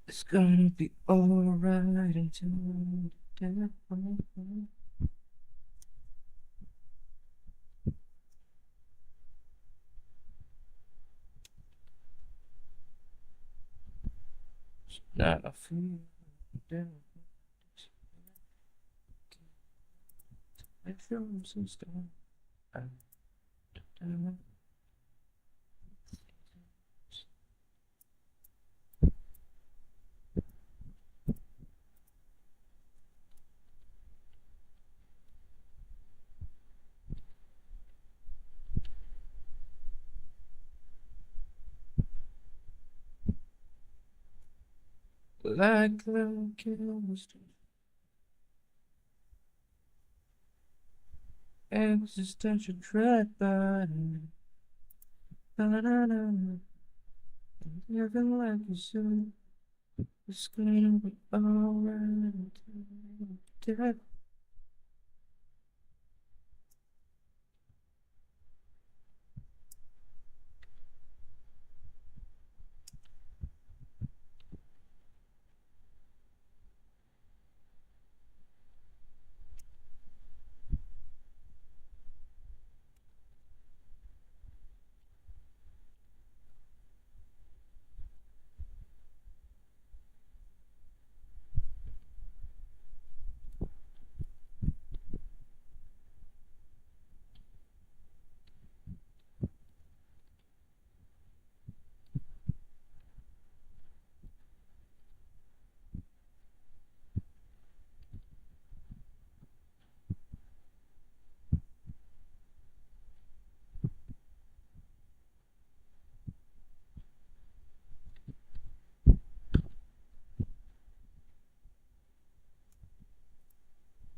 It's gonna be alright until death. Not a fear. I feel so strong. Like chemistry. Existential dread, but living like you should. It's gonna be alright until death.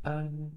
I know.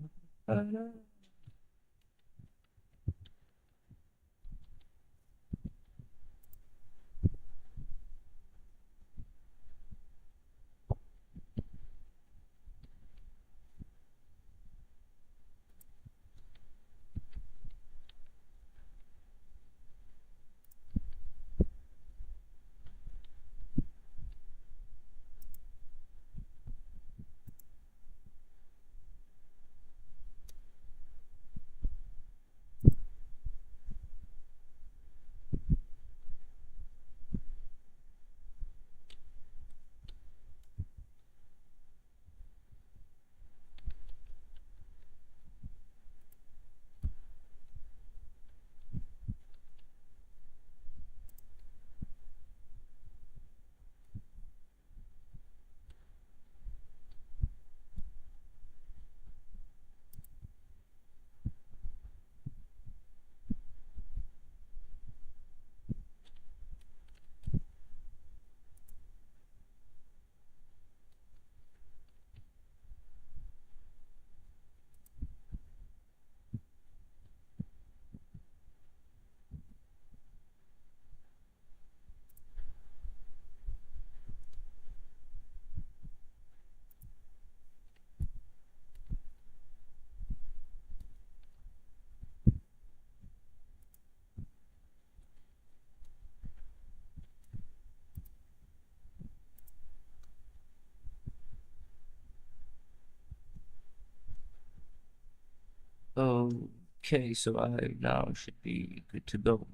Okay, so I now should be good to go.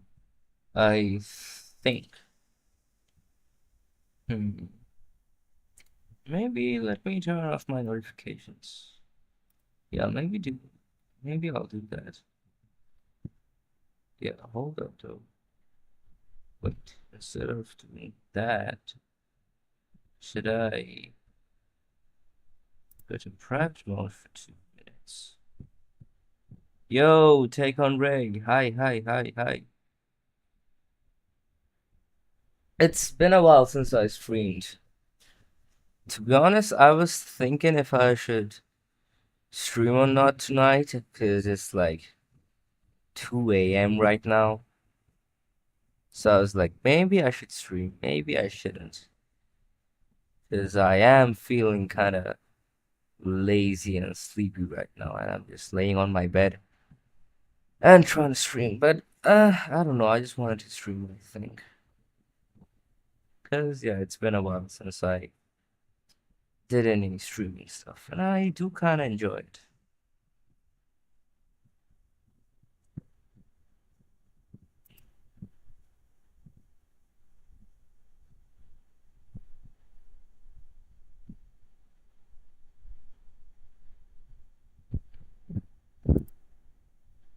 I think. Hmm. Maybe let me turn off my notifications. Yeah, maybe I'll do that. Yeah, hold up though. Wait, instead of doing that, should I go to private mode for 2 minutes? Yo, take on Ray. Hi, hi, hi, hi. It's been a while since I streamed. To be honest, I was thinking if I should stream or not tonight, because it's like 2 a.m. right now. So I was like, maybe I should stream, maybe I shouldn't, because I am feeling kind of lazy and sleepy right now, and I'm just laying on my bed and trying to stream. But I don't know. I just wanted to stream, I think, because yeah, it's been a while since I did any streaming stuff, and I do kind of enjoy it.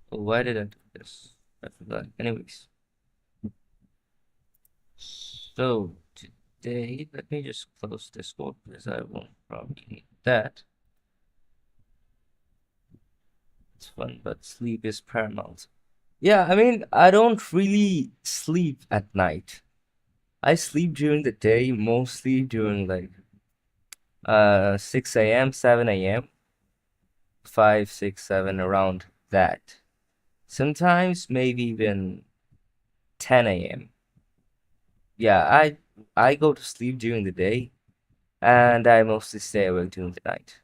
Why did I do this? I forgot. Anyways, so today, let me just close this door because I won't probably need that. It's fun, but sleep is paramount. Yeah, I mean, I don't really sleep at night. I sleep during the day, mostly during like 6 a.m., 7 a.m., 5, 6, 7, around that. Sometimes maybe even 10 a.m. Yeah, I go to sleep during the day and I mostly stay awake during the night.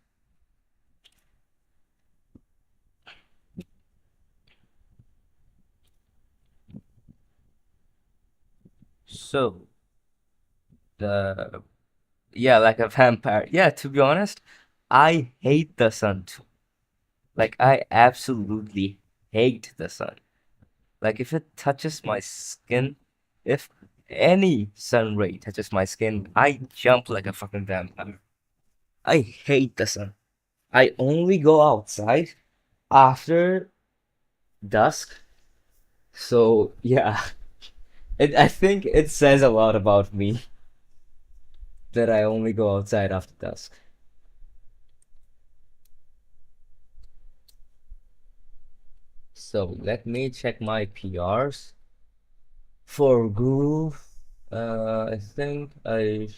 So the yeah, like a vampire. Yeah, to be honest, I hate the sun too. Like I absolutely hate the sun. Like if it touches my skin, if any sun ray touches my skin, I jump like a fucking vampire. I hate the sun. I only go outside after dusk. So yeah, I think it says a lot about me that I only go outside after dusk. So let me check my PRs for Guru. I think I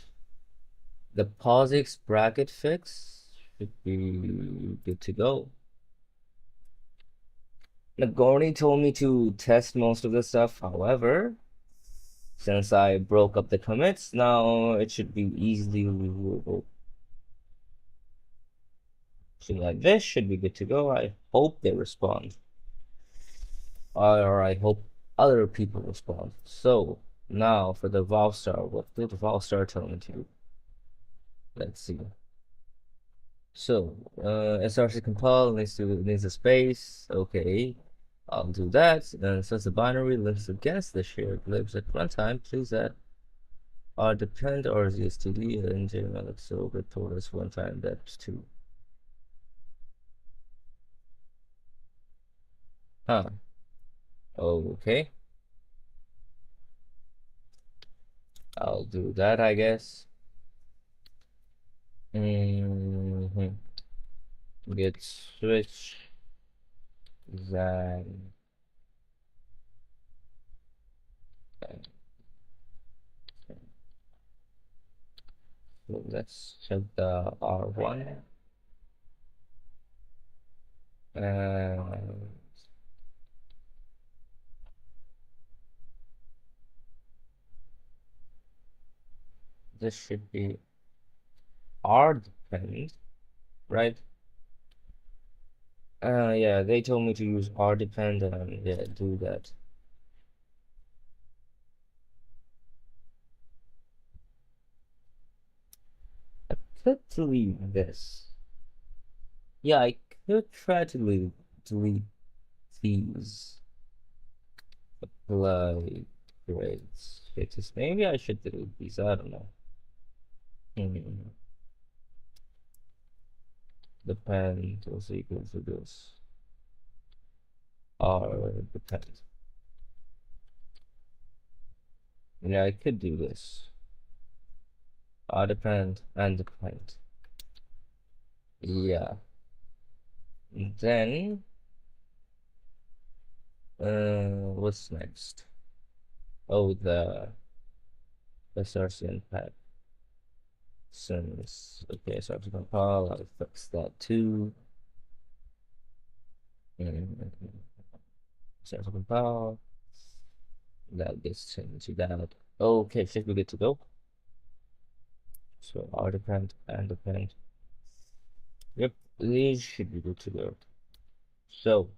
the POSIX bracket fix should be good to go. Nagorny told me to test most of the stuff. However, since I broke up the commits, now it should be easily reviewable. So like this should be good to go. I hope they respond. Or I hope other people respond. So now for the Valstar, what did the Valstar tell me to? Let's see. So SRC compile needs a space. Okay, I'll do that. And since the binary lives against the shared libs at runtime, please add R depend or ZSTD and JML so good towards one time that too. Huh. Okay. I'll do that, I guess. Mm-hmm. Get switch then so let's check the R1 and this should be R depend, right? Yeah, they told me to use R depend and yeah, do that. I could delete this. Yeah, I could try to delete these apply grades. Fixes. Maybe I should delete these. I don't know. Hmm. Depend was equal to this. R depend. Yeah, I could do this. R depend and depend. Yeah. Then what's next? Oh, the SRC pack. Since okay, so I have to compile, I'll fix that too. So I have to compile. That gets changed to that. Okay, should be good to go. So our depend and depend. Yep, these should be good to go. So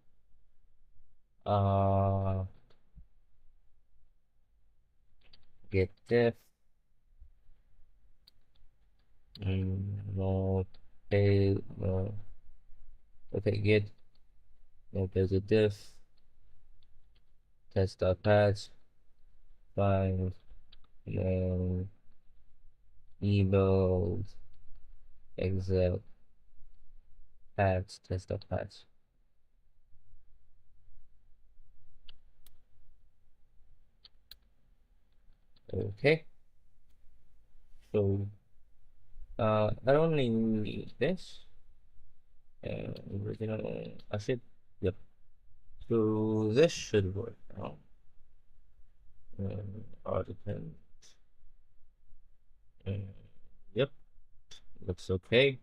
uh get diff no a okay get no there's a diff test.patch find then ebuilds exec patch test.patch. Okay, so I don't need this. Original asset. Yep. So this should work now. Article. Yep. Looks okay.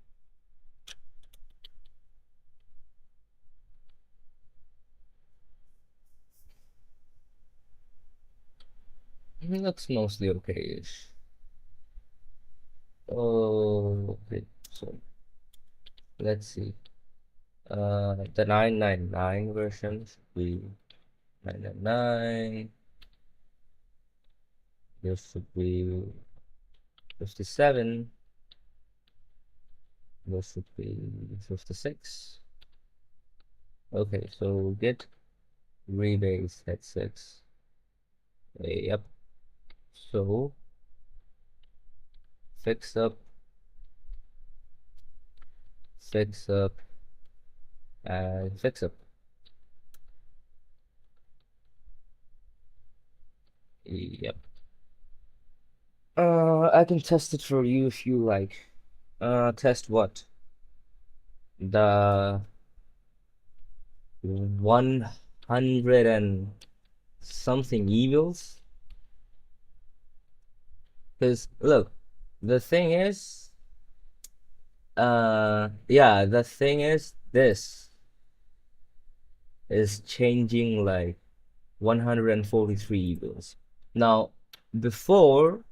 Looks mostly okay-ish. Oh, okay. So let's see. The 999 version should be 999. This should be 57. This should be 56. Okay, so get rebase at 6. Yep. So fix up, fix up, and fix up. Yep. I can test it for you if you like. Test what? The 100 and something evils? Because look, the thing is, yeah, the thing is, this is changing like 143 evils. Now, before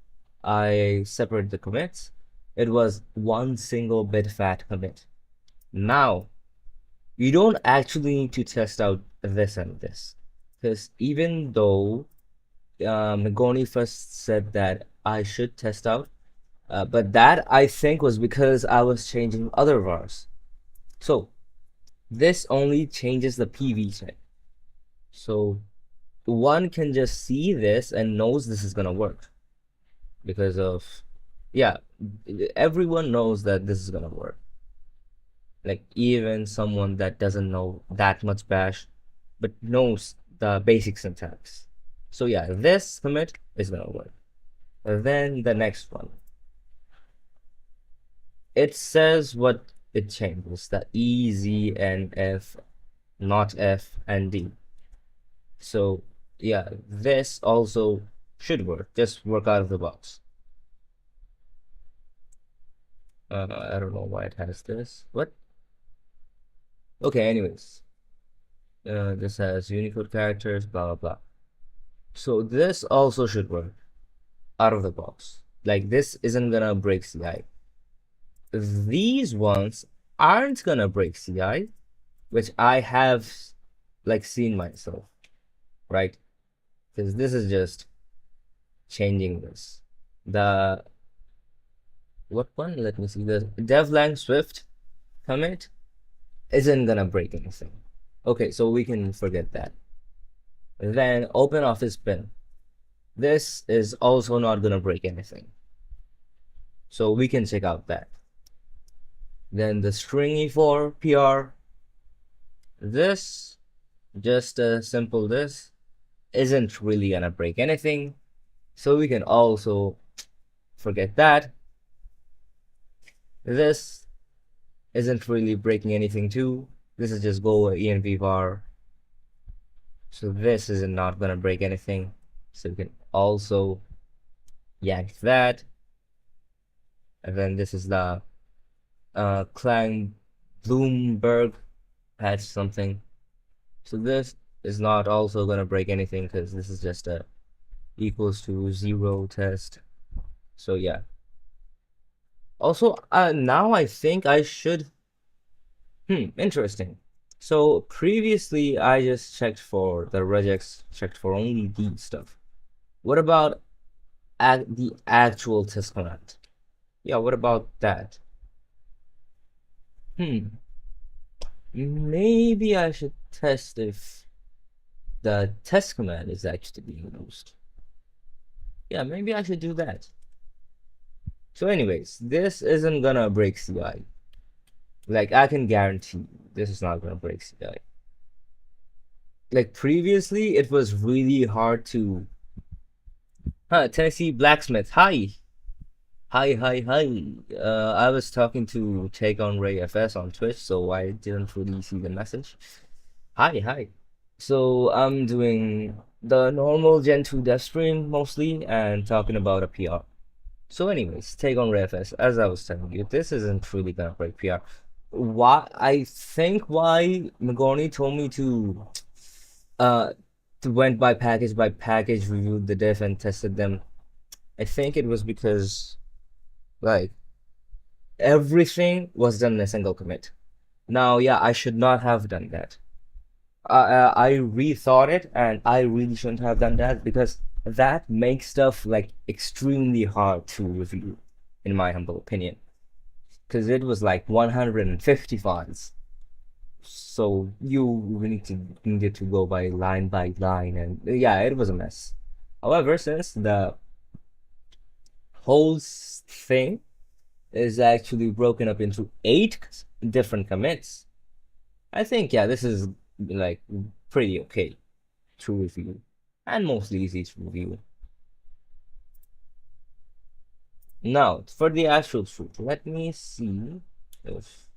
I separate the commits, it was one single bit fat commit. Now, you don't actually need to test out this and this. Because even though Nagoni first said that I should test out, but that I think was because I was changing other vars. So this only changes the PV check. So one can just see this and knows this is gonna work because of, yeah, everyone knows that this is gonna work. Like even someone that doesn't know that much bash but knows the basic syntax. So yeah, this commit is gonna work. Then the next one, it says what it changes, the E, Z, and F, not F and D. So yeah, this also should work, just work out of the box. I don't know why it has this. What? Okay, anyways. This has Unicode characters, blah blah blah. So this also should work out of the box. Like this isn't gonna break CI. These ones aren't gonna break CI, which I have like seen myself, right? Because this is just changing this. The what one? Let me see. The devlang Swift commit isn't gonna break anything. Okay, so we can forget that. Then open office bin. This is also not gonna break anything. So we can check out that. Then the stringy for PR. This, just a simple this, isn't really gonna break anything. So we can also forget that. This isn't really breaking anything too. This is just go env var. So this is not gonna break anything. So we can also yank that. And then this is the Clang Bloomberg patch something. So this is not also gonna break anything because this is just a equals to 0 test. So yeah. Also, now I think I should. Interesting. So previously I just checked for the regex, checked for only the stuff. What about the actual test command? Yeah, what about that? Hmm. Maybe I should test if the test command is actually being used. Yeah, maybe I should do that. So anyways, this isn't gonna break CI. Like, I can guarantee this is not gonna break CI. Like, previously, it was really hard to... Tennessee Blacksmith, hi! Hi, hi, hi. I was talking to Take on Ray FS on Twitch, so I didn't really see the message. Hi, hi. So I'm doing the normal Gentoo dev stream mostly and talking about a PR. So anyways, Take on Ray FS, as I was telling you, this isn't really gonna break PR. Why I think why McGorney told me uh to went by package, reviewed the diff and tested them. I think it was because like everything was done in a single commit. Now, yeah, I should not have done that. I rethought it, and I really shouldn't have done that because that makes stuff like extremely hard to review, in my humble opinion. Because it was like 150 files, so you needed to go by line, and yeah, it was a mess. However, since the whole thing is actually broken up into 8 different commits, I think, yeah, this is like pretty okay to review and mostly easy to review. Now, for the actual truth, let me see if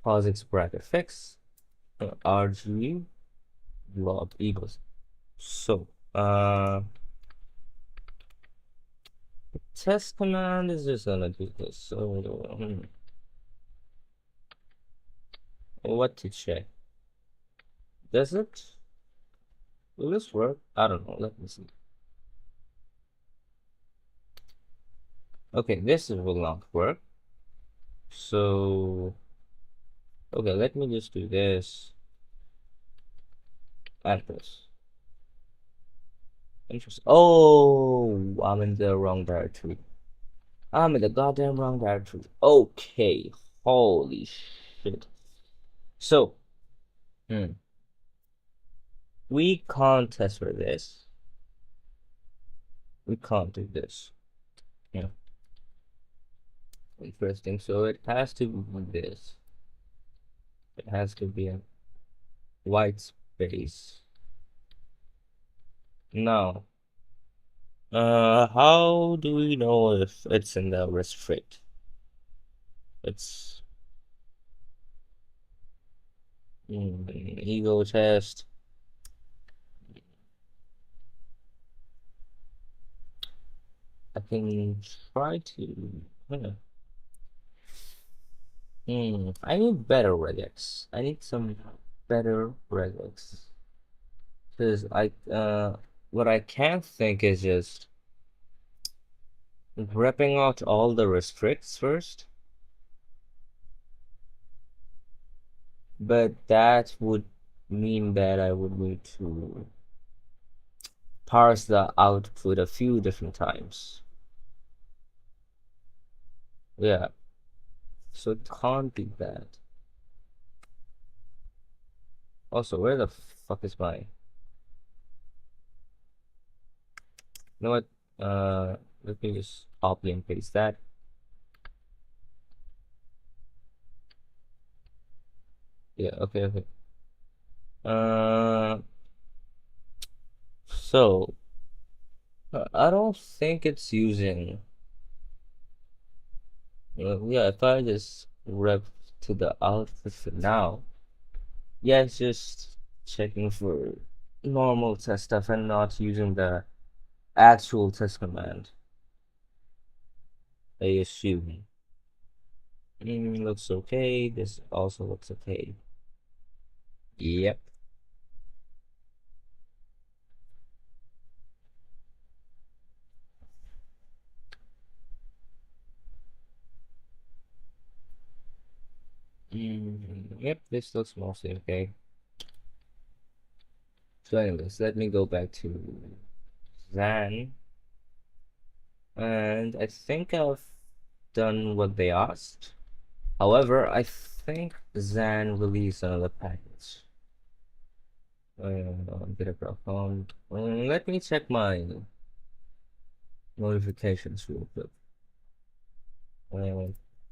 POSIX bracket fix RG log equals. So, test command is just gonna do this. So, what to check? Does it? Will this work? I don't know. Let me see. Okay, this will not work. So, okay, let me just do this and this. Interesting. Oh, I'm in the wrong directory. I'm in the goddamn wrong directory. Okay, holy shit. So, hmm, we can't test for this. We can't do this. Yeah, interesting. So it has to be this. It has to be a white space. Now, how do we know if it's in the restrict? It's ego test. I can try to. I need better regex. I need some better regex. Because what I can't think is just ripping out all the restricts first. But that would mean that I would need to parse the output a few different times. Yeah, so it can't be bad. Also, where the fuck is my... You know what? Let me just copy and paste that. Yeah, okay, okay. Uh, so I don't think it's using. Yeah, if I just rep to the output for now, yeah, it's just checking for normal test stuff and not using the actual test command. I assume. Looks okay. This also looks okay. Yep. Yep, this looks mostly okay. So anyways, let me go back to Zan. And I think I've done what they asked. However, I think Zan released another package. GitHub.com. Let me check my notifications real quick.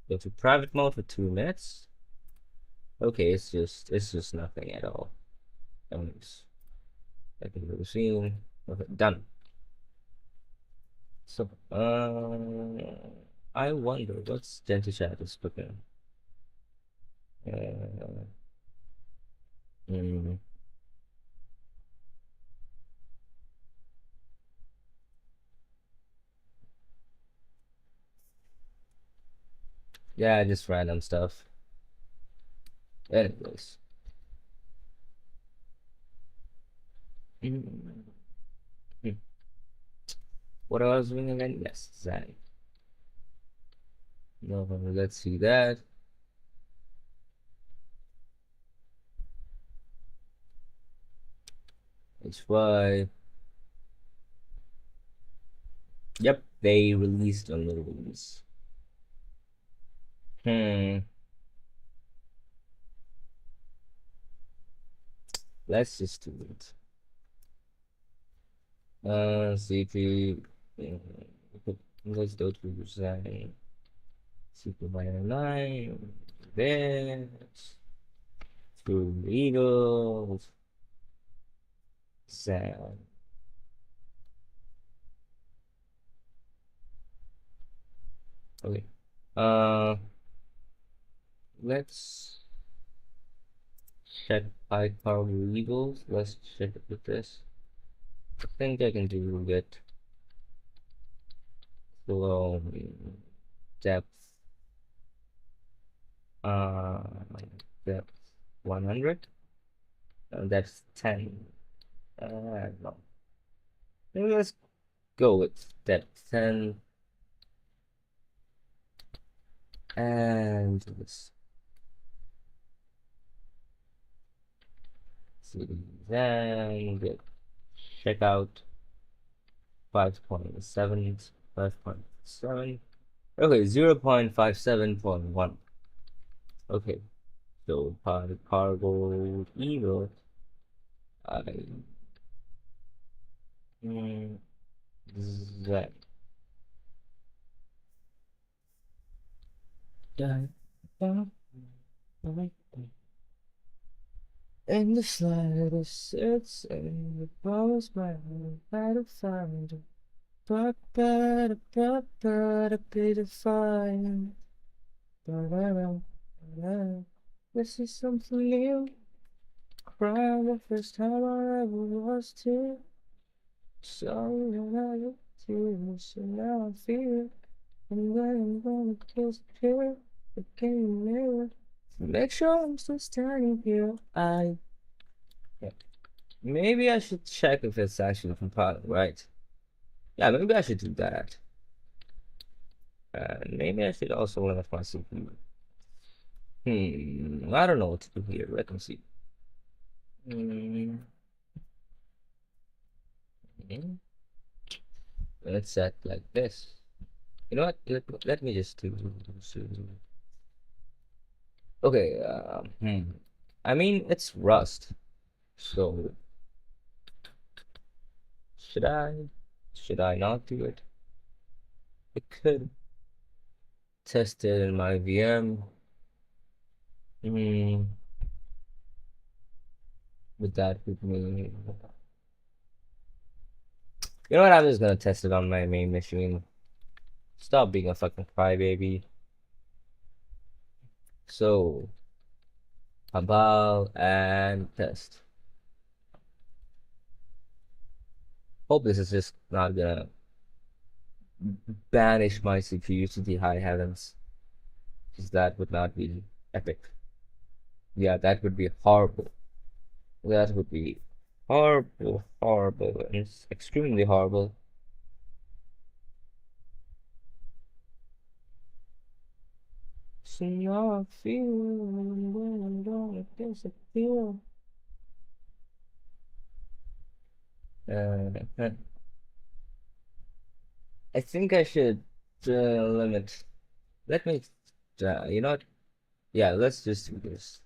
Go to private mode for 2 minutes. Okay, it's just nothing at all. Anyways, I can go to scene. Okay, done. So, I wonder what's Gentoo chat is cooking. Uh, mm, yeah, just random stuff. Anyways, mm, hmm. What I was doing again? Yes, Zan. No, let's see that. HY. Yep, they released a little release. Let's just do it. CP. Let's go to design. Supervisor 9. This. Two eagles. Sound. Okay. Let's check high power eagles. Let's check it with this. I think I can do it below depth. Uh, depth 100. That's 10. No. Maybe let's go with depth 10. And let's see. Then get check out 5.7. 5.7. Okay, 0.57.1. Okay, so cargo eagle. I that. In the slightest, it's in the post my light of find. But a bit of fire. This is something new. Cry the first time I ever was too. Sorry when I looked to you, so now I feel it. And then I'm gonna kiss the pill. Look in the mirror. Make sure I'm still standing here. Yeah. Maybe I should check if it's actually compiled, right? Yeah, maybe I should do that. Maybe I should also limit my CPU. I don't know what to do here. Let me see. Hmm. hmm. Let's set like this. You know what? Let me just do. Okay. I mean, it's Rust. So should I? Should I not do it? I could test it in my VM. Hmm. Would that with me? You know what? I'm just gonna test it on my main machine. Stop being a fucking crybaby. So, compile and test. Hope this is just not gonna banish my CPU to the high heavens. Because that would not be epic. Yeah, that would be horrible. That would be horrible, horrible, and it's extremely horrible. So now I feel when I'm gonna disappear. Uh, I think I should limit. Let me, you know what? Yeah, let's just do this.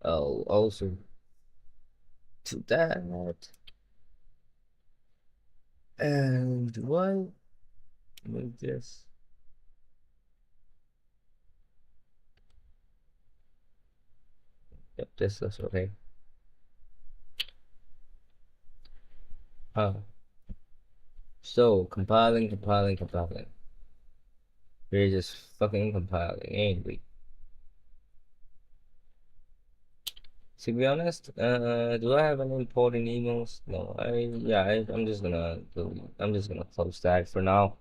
I'll also do that. And why move this? Yep, this looks okay. Huh. So, compiling. We're just fucking compiling, ain't we? To be honest, do I have any important emails? No, I'm just gonna I'm just gonna close that for now.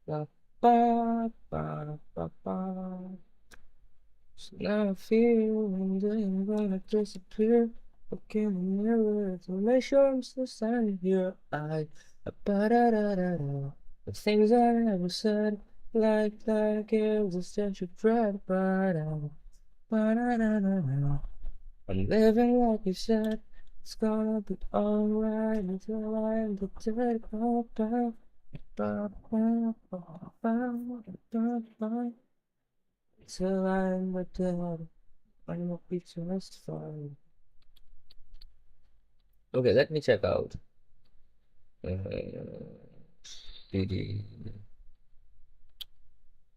Ba, ba, ba, ba, ba. So now I feel and then gonna disappear. Look in the mirror to make sure I'm still standing here. Ba da da da da. The things I never said, like it was that you tried, ba da da da da. I'm living like you said. It's gonna be alright until I end the dead. Till I end the dead. I will be just fine. Okay, let me check out. CD.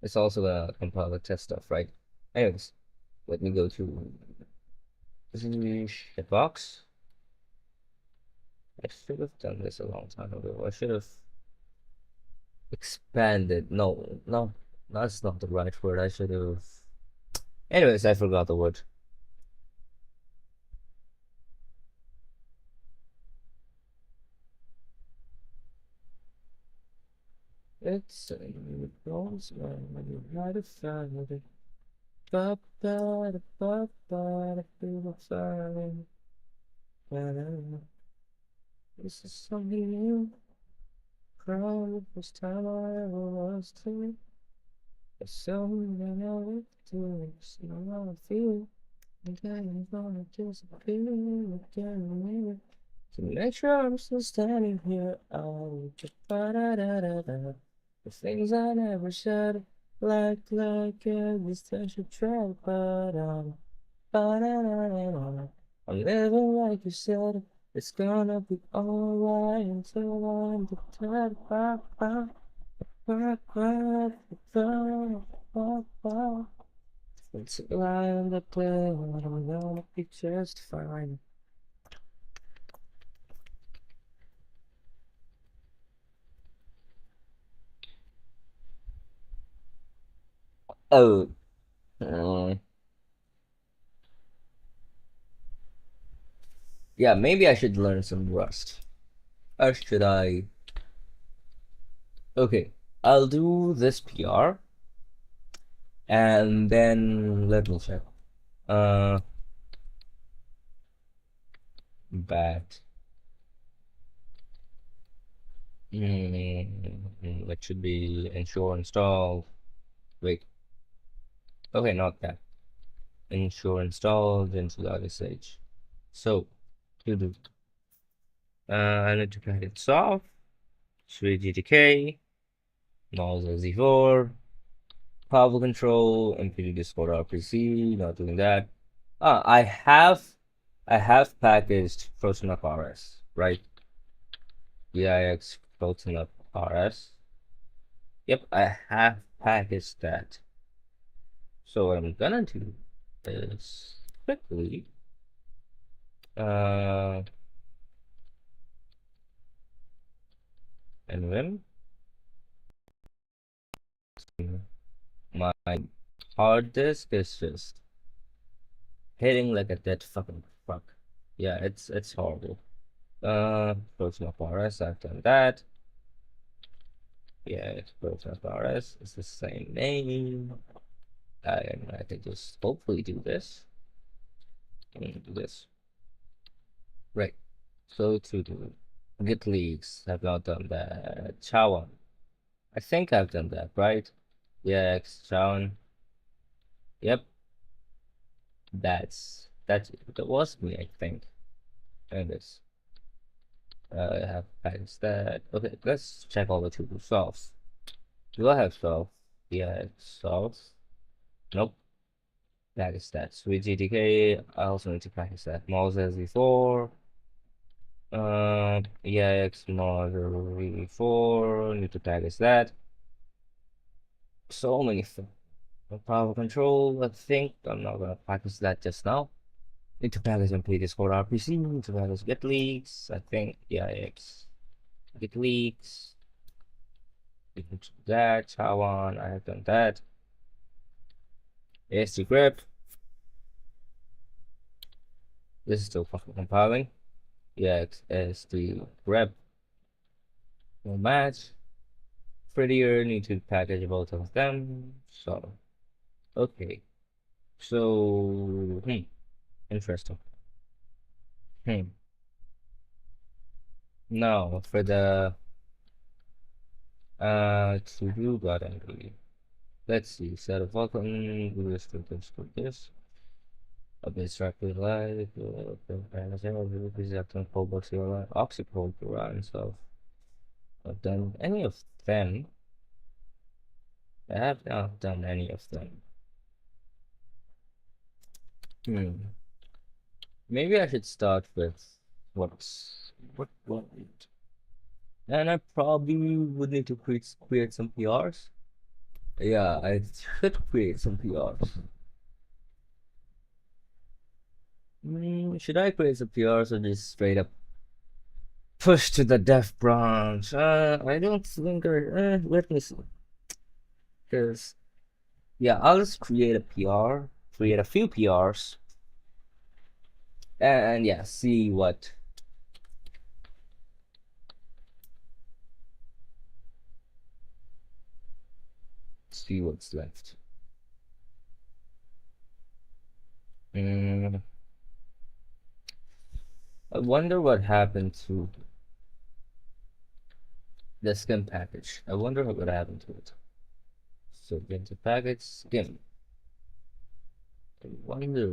It's also gonna compile the test stuff, right? Anyways, let me go to the box. I should have done this a long time ago. I should have expanded. No, that's not the right word. I should have. Anyways, I forgot the word. It's a bronze man when you had a family. Ba ba da ba ba da feel fine. This is something new. Probably the first time I ever was to me. It's something I never do. It's not how I feel. And then you're gonna disappear again. To make sure I'm still standing here, I'll just ba-da-da-da-da. The things I never said, like every step you try, ba-da-da-da-da. I'm living like you said, it's gonna be alright until I'm dead, ba-ba-ba-ba-ba-ba-ba. Until I end up there, I'm gonna be just fine. Oh, uh, yeah, maybe I should learn some Rust. Or should I? Okay, I'll do this PR and then let me check. Uh, bat. It should be ensure install. Wait, okay, not that. Ensure install Gentoo.sh. So, to do. I need to get it soft. Switch GTK. Mouse Z4. Power control, MPD Discord RPC, not doing that. I have packaged Frozen Up RS, right? BIX Frozen Up RS. Yep, I have packaged that. So what I'm gonna do is quickly uh NVIM. My hard disk is just hitting like a dead fucking fuck. Yeah, it's horrible. Frozen Up RS, I've done that. Yeah, it's Proton RS. It's the same name. I can just hopefully do this. I'm gonna do this. Right. So to do Git leaks. I've not done that. Chowan. I think I've done that, right? Yeah, Chowan. Yep, that was me, I think. And this. I have packaged that. Okay, let's check all the tools. Solves. Do I have solve? Yeah, solve. Nope. Package that. Sweet GTK. I also need to package that. Mouse as before. EIX model v4. Need to package that. So many things. Power control. I think I'm not gonna package that just now. Need to package and play Discord RPC. Need to package get leaks. I think EIX get leaks. We can do that. Taiwan. I have done that. AST grep. This is still compiling. EIX AST grep. No match. Prettier. Need to package both of them. So okay. So interesting. Hmm. Now for the to do button. Let's see. Set of welcome. Do this. Do this. Do this. A bit structured live. Present full box here. Oxycode to run. So I've done any of them. I have not done any of them. Hmm. Maybe I should start with what. And I probably would need to create some PRs. Yeah, I should create some PRs. Should I create some PRs or just straight up push to the dev branch? I don't think let me see. Because, yeah, I'll just create a PR, create a few PRs, and yeah, see what's left. Mm, I wonder what happened to the skim package. I wonder what happened to it. So get the package skim. I wonder.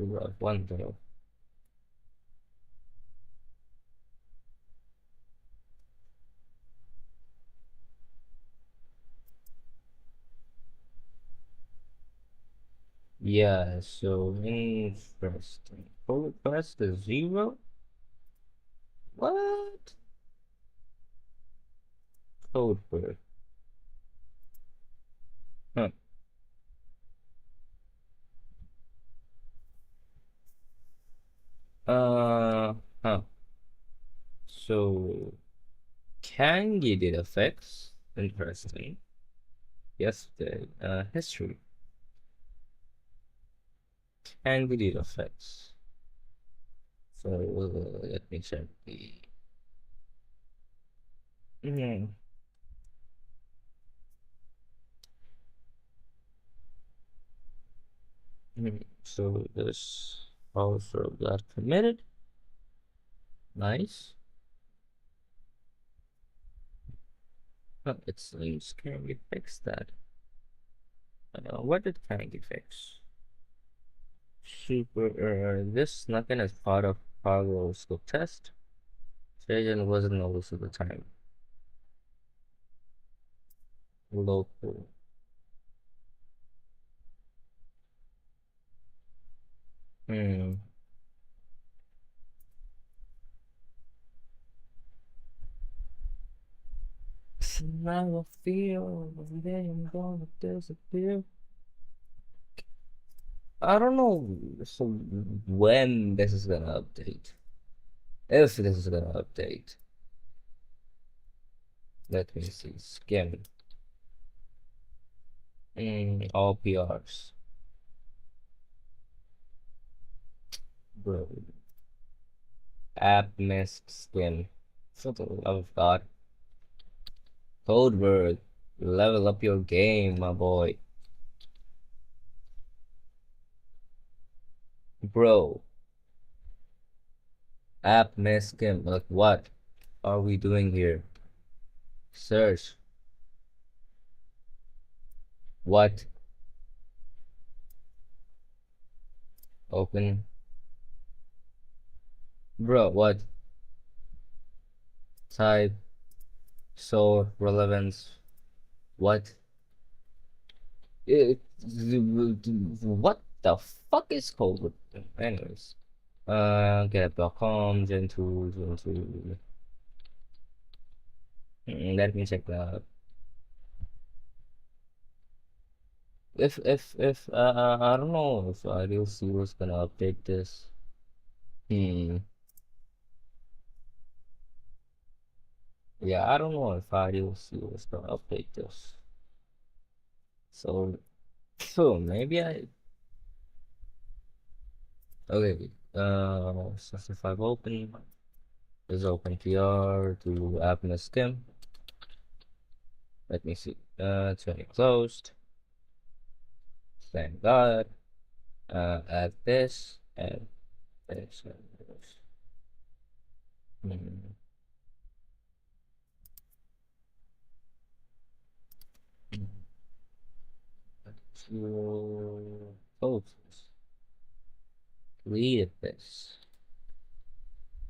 Yeah, so interesting. Pull request is 0? What? Code word. Huh. Uh, huh. So, Kangi did effects. Interesting. Yesterday. History. Kangi did effects. So, let me check the. Hmm. So, this also got committed. Nice. Huh, it seems Kangi fixed that. What did Kangi fix? Super this nothing as part of Cargo scope test. Station wasn't always at the time. Local. Hmm. Now I feel they am gonna disappear. I don't know so when this is gonna update. If this is gonna update. Let me see. Skim. All PRs. Bro. App missed skim. For the love of God. Code word. Level up your game, my boy. Bro. App miss skim. Like what? are we doing here? Search. What? Open. Bro, what? Type. So relevance. What? It, what the fuck is code? Anyways. Get.com, Gentoo, Gentoo. Let me check that. If I don't know if IDLC was gonna update this. Hmm. Yeah, I don't know if IDLC was gonna update this. So maybe I okay. 65 open is open PR to app skim. Let me see. 20 closed. Thank God. Add this and this. And this. Hmm. To close this. Read this.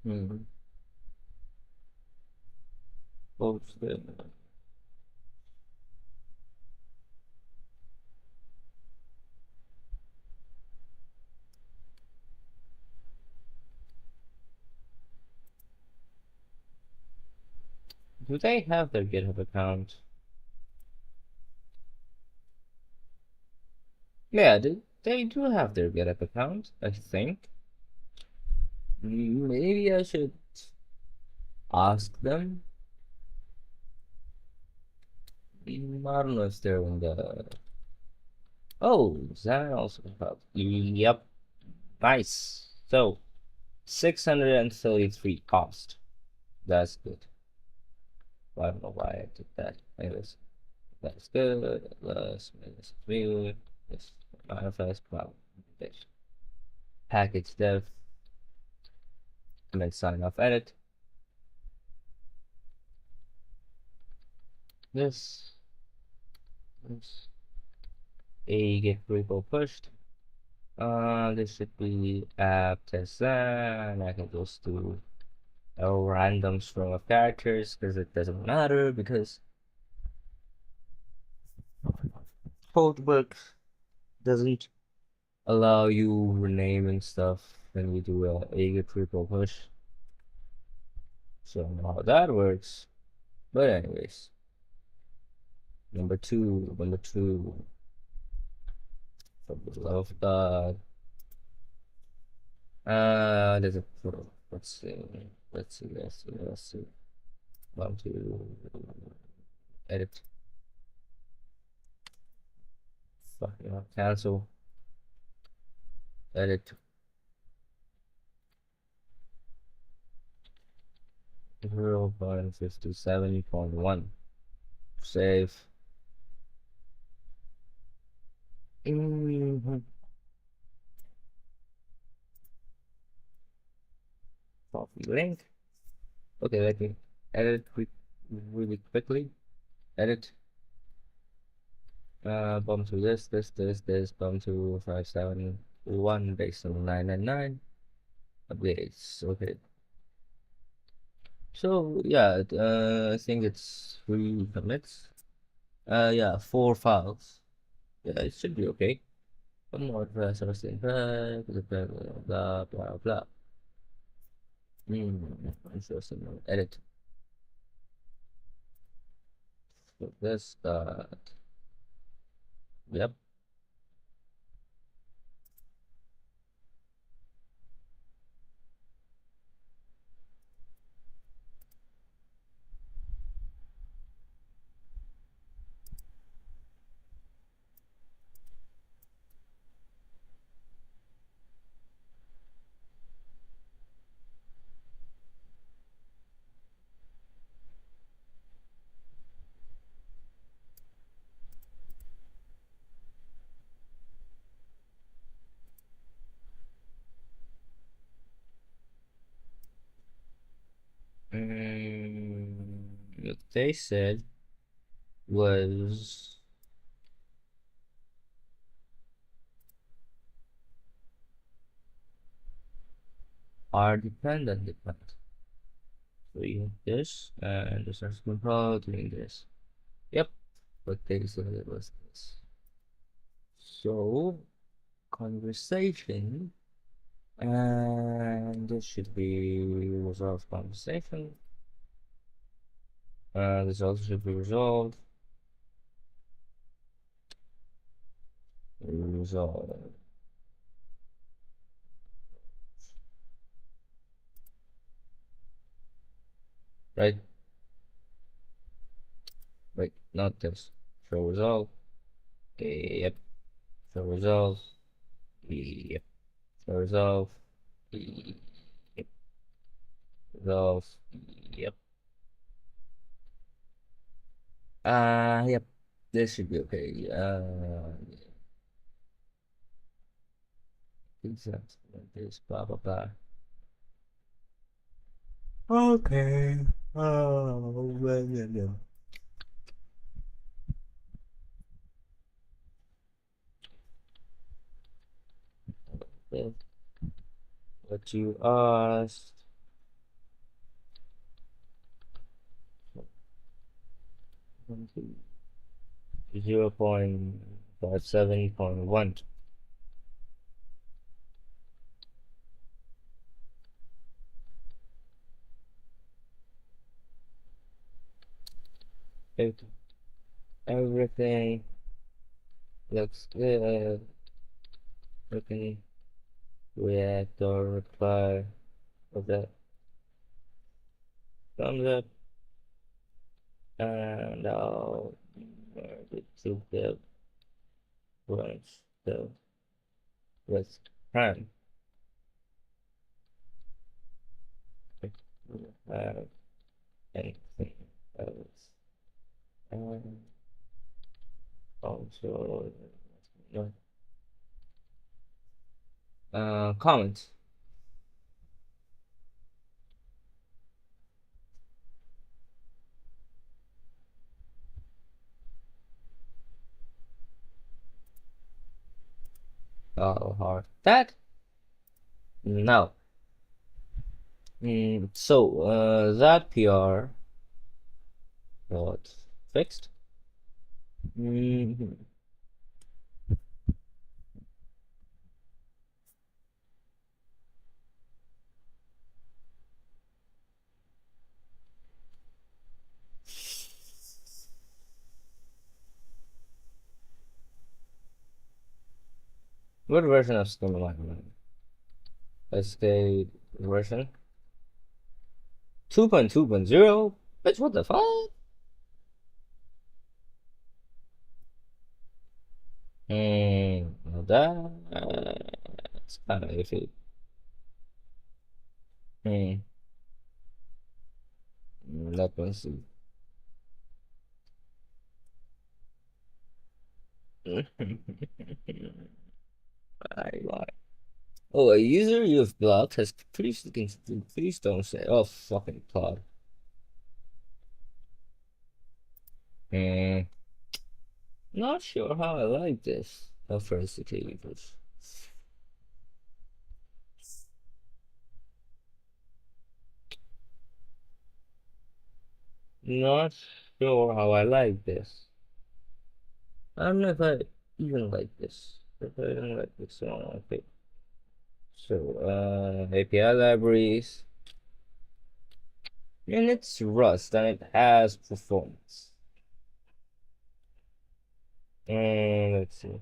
Hmm. Close this. Do they have their GitHub account? Yeah, they do have their GitHub account, I think. Maybe I should ask them. I don't know if they're in the. Oh, Zan also have. Yep, nice. So 633 cost. That's good. Well, I don't know why I did that. Anyways, that's good. Let's view this manifest problem. Package dev and then sign off edit. This a get repo pushed. This should be app test and I can just do a random string of characters because it doesn't matter because codebook doesn't allow you renaming stuff when you do a get repo push. So I don't know how that works. But anyways, number two, for the love of God. There's a let's see. Want to edit. Fuck yeah, cancel. Edit. 0.57.1. Save. Mm-hmm. Copy link. Okay, let me edit really quickly. Edit. Bump to this. Bump to 571 based on 999. Updates. Okay. So yeah, I think it's 3 commits. Yeah, 4 files. Yeah, it should be okay. One more source in blah blah blah blah. Interesting. Edit. So this yep. they said was are dependent. So you have this, and the source control doing this. Yep, but they said it was this. So conversation, and this should be resolved conversation. This also should be resolved. Resolve. Right? Wait, not this. Show result. Yep. Show result. Yep. Show result. Yep. Resolve. Yep. Yep. This should be okay. Exams like this, blah blah blah. Okay. Oh, man. What you asked. 0.57.1. If everything looks good, we can react or reply with that thumbs up, and I'll merge it to the branch the with prime. If we have anything else. And also, no. Comments. Oh, hard. That? No. That PR got fixed. Mhm. What version of Scum am I running? SK version 2.2.0? Bitch, what the fuck? Well, that's kind of iffy. Let me see. I lie. Oh, a user you've blocked has please don't say, oh, fucking plot. Hmm. Not sure how I like this. Authority. Not sure how I like this. I don't know if I even like this. If I even like this one, okay. So, API libraries. And it's Rust and it has performance. And let's see.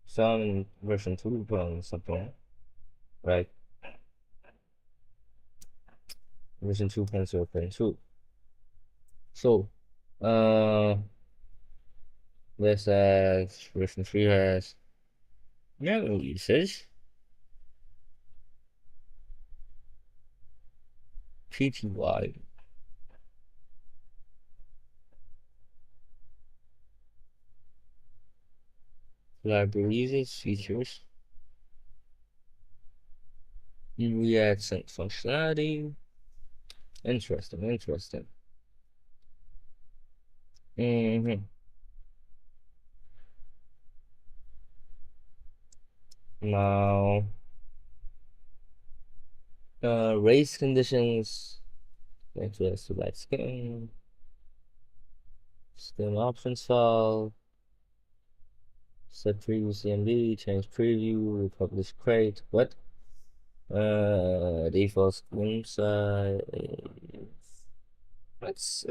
Some version 2 something, right? Version 2.0.2. So, uh, this has version 3 has no usage. PTY. Library usage features. React sync functionality. Interesting. Mm-hmm. Now, race conditions, interest to light skin options file, set preview CMD, change preview, republish crate. What? Default skin size. It's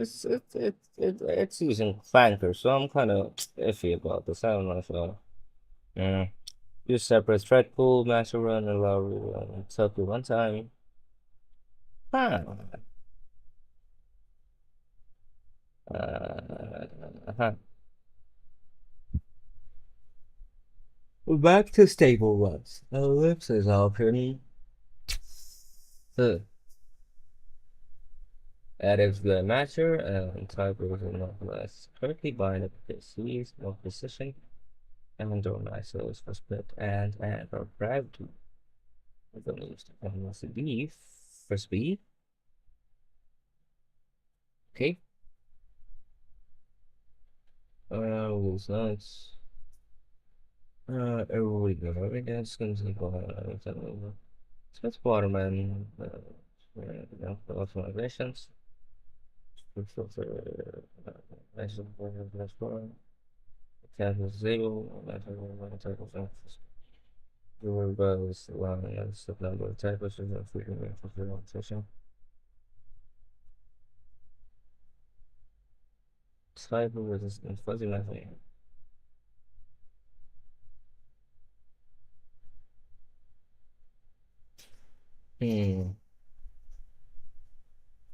using flanker, so I'm kind of iffy about this. I don't know if use separate thread pool, master run, allow rerun, circle one time. Huh. Huh. Back to stable ones. Ellipse is open. Uh, Adds the matcher and type is not less correctly bind up the C's, no position, and don't isos for split and or gravity. We're gonna use the MLCD for speed. Okay. Was nice. Every go. I guess gonna see Switch Waterman, optimizations. Filter, cancel zero, reverse allowing us the number of typos and freedom of implementation. Cyber resistance, fuzzy nothing. Hmm.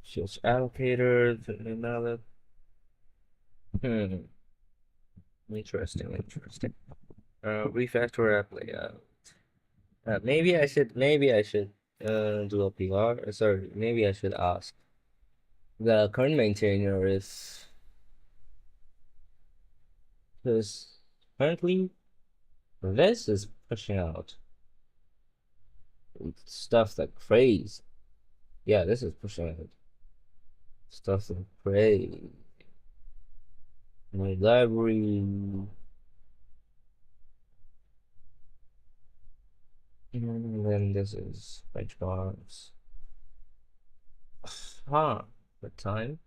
Switch allocator, another. Hmm. Interesting. Refactor app layout. Maybe I should do a PR. Sorry, maybe I should ask the current maintainer is because currently this is pushing out stuff like crazy. Yeah, this is pushing out stuff like crazy. My library, and then this is benchmarks. Huh. The time,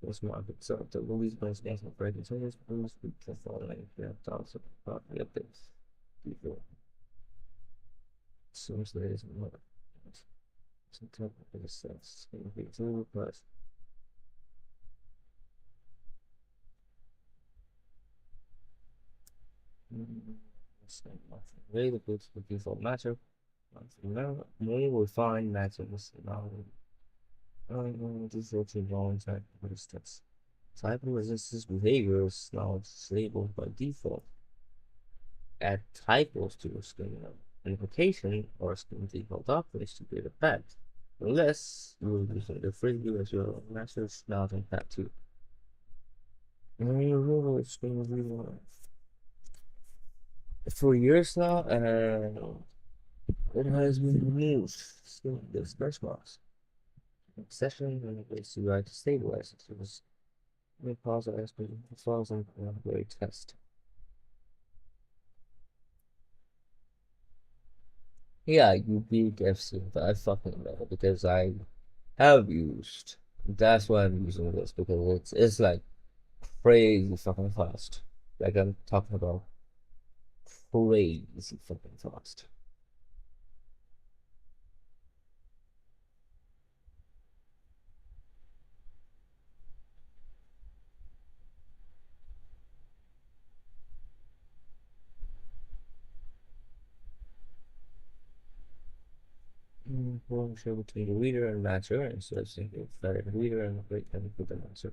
this market so the release by national breaking so this boost with the following we have also property updates before seems there is more some type of sense maybe two plus available to the default matter. We will find matches now. This is actually wrong type of resistance. Type of resistance behavior is now disabled by default. Add typos to your screen invocation or screen default operates to get a effect. Unless you're using the free view as your message not in fact too. For years now, and it has been removed. Still, this benchmarks. Session and it's UI to stabilize it. It was pause as per 2000 very test. Yeah, you beat FC, but I fucking know because I have used. That's why I'm using this because it's like crazy fucking fast. Like I'm talking about crazy fucking fast. Relationship between the reader and master, and so it's the reader and the master.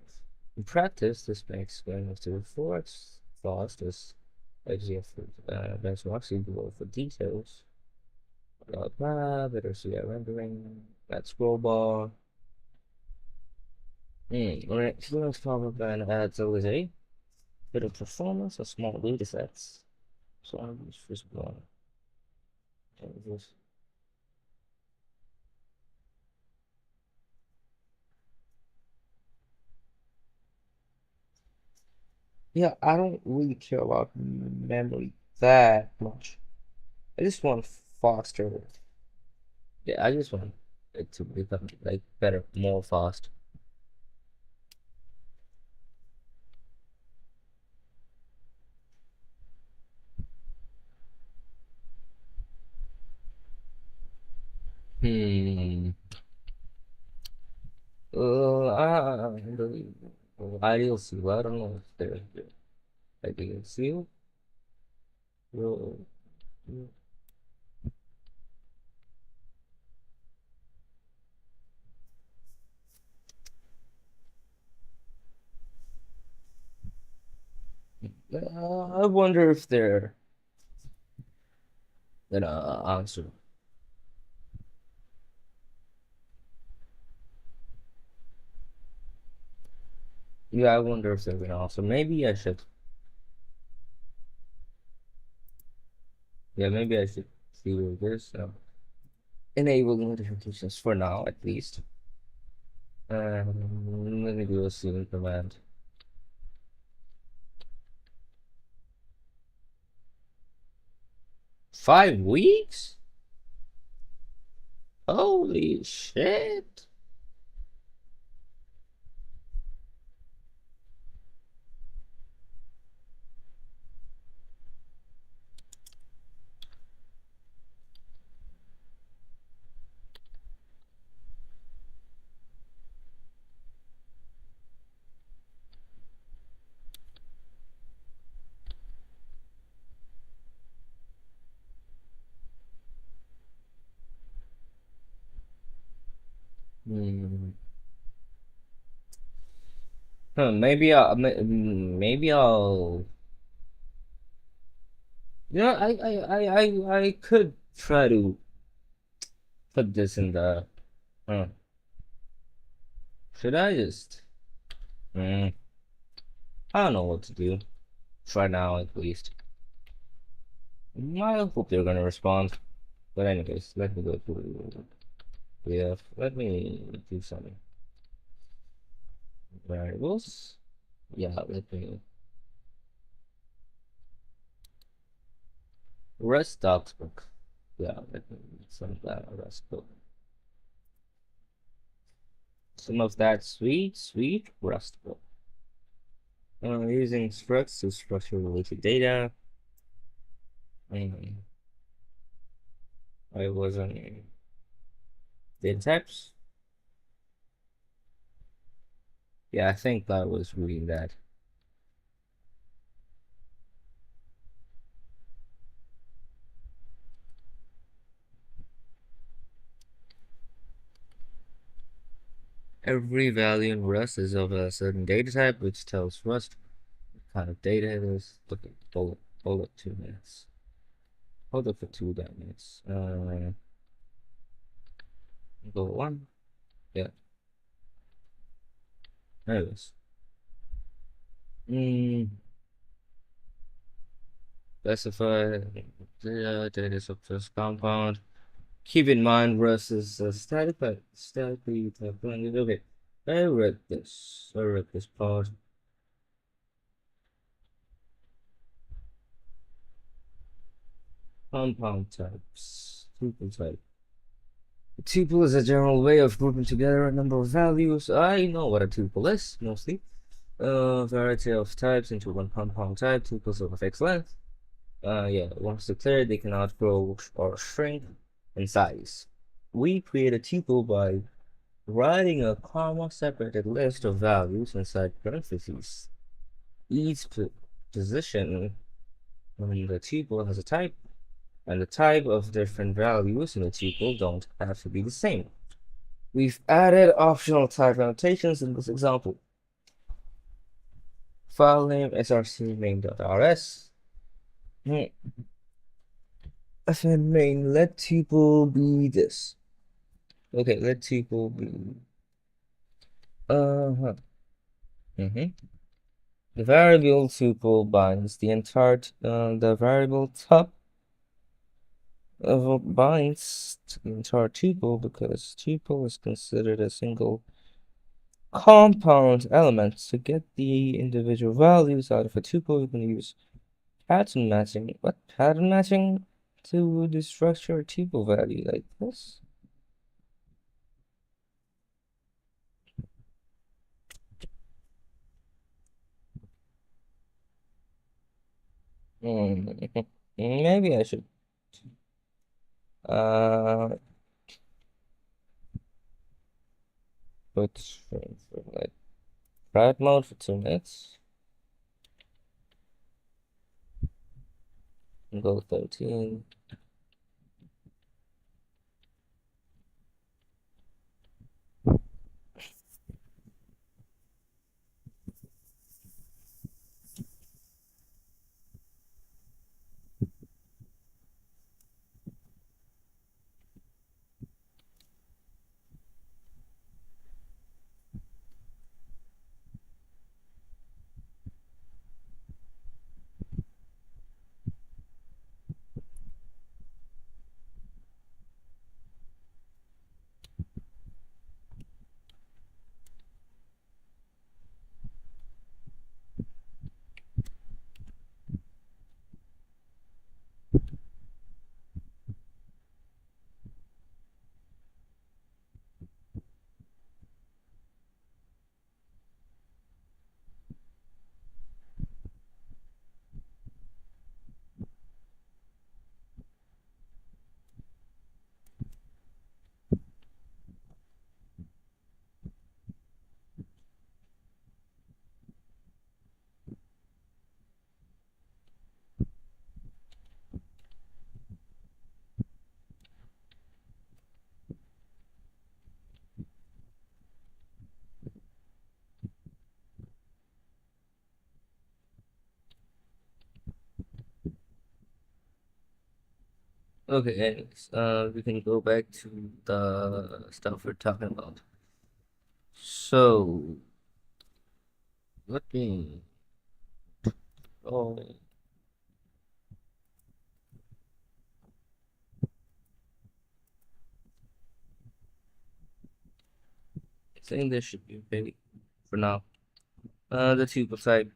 In practice, this makes going to forwards fast as XGF benchmarks equal for details. Blah blah, better see rendering, that scroll bar. Alright, Fluence Power Band adds a bit of performance, a small data sets. So I'm just first one. Yeah, I don't really care about memory that much. I just want faster. Yeah, I just want it to become like better, more fast. Hmm. The ideal seal. I don't know if they're ideal seal. Well, I wonder if they're gonna answer. Yeah, I wonder if they're gonna answer. Maybe I should. Yeah, maybe I should see what this. Enable notifications for now, at least. Let me do a ceiling command. 5 weeks? Holy shit! Hmm. Huh, maybe I'll. Yeah, I could try to put this in the. Huh. Should I just? Hmm. I don't know what to do. For now, at least. I hope they're gonna respond. But anyways, let me go to. Yeah, let me do some variables. Yeah, let me. Rust docs book. Yeah, let me some of that Rust book. Some of that sweet Rust book. Using structs to structure related data. Um, I was on data types. Yeah, I think I was reading that. Every value in Rust is of a certain data type, which tells Rust what kind of data it is. Look at bullet 2 minutes. Hold up for 2 minutes. Go one. Yeah, there it is. Mm, specify data subsets compound. Keep in mind Rust is static, but statically type language. Okay, I read this. I read this part. Compound types. Tuple type. A tuple is a general way of grouping together a number of values. I know what a tuple is, mostly. A variety of types into one compound type, tuples of a fixed length. Yeah, once declared, they cannot grow or shrink in size. We create a tuple by writing a comma-separated list of values inside parentheses. Each position in the tuple has a type, and the type of different values in the tuple don't have to be the same. We've added optional type annotations in this example. File name src main.rs. Fn main let tuple be this. Okay, let tuple be uh-huh. The variable tuple binds the variable top binds to the entire tuple because tuple is considered a single compound elements to get the individual values out of a tuple. You can use pattern matching. What pattern matching to destructure a tuple value like this? Hmm. Maybe I should uh put for like private mode for 2 minutes and go 13. Okay, anyways, we can go back to the stuff we're talking about. So, let me. Oh, I think this should be okay for now. The tuple type.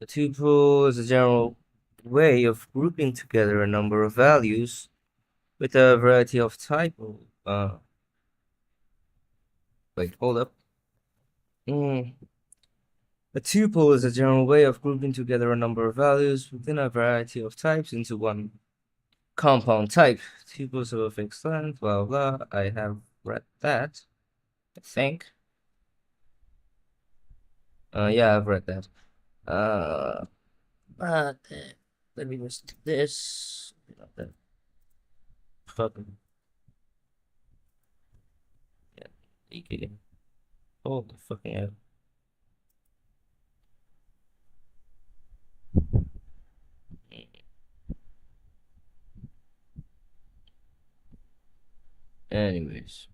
The tuple is a general way of grouping together a number of values with a variety of type. Uh, Wait, hold up. Mm. A tuple is a general way of grouping together a number of values within a variety of types into one compound type. Tuples of a fixed length, blah blah. I have read that, I think. Yeah, I've read that. Uh, but let me just do this. Not that fucking yeah, EK. Holy fucking hell. Anyways,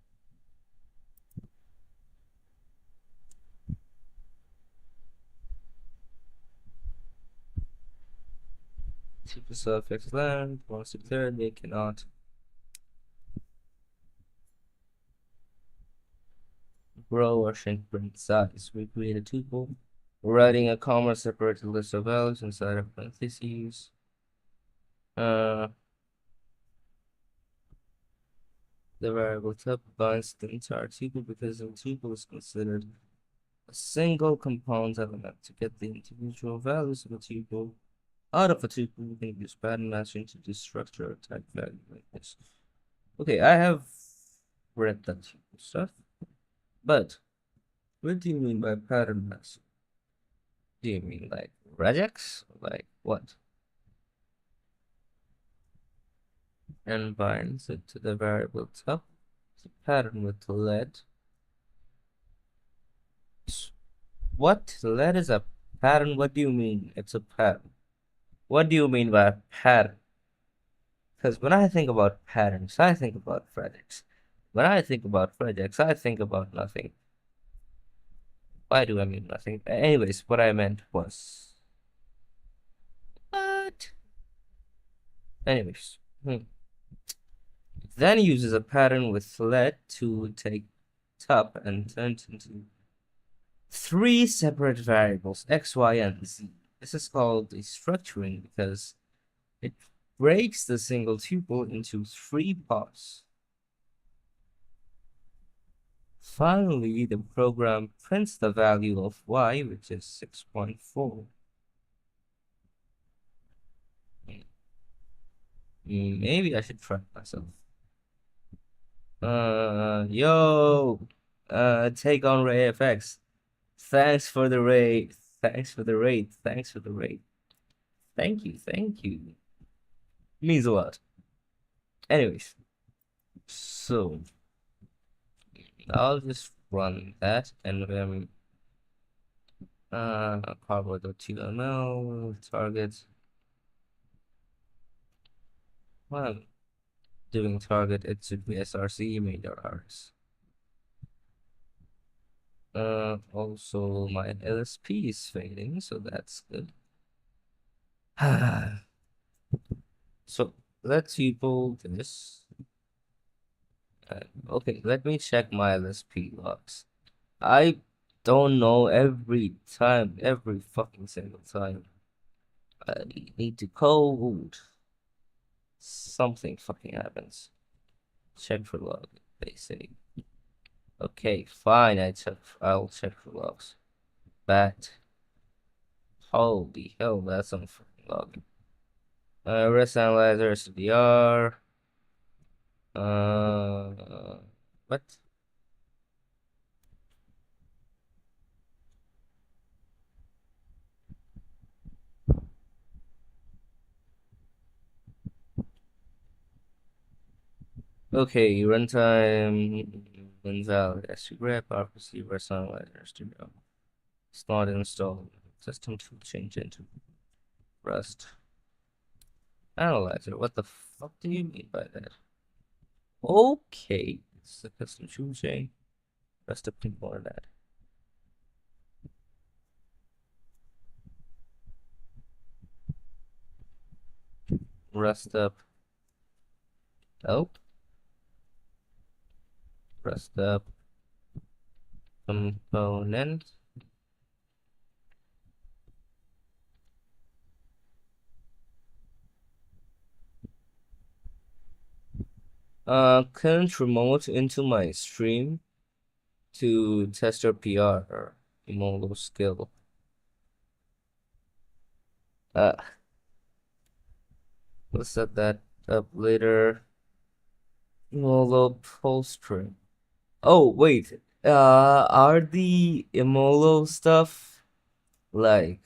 tuples of fixed length. Once declared, they cannot grow or shrink in size. We create a tuple. We're writing a comma separated list of values inside of parentheses. Uh, the variable type binds the entire tuple because the tuple is considered a single compound element. To get the individual values of a tuple out of a tuple, we can use pattern matching to destructure a type value like this. Okay, I have read that tuple stuff, but what do you mean by pattern matching? Do you mean like regex? Like what? And binds it to the variable top. It's a pattern with let. What? Let is a pattern? What do you mean it's a pattern? What do you mean by pattern? Because when I think about patterns, I think about regex. When I think about regex, I think about nothing. Why do I mean nothing? Anyways, what I meant was. What? Anyways. Then uses a pattern with let to take top and turn it into three separate variables, x, y, and z. This is called destructuring because it breaks the single tuple into three parts. Finally, the program prints the value of y, which is 6.4. Maybe I should try it myself. Yo, take on Ray FX. Thanks for the raid. Thanks for the raid. Thanks for the raid. Thank you. Thank you. Means a lot. Anyways, so I'll just run that and then cardboard.tml target. While I'm doing target, it should be src main.rs. Also my LSP is fading, so that's good. So let's ebuild this. Okay, let me check my LSP logs. I don't know every time, every fucking single time. I need to code. Something fucking happens. Check for log, they say. Okay, fine, I'll check for logs. But holy hell, that's some fucking log. Rest analyzer, SDR. What? Okay, runtime, invalid, ST grep, RPC, rest analyzer, SDR. It's not installed. System tool change into Rust analyzer. What the fuck do you mean by that? Okay, it's a custom tool chain. Rest up component that. Rust up. Oh. Rust up component. Can't remote into my stream to test your PR or Imolo skill. We'll set that up later. Imolo poll stream. Oh, wait. Are the Imolo stuff like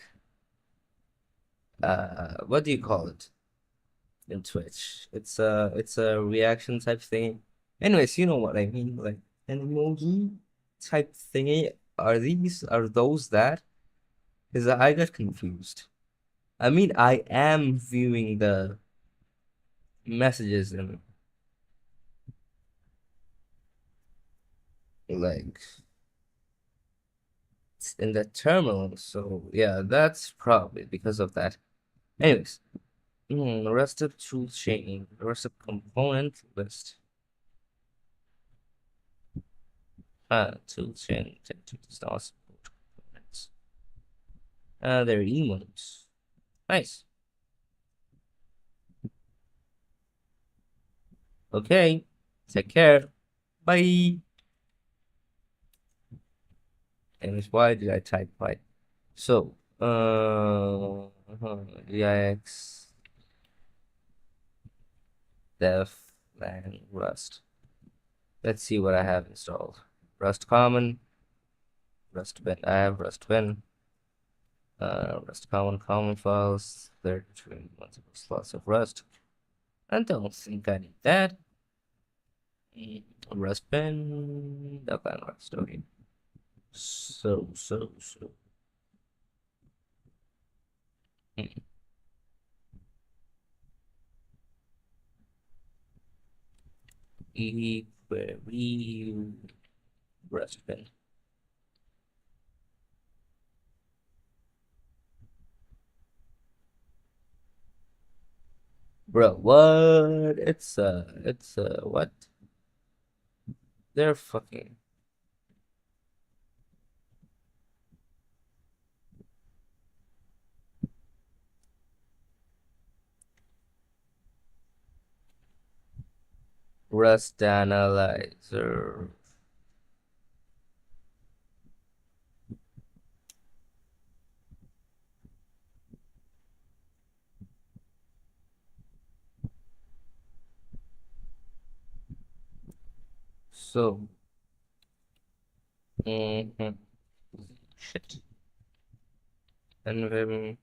what do you call it in Twitch? It's a reaction type thing. Anyways, you know what I mean, like an emoji type thingy. Are those that? Because I got confused. I mean, I am viewing the messages in like in the terminal, so yeah, that's probably because of that. Anyways, rest of tool chain, rest of component list. Tool chain does not support components. They're emotes. Nice. Okay. Take care. Bye. Anyways, why did I type bye? So, EIX devlang rust. Let's see what I have installed. Rust common, rust bin. I have rust bin. Rust common files. They're between multiple slots of rust. I don't think I need that. Rust bin, devlang rust. Okay. So. Query rust bin. Bro, what? It's what? They're fucking. Rust analyzer. So, mhm, shit. NVIM,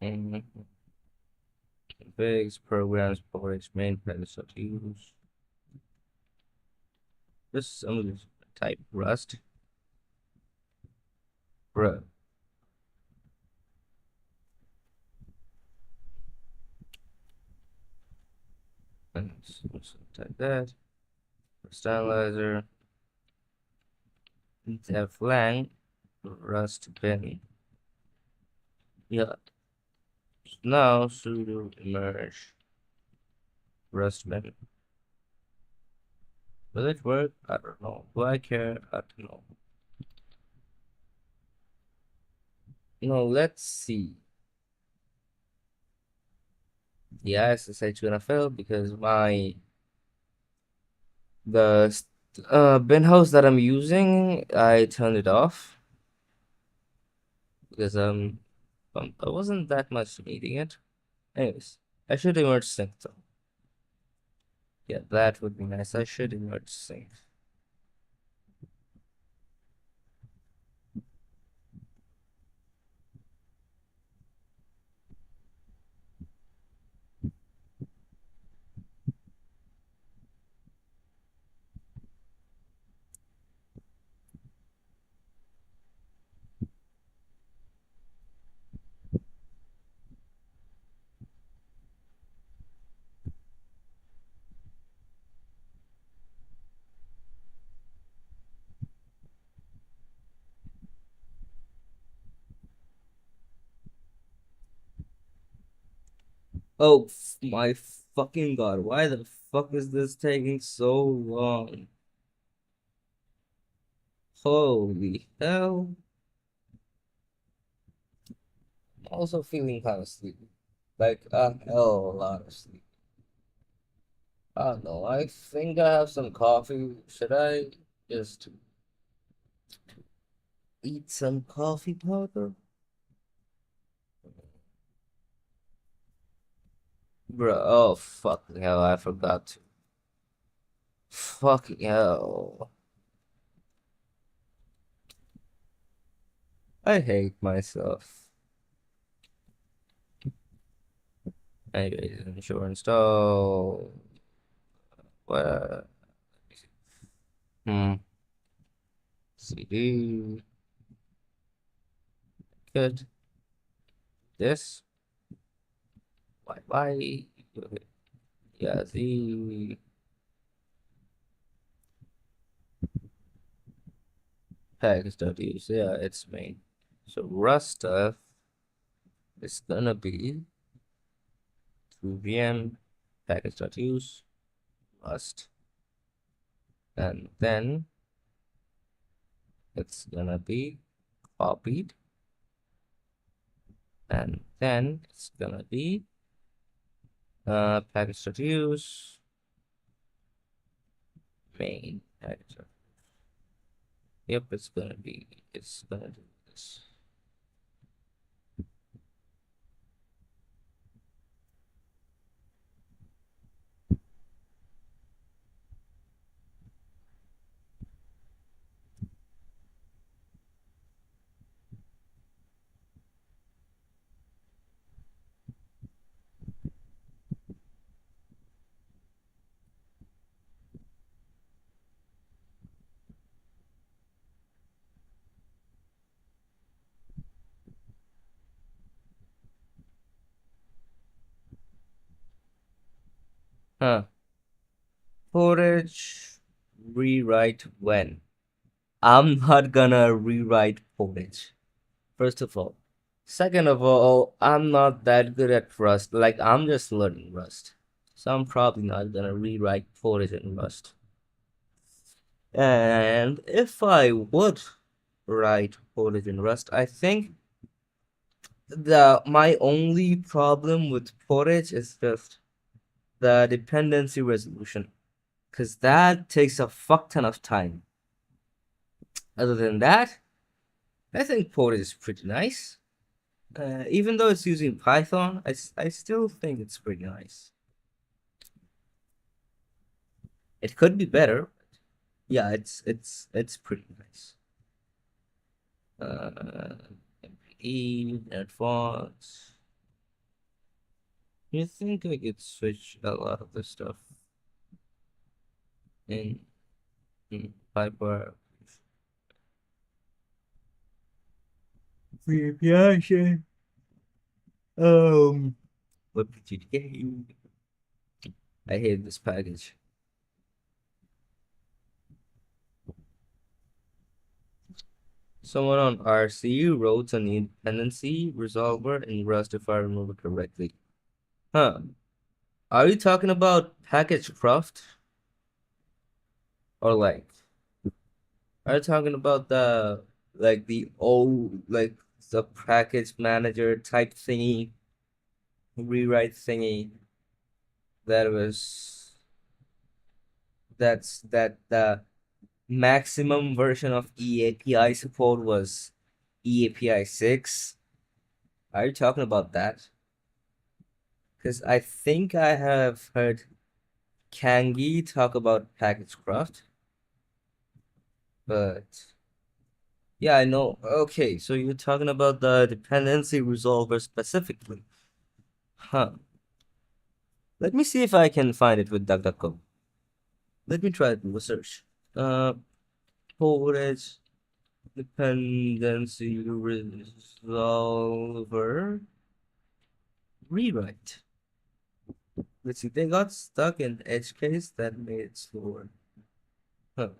mhm, configs, programs, portage, main packages of use. This I'm gonna type Rust. Bro. And so type that. Rust analyzer. Devlang. Rust bin. Yeah. Now sudo emerge Rust bin. Will it work? I don't know. Do I care? I don't know. No, let's see. Yeah, SSH gonna fail because the bin house that I'm using, I turned it off because I wasn't that much needing it. Anyways, I should emerge sync though. Yeah, that would be nice. I should emerge sync. Oh my fucking god, why the fuck is this taking so long? Holy hell. I'm also feeling kind of sleepy. Like a hell of a lot of sleep. I don't know. I think I have some coffee. Should I just eat some coffee powder? Bro, oh fucking hell, I forgot to. Fucking hell. I hate myself. Anyways, insurance install. What? Hmm. CD. Good. This. Bye bye. Yeah, the package.use. Yeah, it's main. So Rust stuff is gonna be through VM package.use Rust. And then it's gonna be copied. And then it's gonna be package.use main package. Yep, it's gonna do this. Huh. Portage rewrite when? I'm not gonna rewrite Portage, first of all. Second of all, I'm not that good at Rust. Like, I'm just learning Rust. So I'm probably not gonna rewrite Portage in Rust. And if I would write Portage in Rust, I think my only problem with Portage is just the dependency resolution, because that takes a fuck ton of time. Other than that, I think Portage is pretty nice. Even though it's using Python, I still think it's pretty nice. It could be better. Yeah, it's pretty nice. MPE, advanced. You think I could switch a lot of the stuff in, Piper? Free API. What did you get? I hate this package. Someone on RC wrote an dependency resolver in Rust if I remember correctly. Huh. Are you talking about package craft? Or like, are you talking about the old, like the package manager type thingy, rewrite thingy that was, that the maximum version of eAPI support was eAPI 6? Are you talking about that? Because I think I have heard Kangi talk about package craft, but yeah, I know. Okay, so you're talking about the dependency resolver specifically. Huh. Let me see if I can find it with DuckDuckGo. Let me try to do a search. Uh, Portage dependency resolver rewrite. Let's see, they got stuck in edge case that made it slower. Huh.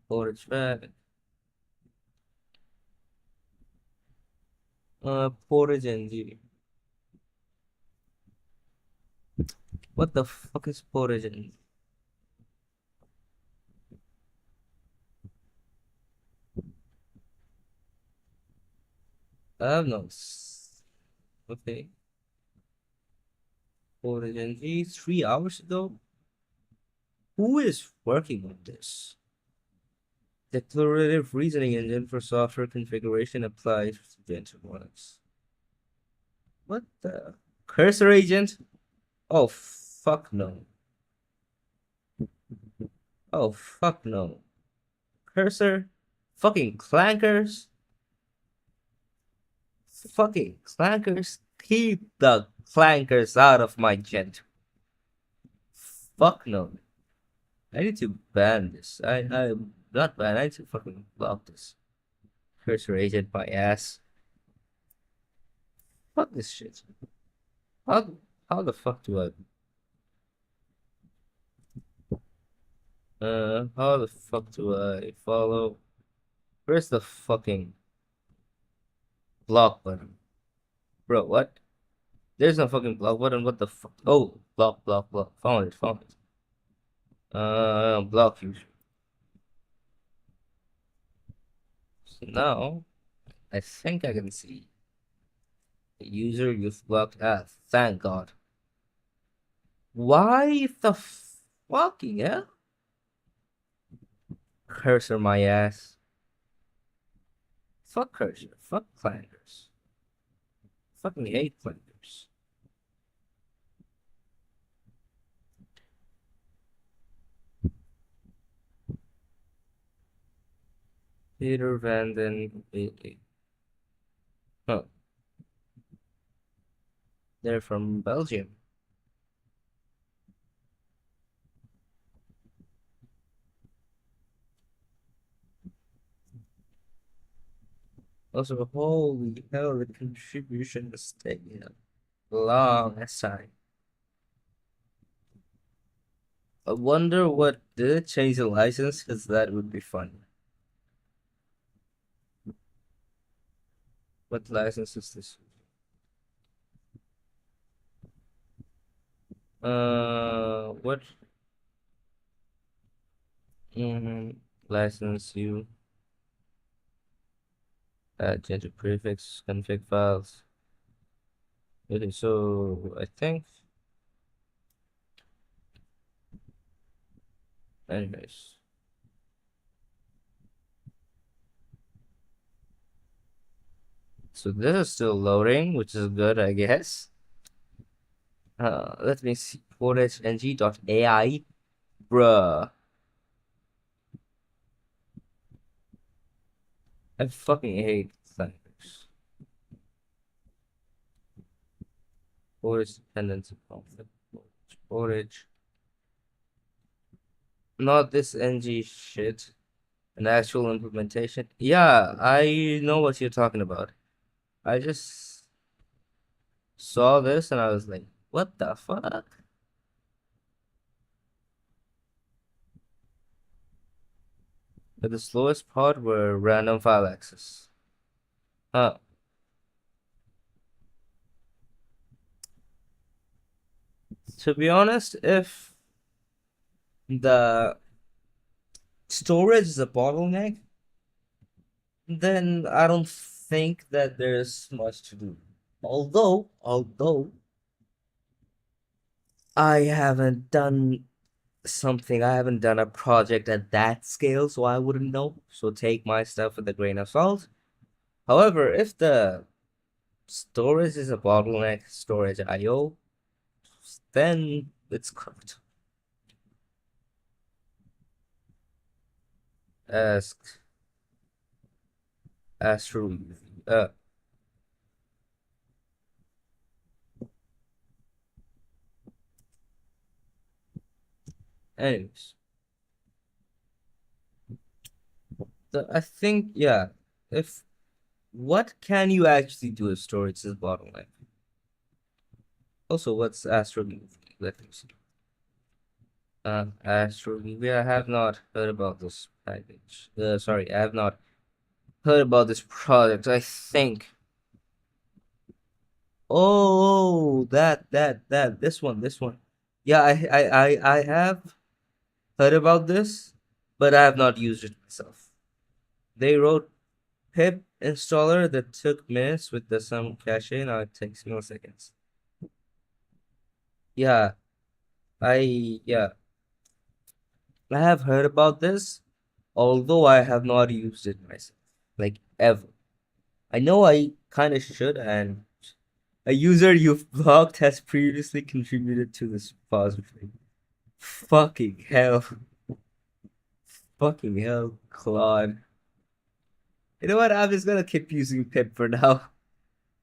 Portage back. Portage NG. What the fuck is Portage NG? I have no. Okay. Portage NG 3 hours ago. Who is working on this? Declarative reasoning engine for software configuration applied to Gentoo Linux. What the? Cursor agent? Oh, fuck no. Oh, fuck no. Cursor? Fucking clankers? Fucking clankers? Keep the clankers out of my Gentoo. Fuck no. I need to ban this. I not ban, I need to fucking block this. Cursor agent my ass. Fuck this shit. How how the fuck do I how the fuck do I follow? Where's the fucking block button? Bro, what? There's no fucking block button. What the fuck? Oh, block, block, block. Found it, found it. Block user. So now, I think I can see the user you've blocked. Ah, thank God. Why the fucking hell? Cursor my ass. Fuck cursor. Fuck clankers. Fucking hate clankers. Peter Van Den Bailey. Huh. They're from Belgium. Also, holy hell, the contribution is taking a long ass time. I wonder what did it change the license, because that would be fun. What license is this? What? Mm-hmm. License you. Gentoo prefix config files. Okay, so I think, anyways. So this is still loading, which is good, I guess. Let me see. Portage ng.ai. Bruh. I fucking hate things. Portage dependency conflict. Portage. Not this ng shit. An actual implementation. Yeah, I know what you're talking about. I just saw this and I was like, what the fuck? But the slowest part were random file access. Huh. To be honest, if the storage is a bottleneck, then I don't think that there's much to do. Although I haven't done a project at that scale, so I wouldn't know. So take my stuff with a grain of salt. However, if the storage is a bottleneck, storage IO, then it's cooked. Ask Astro. Uh, anyways, I think yeah. If what can you actually do if storage is bottleneck? Also, what's Astro? Let me see. Astro. I have not heard about this package. Sorry, I have not heard about this product. I think. Oh, this one. Yeah, I have heard about this, but I have not used it myself. They wrote pip installer that took minutes with the some cache. Now it takes milliseconds. Yeah, yeah, I have heard about this, although I have not used it myself, like ever. I know I kind of should, and a user you've blocked has previously contributed to this repository. Fucking hell. Fucking hell, Claude. You know what? I'm just gonna keep using pip for now.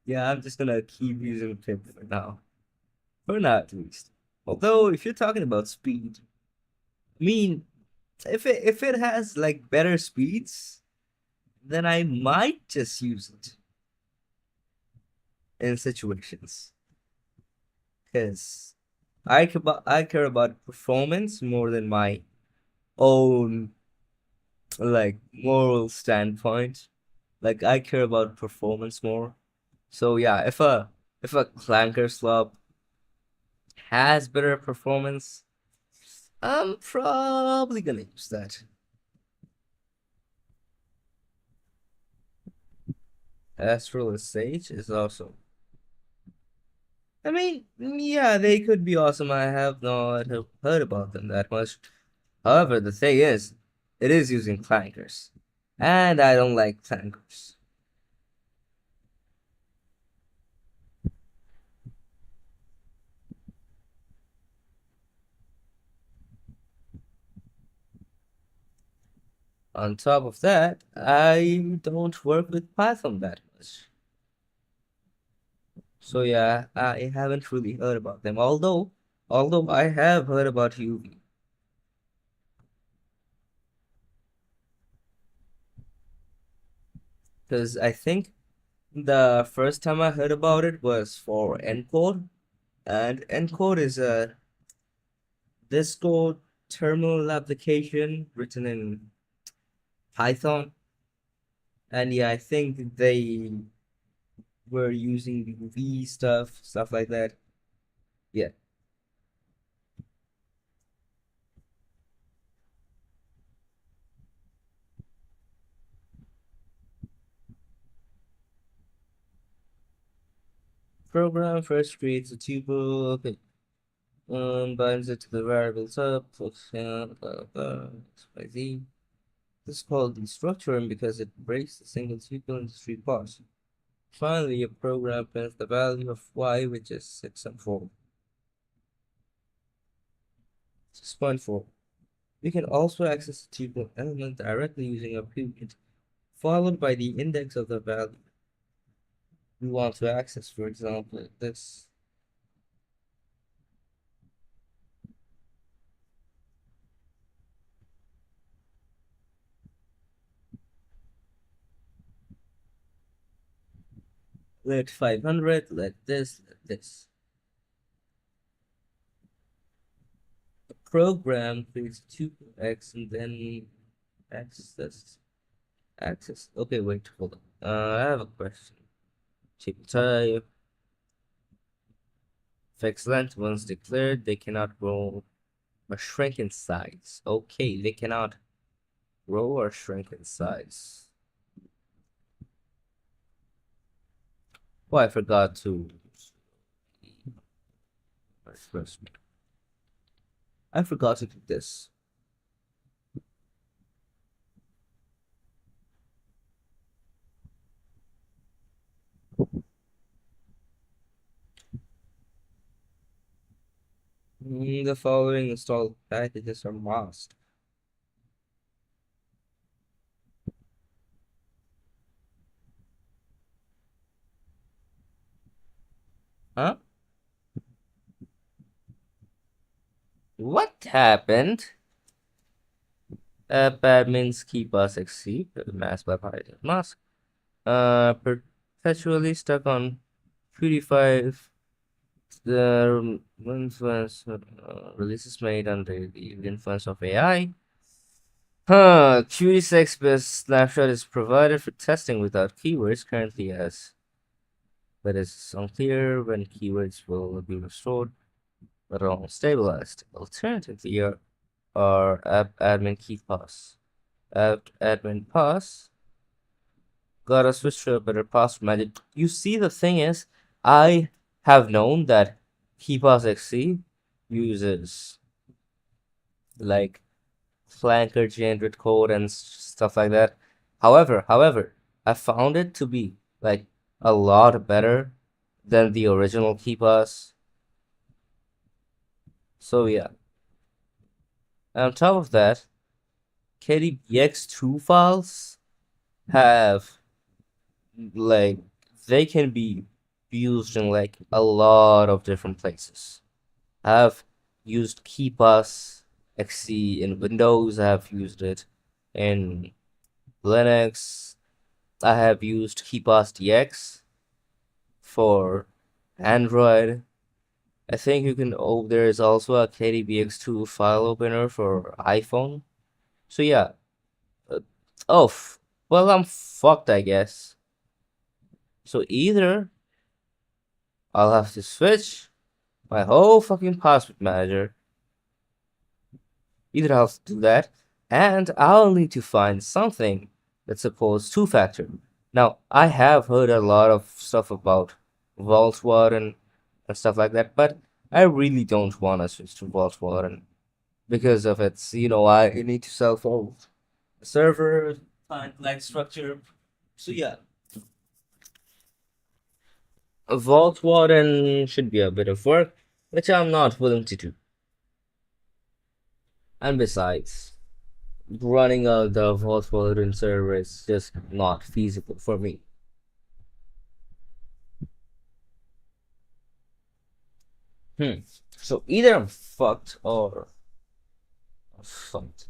Yeah, I'm just gonna keep using pip for now. For now, at least. Although, if you're talking about speed, I mean, if it has like better speeds, then I might just use it in situations. Because I care about performance more than my own like moral standpoint. Like I care about performance more. So yeah, if a clanker slop has better performance, I'm probably gonna use that. Astral Sage is also. I mean, yeah, they could be awesome. I have not heard about them that much. However, the thing is, it is using clankers, and I don't like clankers. On top of that, I don't work with Python that much. So yeah, I haven't really heard about them. Although I have heard about UV, because I think the first time I heard about it was for Encode, and Encode is a Disco terminal application written in Python. And yeah, I think they were using V stuff like that. Yeah. program first creates a tuple. Okay. Binds it to the variable sub. Blah, blah, blah, XYZ. This is called destructuring because it breaks the single tuple into three parts. Finally, a program prints the value of y, which is 6 and 4. 6.4. We can also access the tuple element directly using a period, followed by the index of the value we want to access. For example, this. Let 500, let this, let this. The program creates tuple x and then access. Okay, wait, hold on. I have a question. Tuple type. Fixed length, once declared, they cannot grow or shrink in size. Okay, they cannot grow or shrink in size. Oh, I forgot to express. I forgot to do this. The following installed packages are must. Huh? What happened? Admins keep us exceed masked by Python mask. Perpetually stuck on Qt5. The influence releases made under the influence of AI. Qt6 best snapshot is provided for testing without keywords currently as, but it's unclear when keywords will be restored but all stabilized. Alternatively, our app admin key pass. App admin pass gotta switch to a better password magic. You see, the thing is, I have known that KeyPassXC uses like flanker generated code and stuff like that. However, I found it to be like a lot better than the original KeyPass. So yeah. On top of that, KDBX2 files have like they can be used in like a lot of different places. I've used KeyPass XC in Windows. I have used it in Linux. I have used KeyPass DX for Android. I think you can. Oh, there is also a KDBX2 file opener for iPhone. So yeah. Uh, oh, well, I'm fucked, I guess. So either I'll have to switch my whole fucking password manager. Either I'll have to do that, and I'll need to find something that supports two-factor. Now, I have heard a lot of stuff about Vault Warden and stuff like that, but I really don't want to switch to Vault Warden because of its, I need to self-host a server, find like structure. So yeah, a Vault Warden should be a bit of work, which I'm not willing to do. And besides, running the Vault Warden server is just not feasible for me. So either I'm fucked or I'm fucked.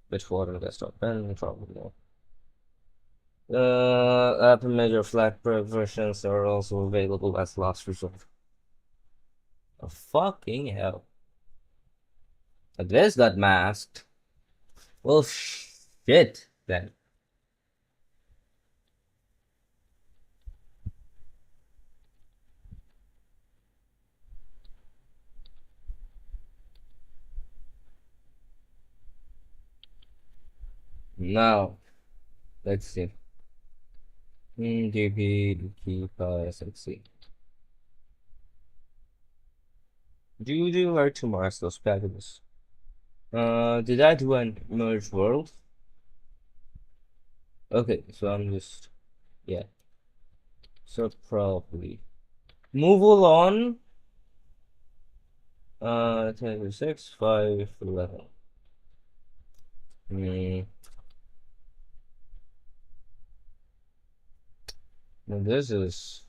Which Warden desktop and probably more. App Measure flat versions are also available as last resort. Oh, fucking hell. This got masked. Well, shit then. Now, let's see. DP, let's see. Do you do where to mark those packages? Did I do an merge world? Okay, so I'm just, yeah. So probably move on. 10, 6, 5, 11. Hmm. Well, this is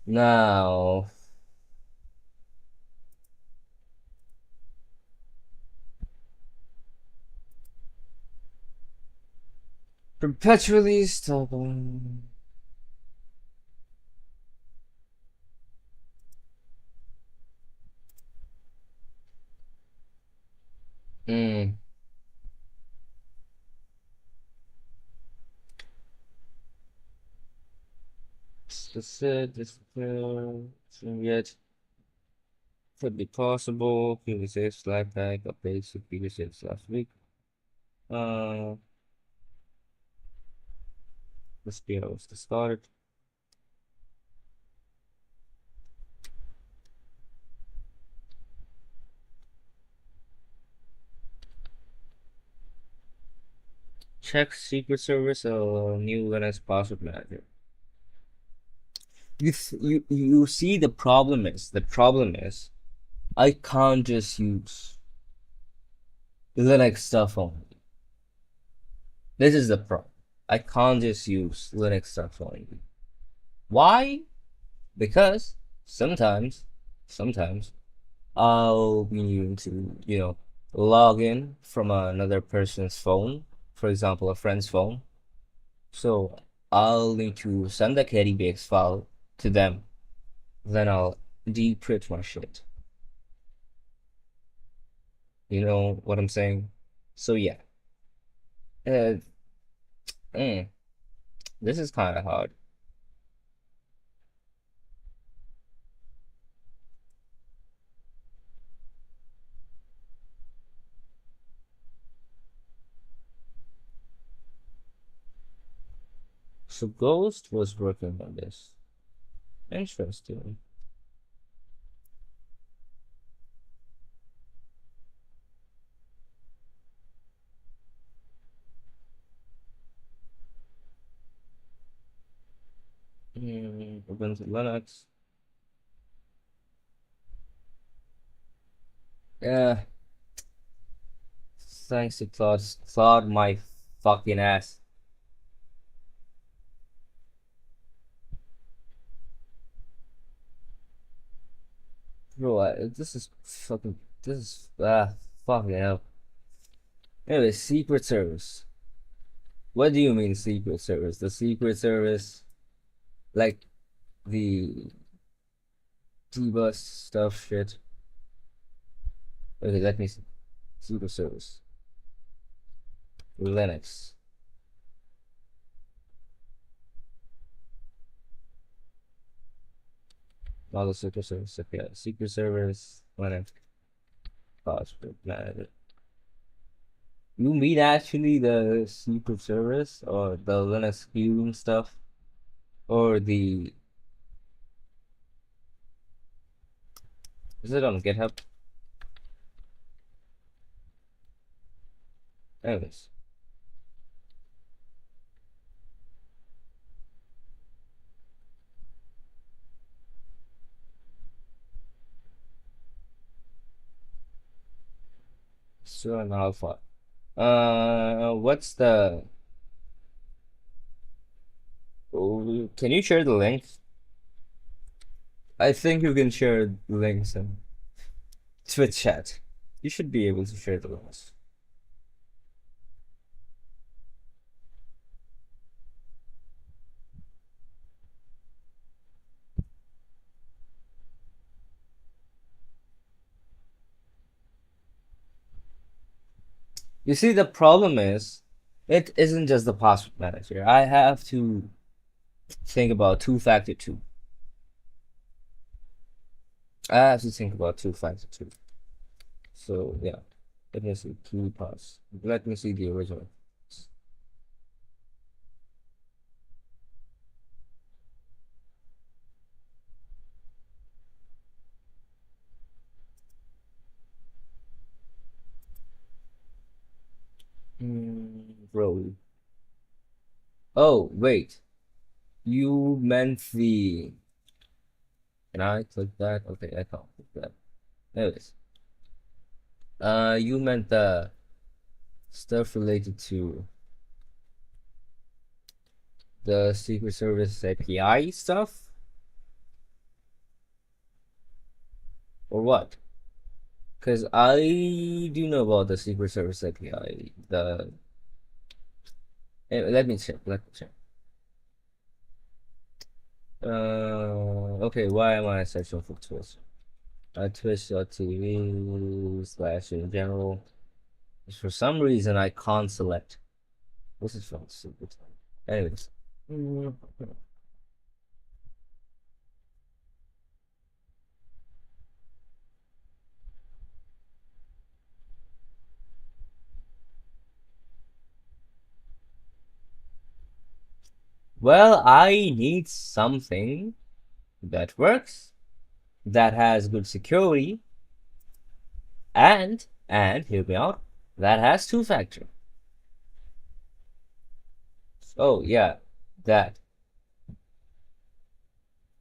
now perpetually stubborn. Hmm. This it. This yet could be possible. P6 flag pack updates to P6 last week. Uh, this video was discarded. Check Secret Service new Linux password manager. You see the problem is I can't just use Linux stuff only. This is the problem. I can't just use Linux stuff only. Why? Because sometimes I'll need to, log in from another person's phone, for example, a friend's phone. So I'll need to send the KDBX file to them. Then I'll decrypt my shit. You know what I'm saying? So yeah. Uh, mm, this is kind of hard. So Ghost was working on this. Interesting. Ubuntu Linux. Yeah. Thanks to Claude. Claude my fucking ass. Bro, this is fucking. This is. Fucking hell. Anyway, Secret Service. What do you mean, Secret Service? The Secret Service, like the T-bus stuff shit. Okay, let me see. Secret Service. Linux. Not the Secret Service. Okay, Secret Service, Linux. Password manager. You mean actually the Secret Service or the Linux queuing stuff or the is it on GitHub? Anyways, so an alpha. What's the? Oh, can you share the link? I think you can share links in Twitch chat. You should be able to share the links. You see, the problem is, it isn't just the password manager. I have to think about two-factor two. I have to think about two-factor two. So yeah, let me see key pass. Let me see the original. row. Oh, wait. You meant the. Can I click that? Okay, I can't click that. Anyways. You meant the stuff related to the Secret Service API stuff? Or what? Because I do know about the Secret Service API. Let me check. Let me check. Okay, why am I searching for Twitch? Twitch.tv / in general. For some reason, I can't select. This is from Secret. Anyways. Well, I need something that works, that has good security, and hear me out, that has two-factor. Oh yeah, that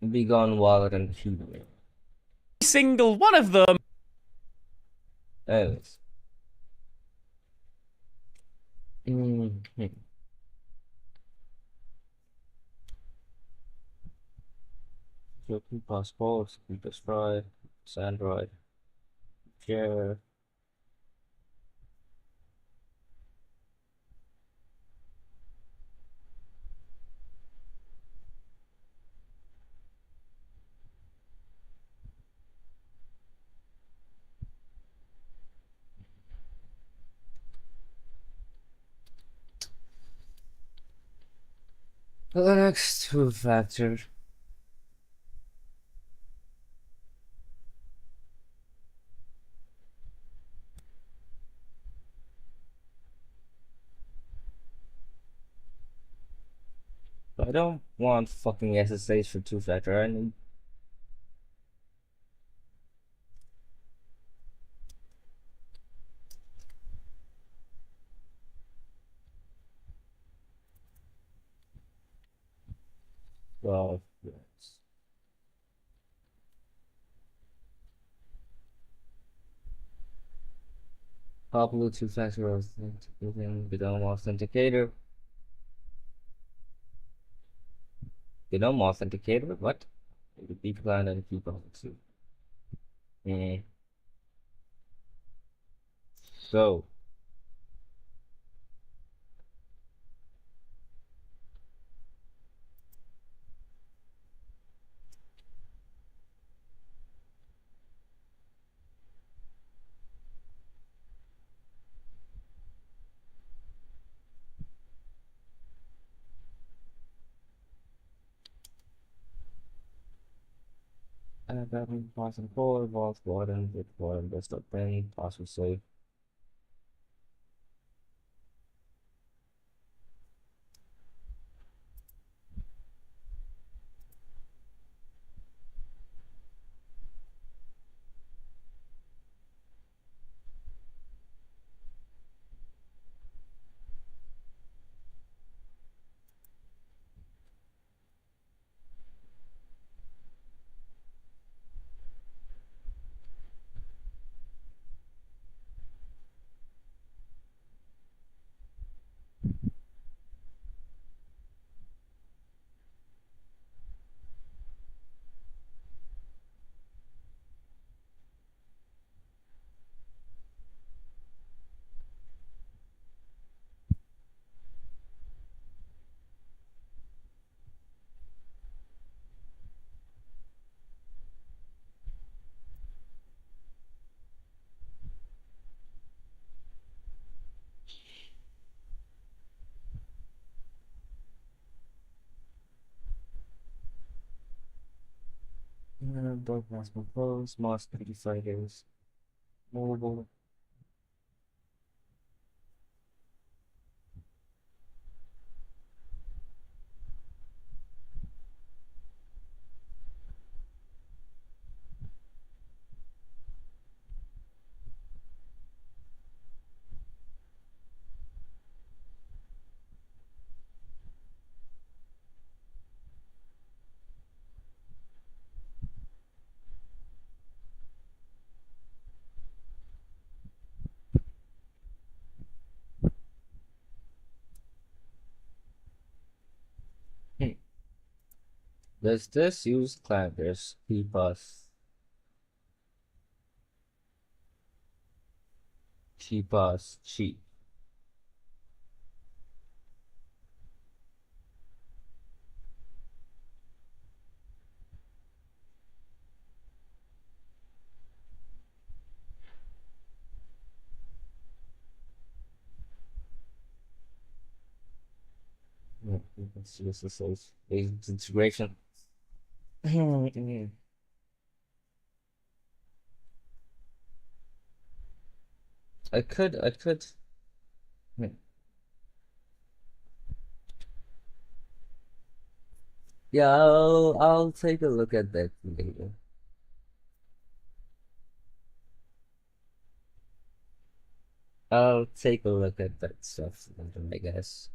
Begone Wallet and keyboard. Single one of them. Anyways. European passports, Windows Drive, Android, share. The next two-factor. I don't want fucking SSH for two-factor. I need. Well, yes. Popular two-factor authentication, GNOME authenticator. GNOME authenticator? What? The B plan and keep on too. So, admin password 4, vault warden, with warden desktop pen, password save. Dog password close, mask identifiers, mobile. Does this use clankers? Keep us cheap. Yeah, let's use this as integration. I could. Hmm. Yeah, I'll take a look at that later. I'll take a look at that stuff later, I guess.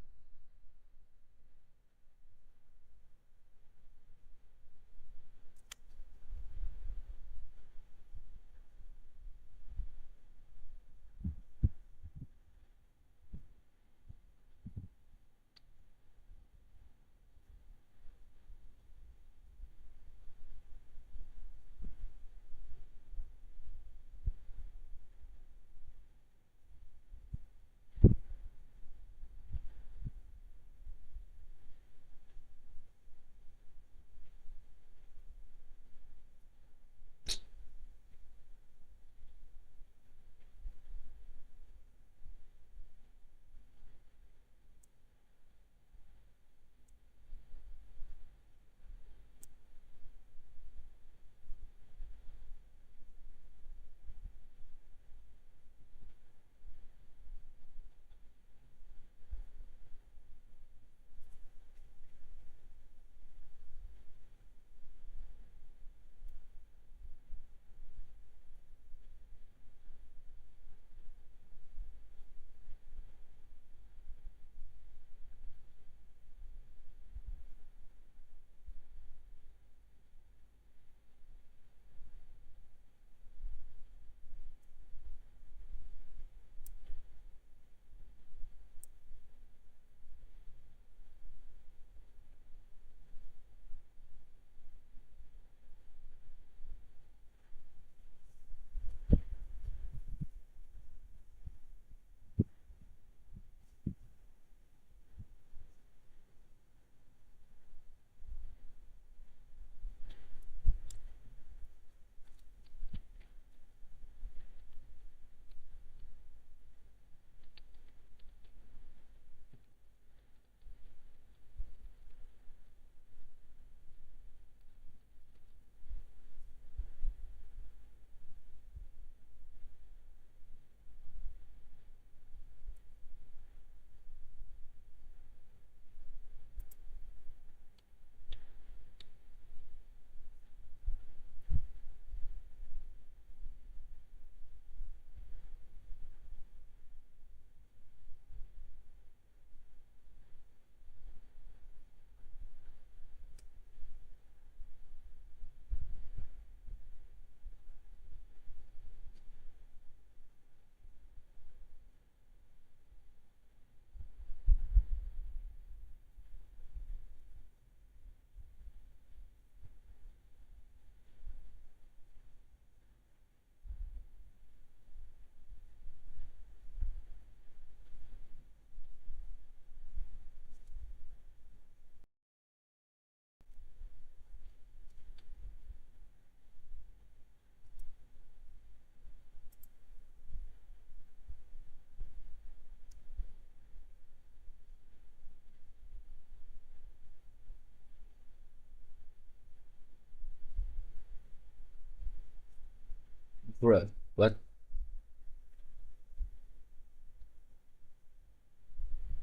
Bro, what?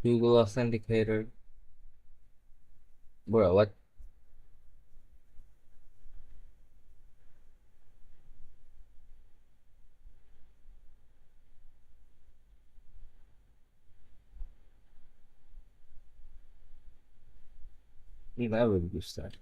Google Authenticator? Bro, what? You never use that.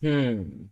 Hmm.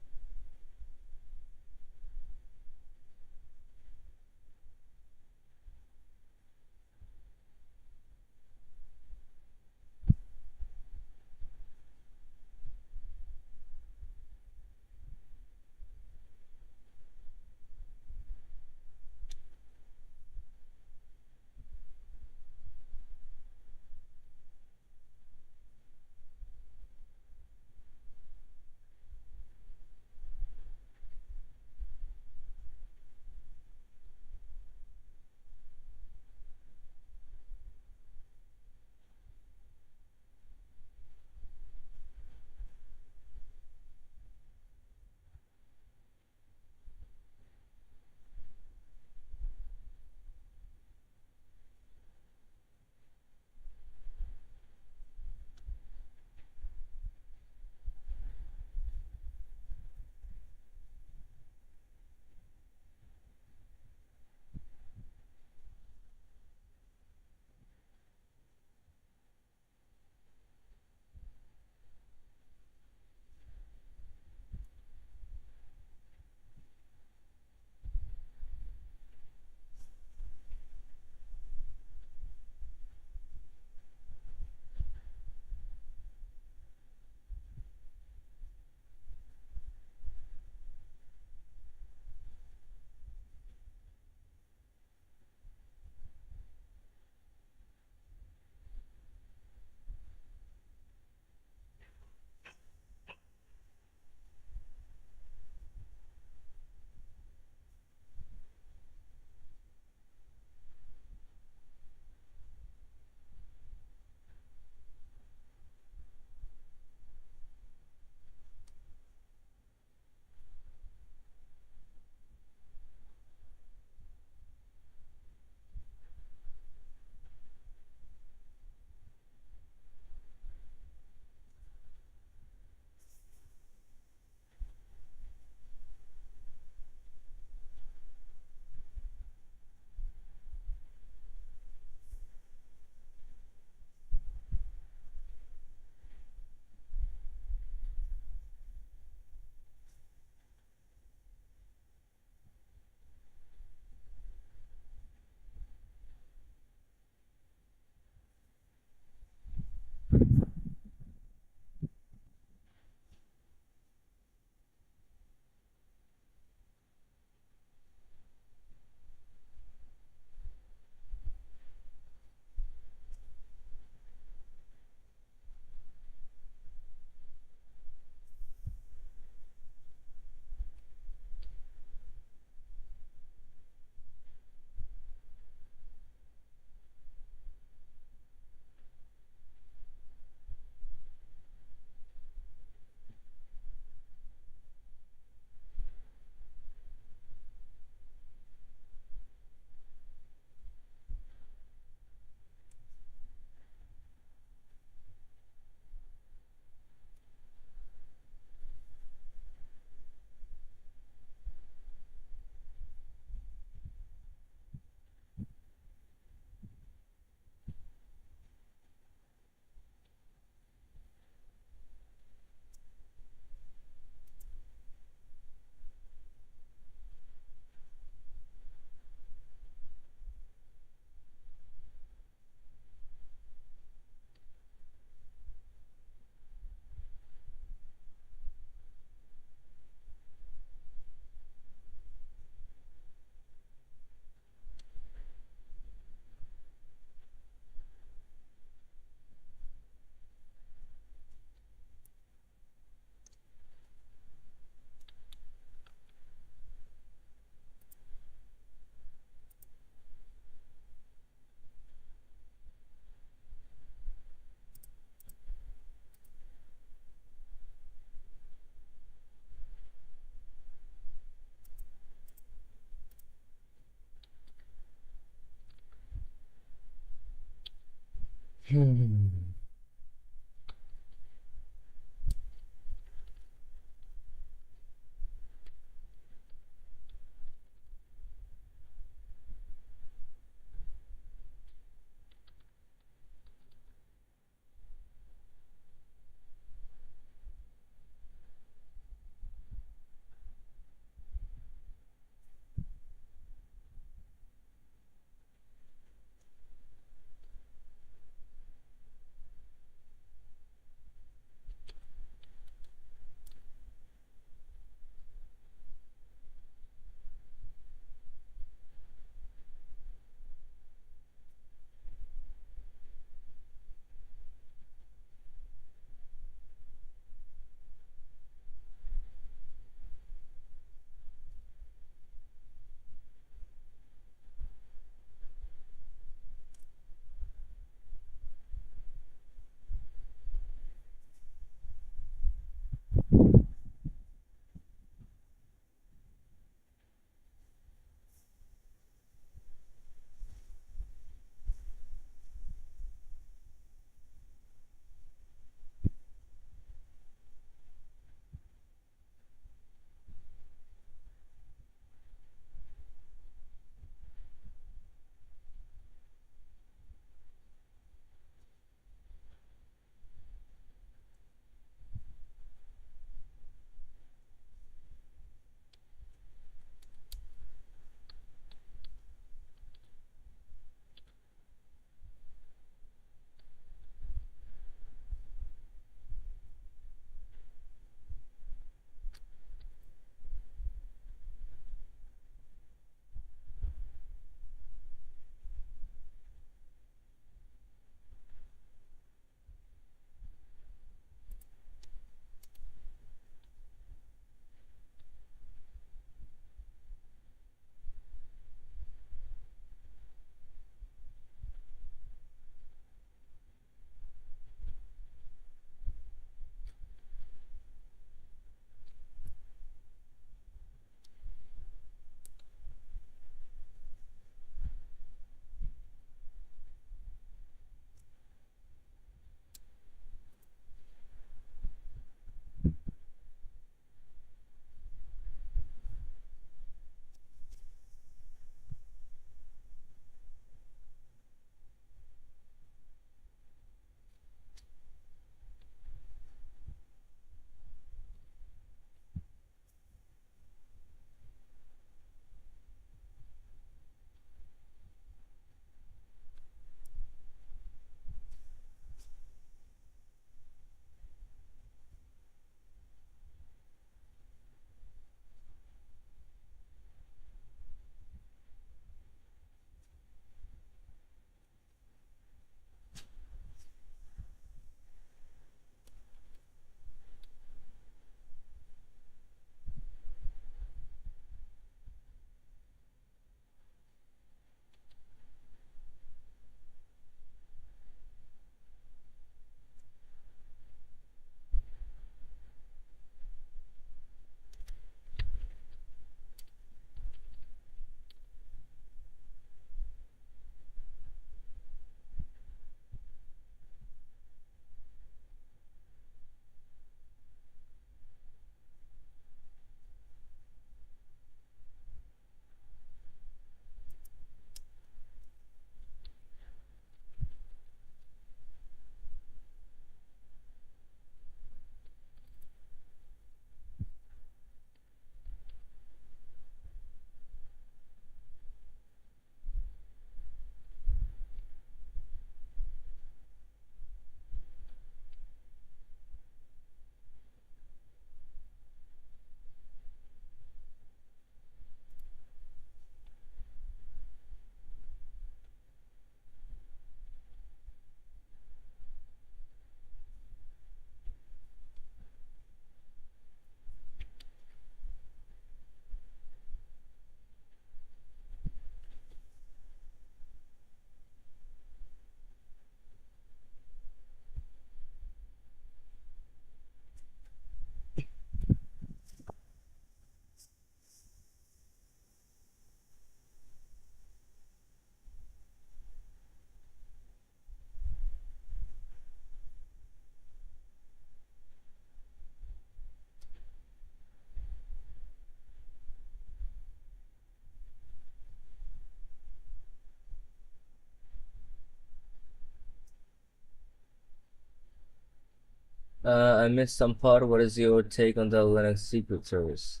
I missed some part. What is your take on the Linux secret service?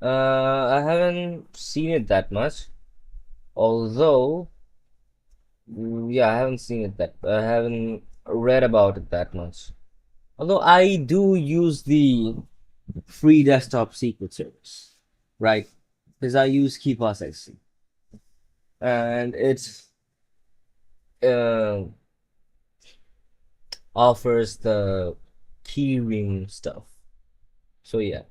I haven't seen it that much. Although, yeah, I haven't seen it that. I haven't read about it that much. Although I do use the free desktop secret service, right? Because I use KeePassXC, and it uh, offers the keyring stuff. So yeah,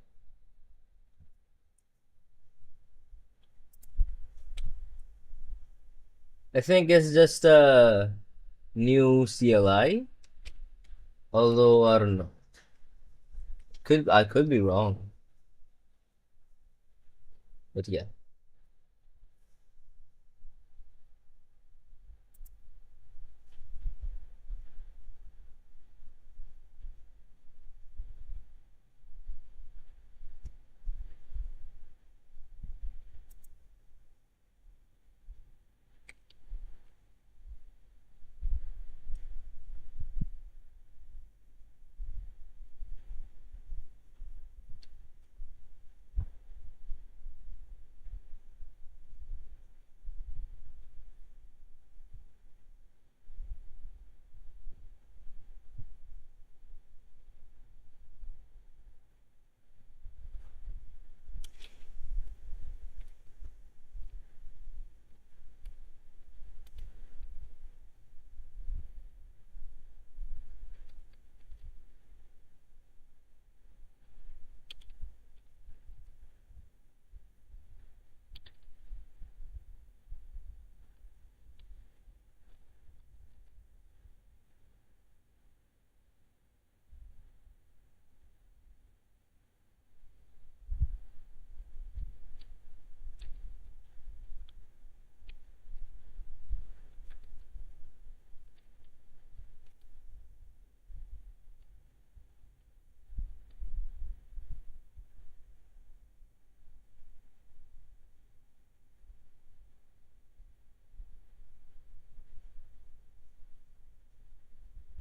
I think it's just a new CLI. Although I don't know, I could be wrong, but yeah.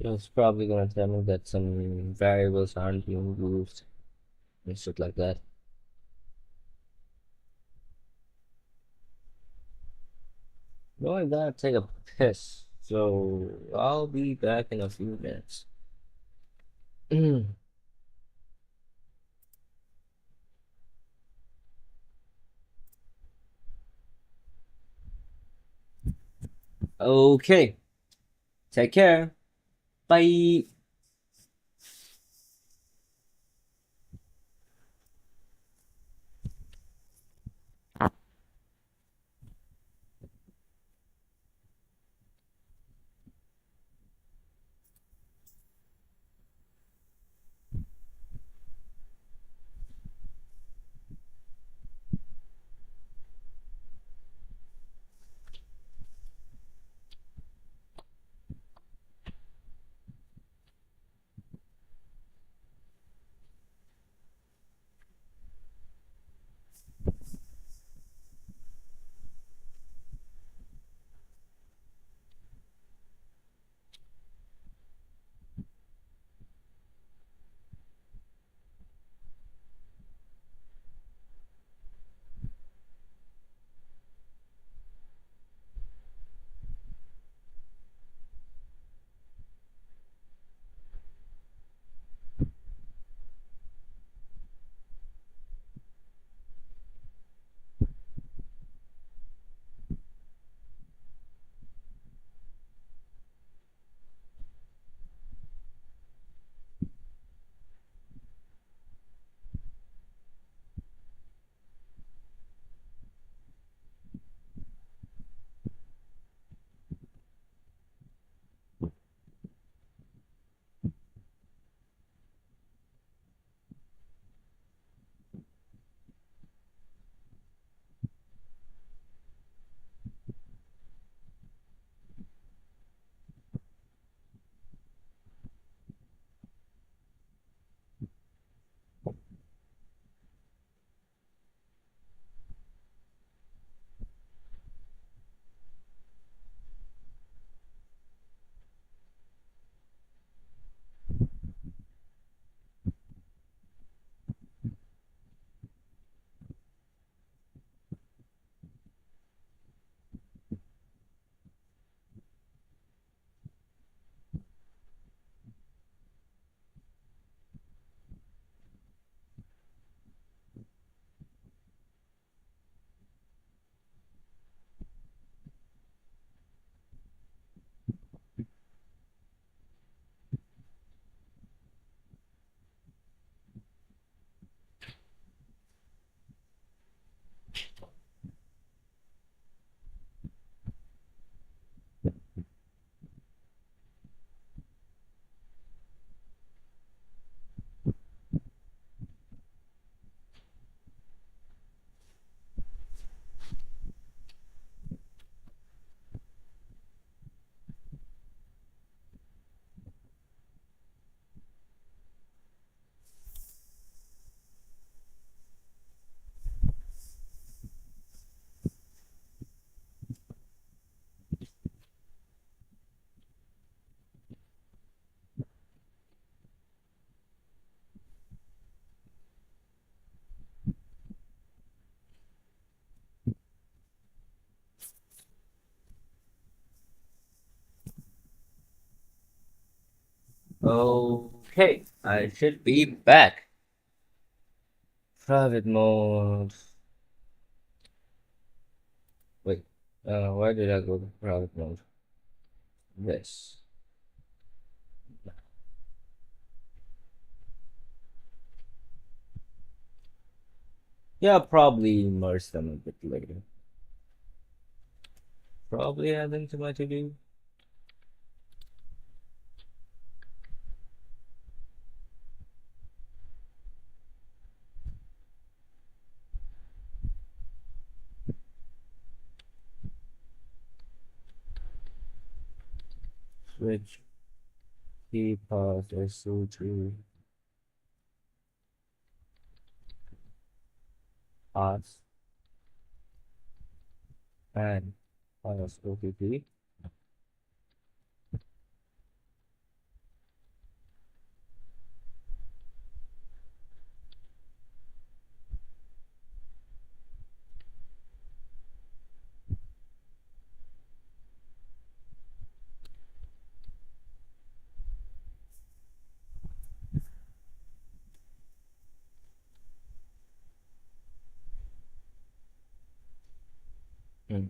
It's probably gonna tell me that some variables aren't being used and shit like that. No, I gotta take a piss, so I'll be back in a few minutes. Okay, take care. Bye. Okay, I should be back. Private mode. Wait, why did I go to private mode? This. Yeah, I'll probably immerse them a bit later. Probably add them to my to-do. Switch key pause so to pause and pause OTP. Hmm.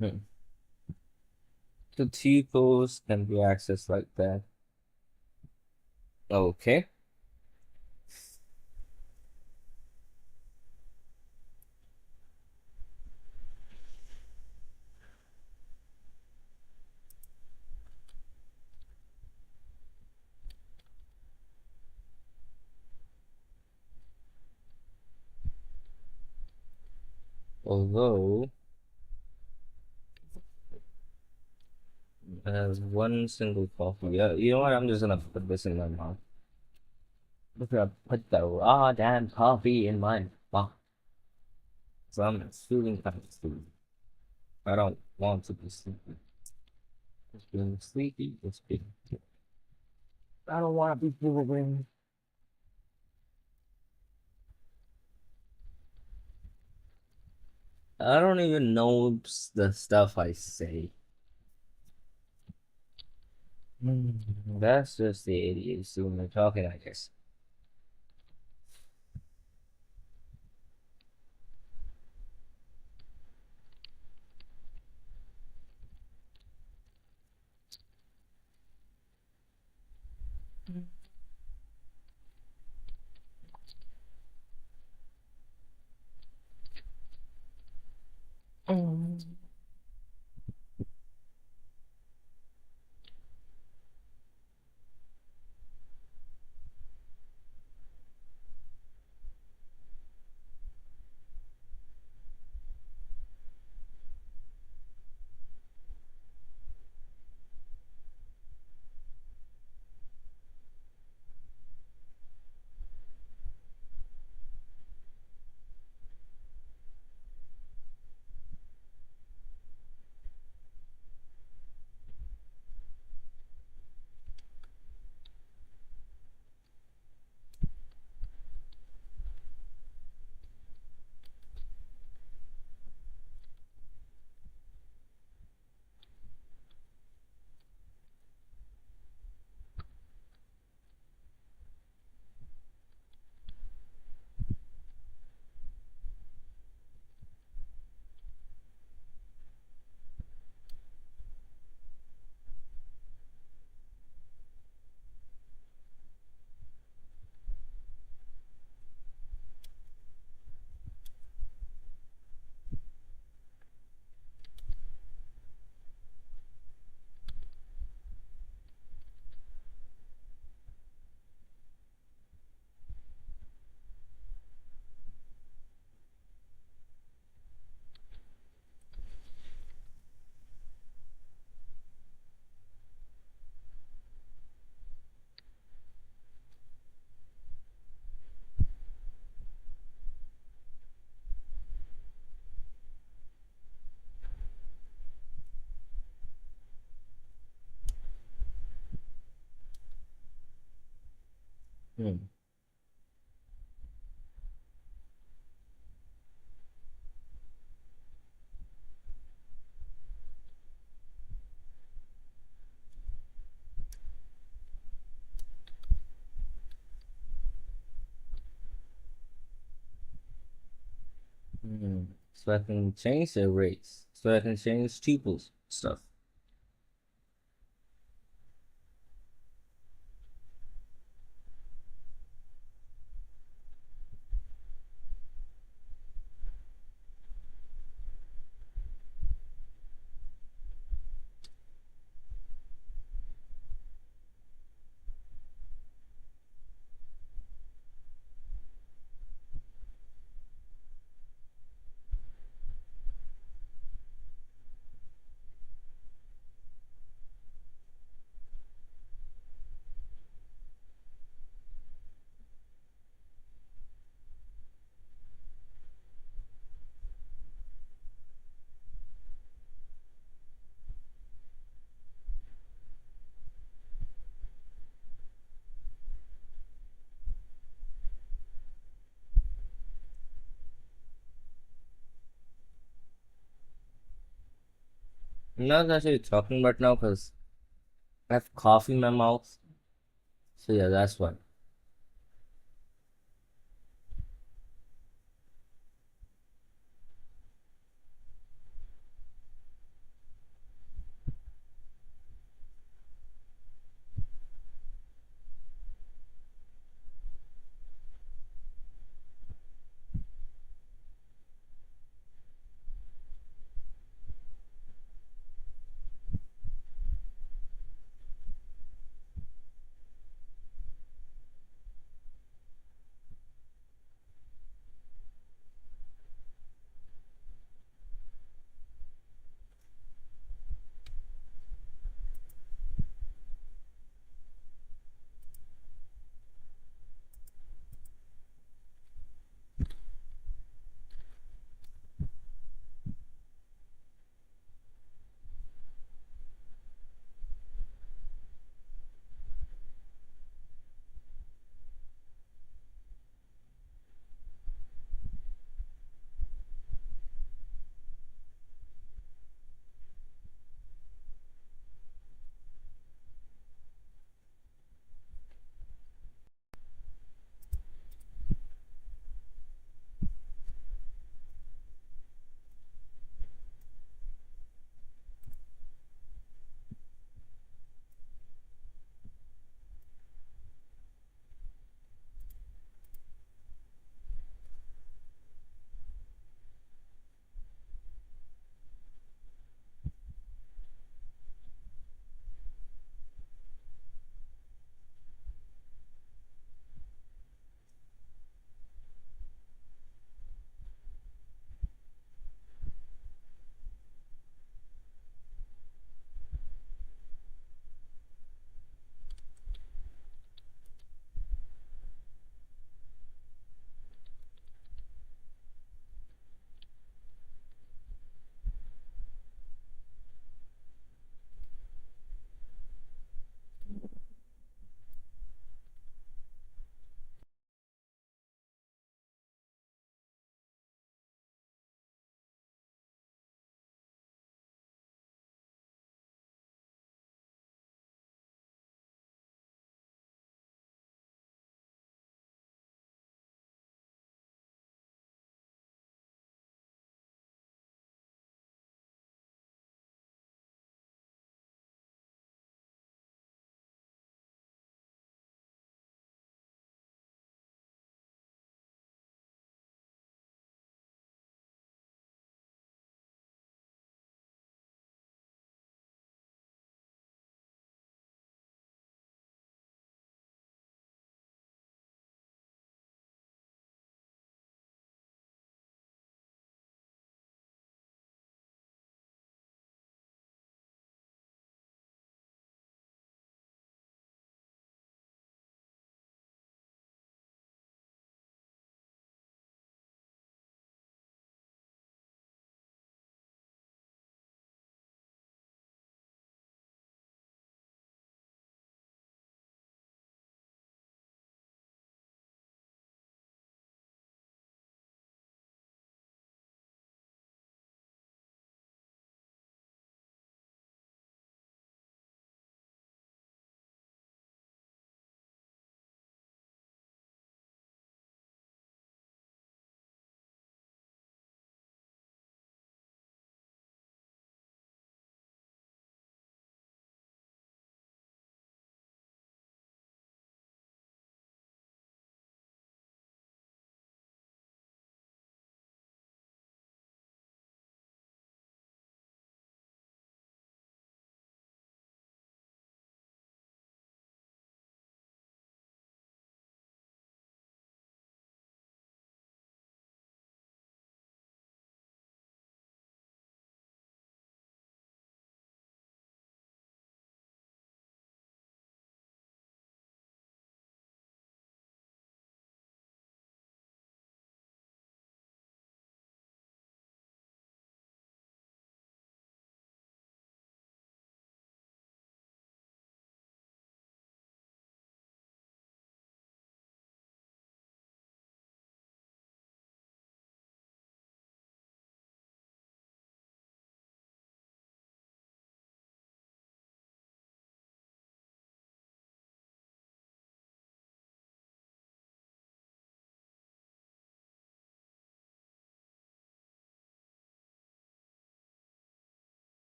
Hmm. The T-pose can be accessed like that. Okay. Although it has one single coffee. Yeah, you know what? I'm just gonna put this in my mouth. I'm gonna put the raw damn coffee in my mouth. So I'm feeling kind of sleepy. I don't want to be sleepy. It's being sleepy. It's being. I don't want to be boring. I don't even know the stuff I say. That's just the ADHD when we're talking, I guess. Hmm. Hmm. So I can change the arrays. So I can change tuples stuff. I'm not actually talking right now because I have coffee in my mouth. So yeah, that's why.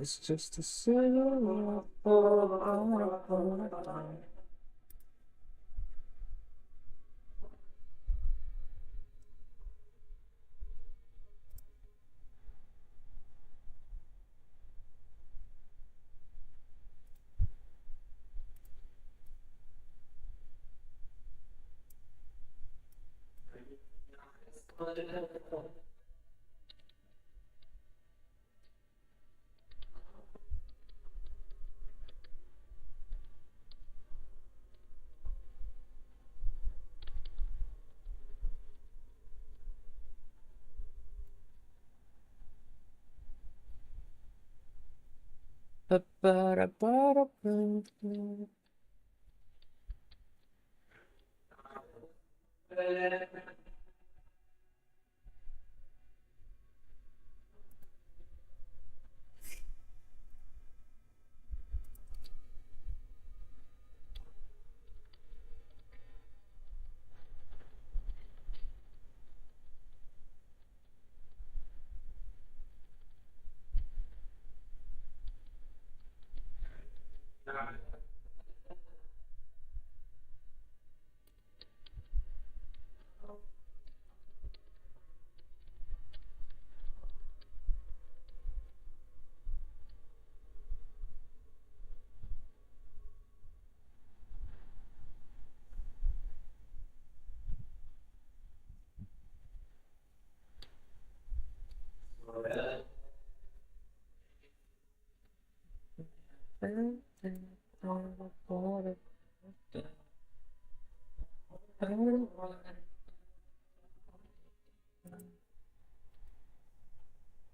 It's just a silhouette.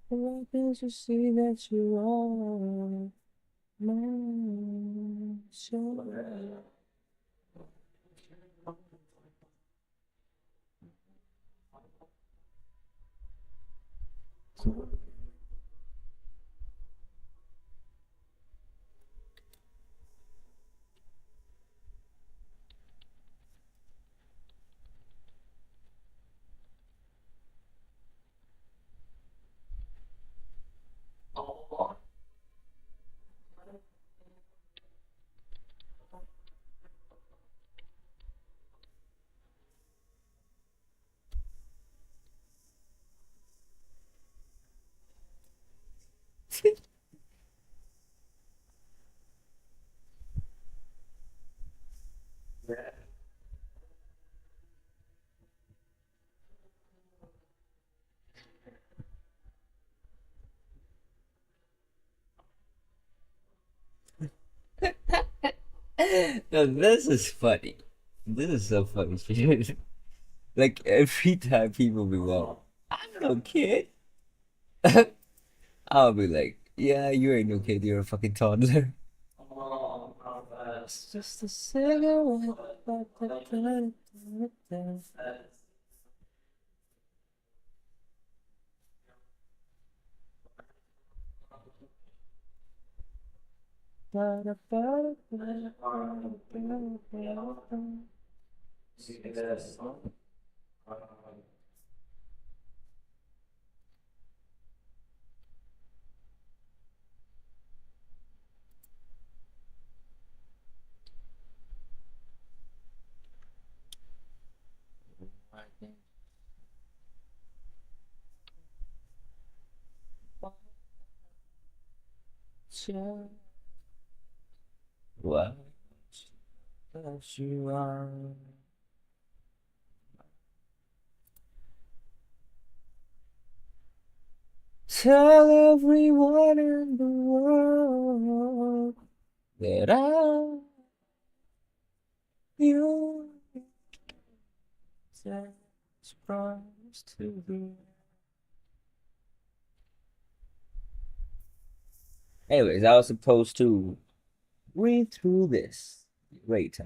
Why can't you see that you are my soul? No, this is funny. This is so funny. Like every time people be wrong, I'm no kid. I'll be like, yeah, you ain't no kid. You're a fucking toddler. It's just a cigarette. What you are? Tell everyone in the world that I you just promised to be. Anyways, I was supposed to read through this. Wait,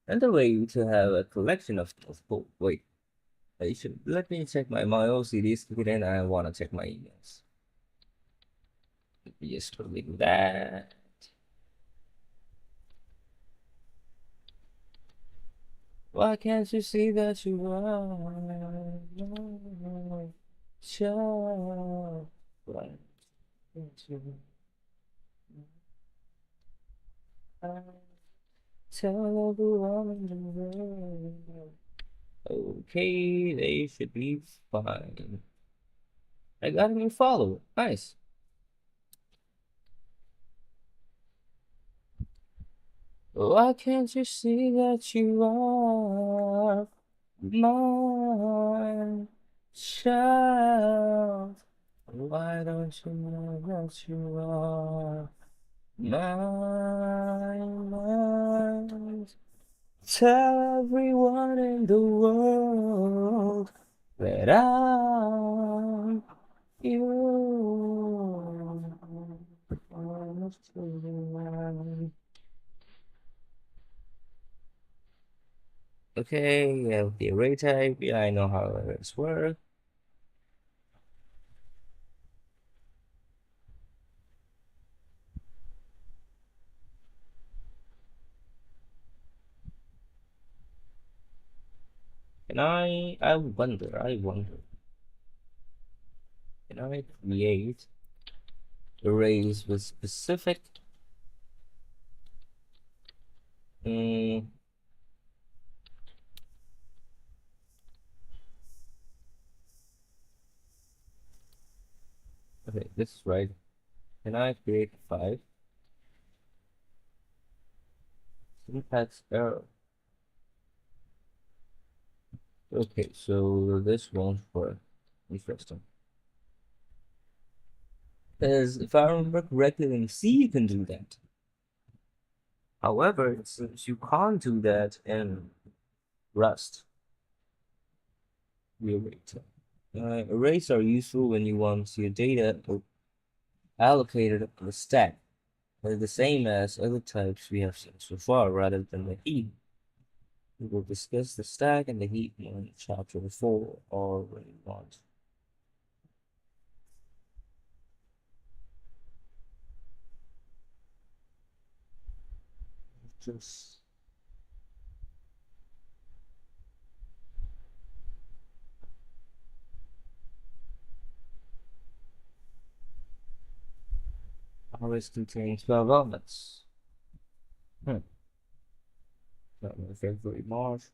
another way to have a collection of book. Wait, I should let me check my OCDs, then I wanna check my emails. Just delete that. Why can't you see that you are my child? Why can't you? Tell everyone in the world. Okay, they should be fine. I got a new follower. Nice. Why can't you see that you are my child? Why don't you know that you are mine? Tell everyone in the world that I'm you. Almost to the line. Okay, we have the array type. Yeah, I know how arrays work. And I wonder, can I create arrays with specific mm, okay, this is right. Can I create 5? Syntax error. Okay, so this won't work. Interesting. Because if I remember correctly, in C you can do that. However, since you can't do that in Rust, we arrays. Arrays are useful when you want your data allocated on the stack. They're the same as other types we have seen so far, rather than the heap. We will discuss the stack and the heap in chapter 4 or when you want. Just always contains 12 elements. January, February, March.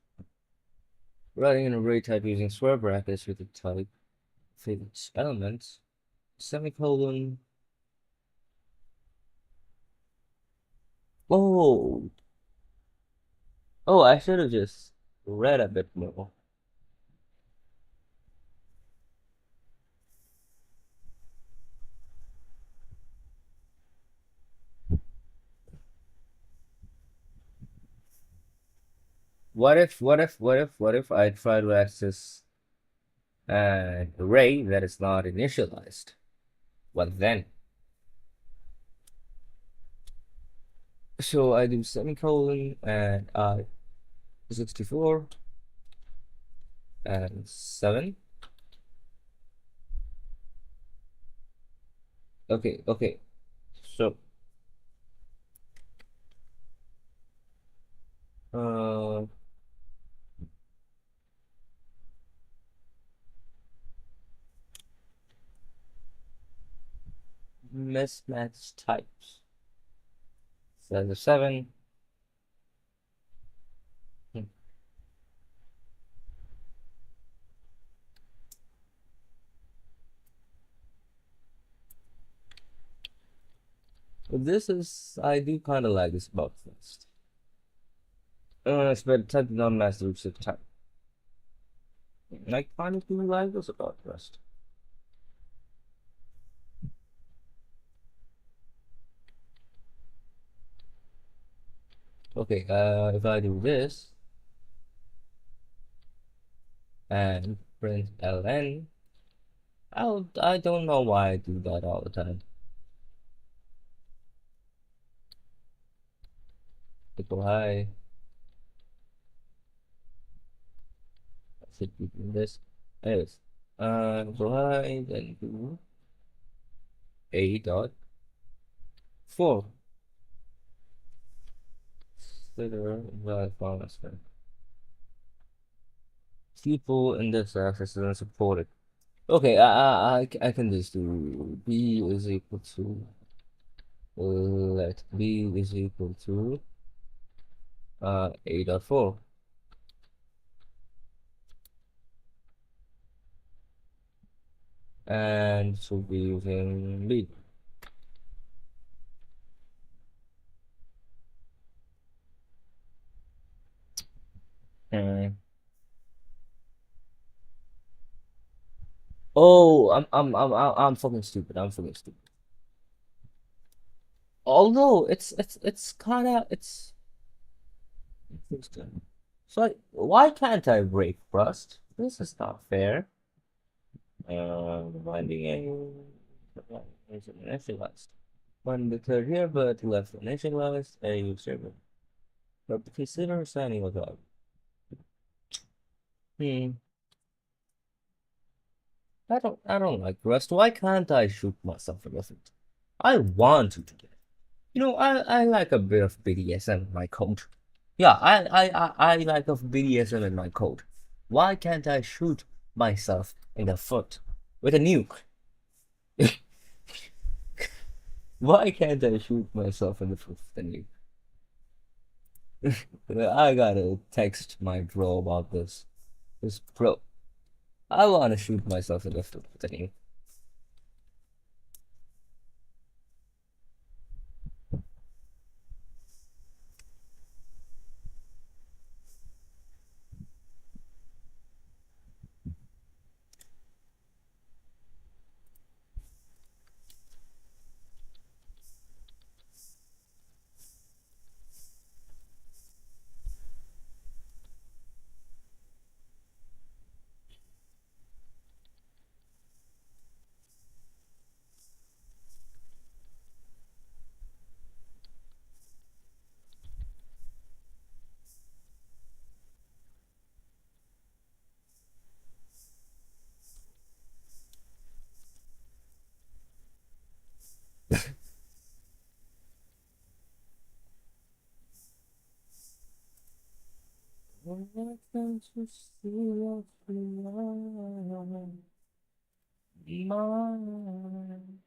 Writing an array type using square brackets with the type of its elements, semicolon. Oh, oh, I should have just read a bit more. What if I try to access an array that is not initialized? What then? So I do semicolon and I 64 and 7. Okay. So uh mismatched types. So the 7. Hmm. But this is I do kind of like this about first. But type did not match the receive type. I kind of do like this about Rust. Okay, if I do this and print ln, I don't know why I do that all the time. Equal high. I should be doing this. Anyways, equal high, then do a dot 4. Consider valid format. People in this access isn't supported. Okay, I can just do b is equal to let b is equal to 8.4. And so we'll be using b. And oh, I'm fucking stupid. I'm fucking stupid. Although it's kind of it's good. So why can't I break Rust? This is not fair. Binding is initialized. When the third here, but left initialized a server. But consider signing a dog. Hmm. I don't like Rust. Why can't I shoot myself in the foot? I want to get it. I like a bit of BDSM in my code. Yeah, I like of BDSM in my code. Why can't I shoot myself in the foot with a nuke? Why can't I shoot myself in the foot with a nuke? I gotta text my bro about this. This bro, I wanna shoot myself in the foot with a nuke. Why can't you see what's mine?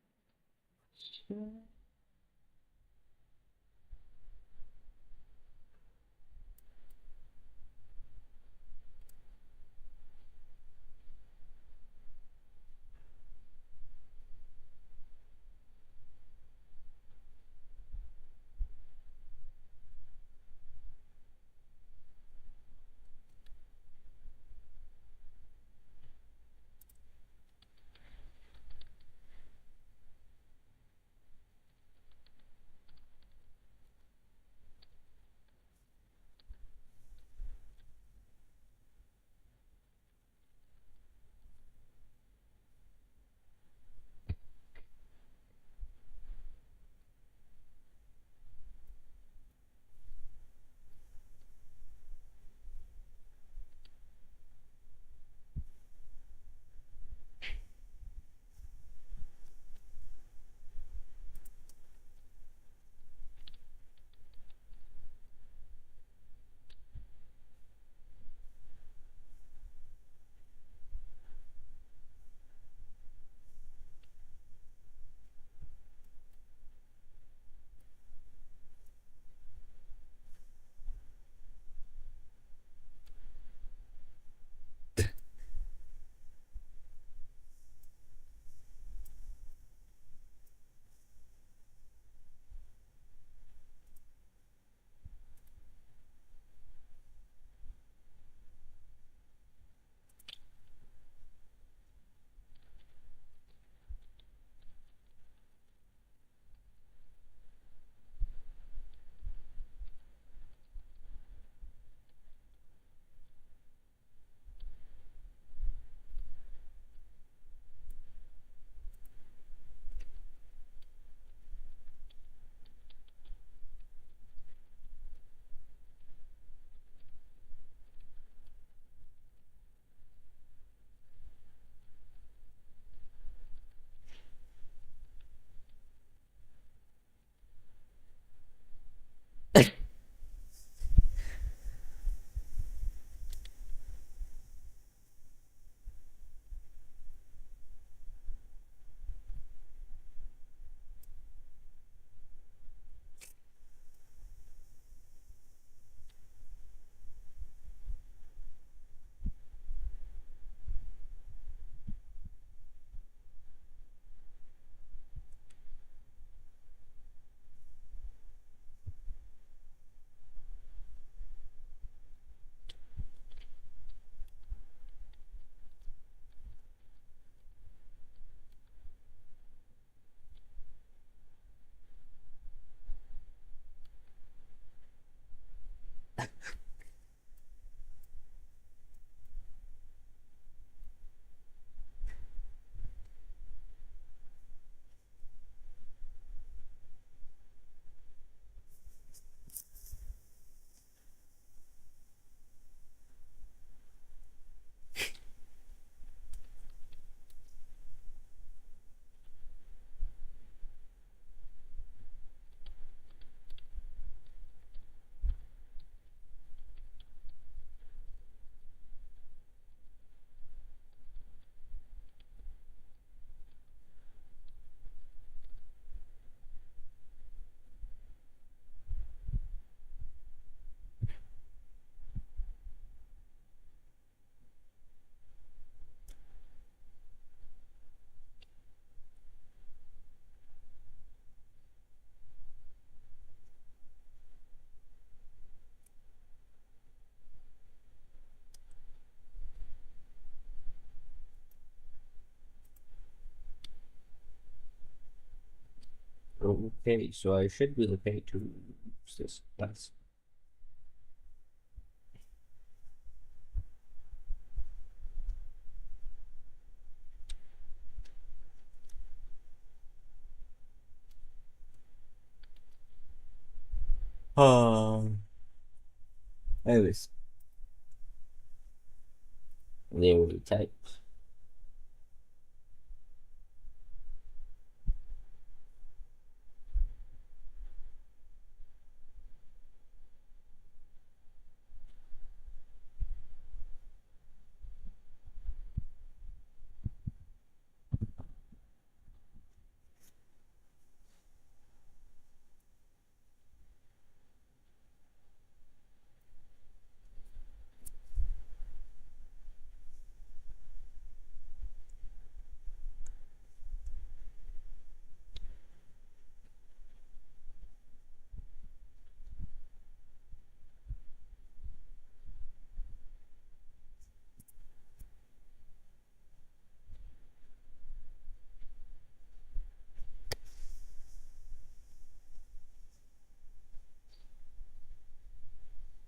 Okay, so I should be okay to use this class. Anyways, there we type.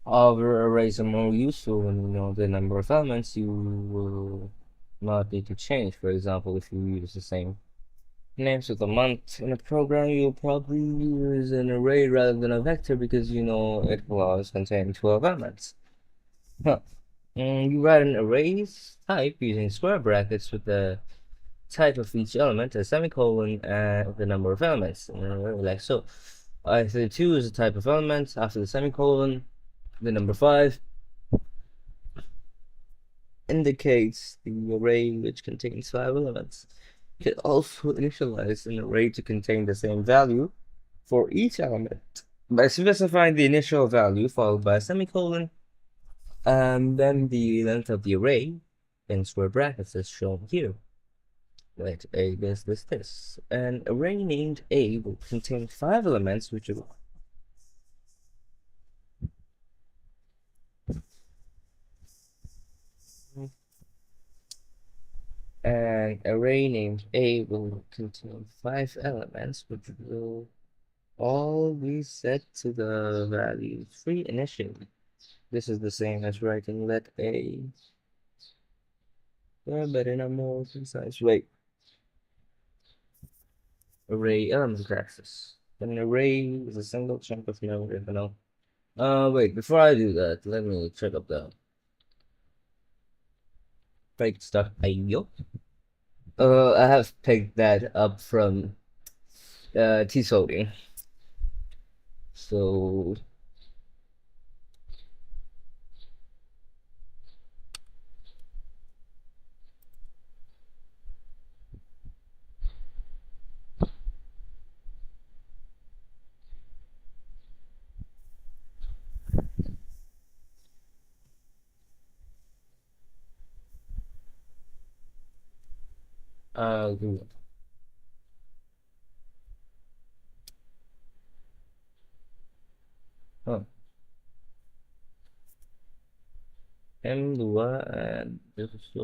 However, arrays are more useful when you know the number of elements you will not need to change. For example, if you use the same names of the month in a program, you'll probably use an array rather than a vector because you know it will always contain 12 elements. Huh. You write an arrays type using square brackets with the type of each element, a semicolon, and the number of elements. Like so. I32 is the type of element. After the semicolon, the number 5 indicates the array which contains 5 elements. You can also initialize an array to contain the same value for each element by specifying the initial value followed by a semicolon and then the length of the array in square brackets as shown here. Let A this. An array named A will contain 5 elements which are an array named A will contain 5 elements which will all be set to the value 3 initially. This is the same as writing let A, but in a more precise way. Array element access. An array is a single chunk of memory. Wait, before I do that, let me check up the fakes.io. I have picked that up from T-Sody. So do huh. M2 and this is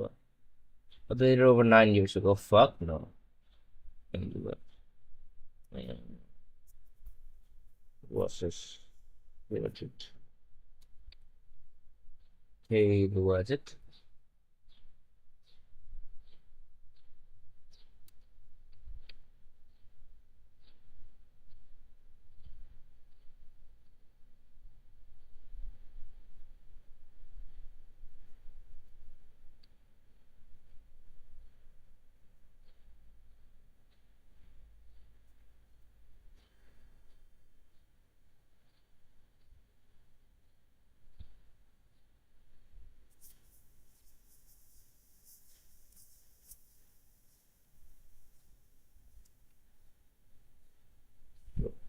updated over 9 years ago. Fuck no. M2. Man, what's this? Limited. Hey, what's it?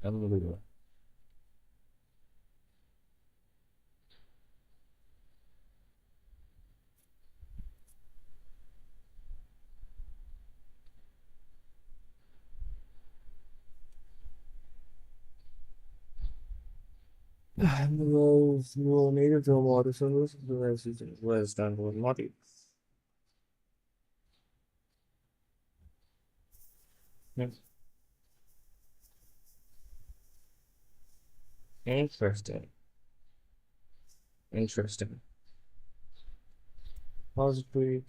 M2. No native to model service was done with model. Interesting. Interesting. Repository.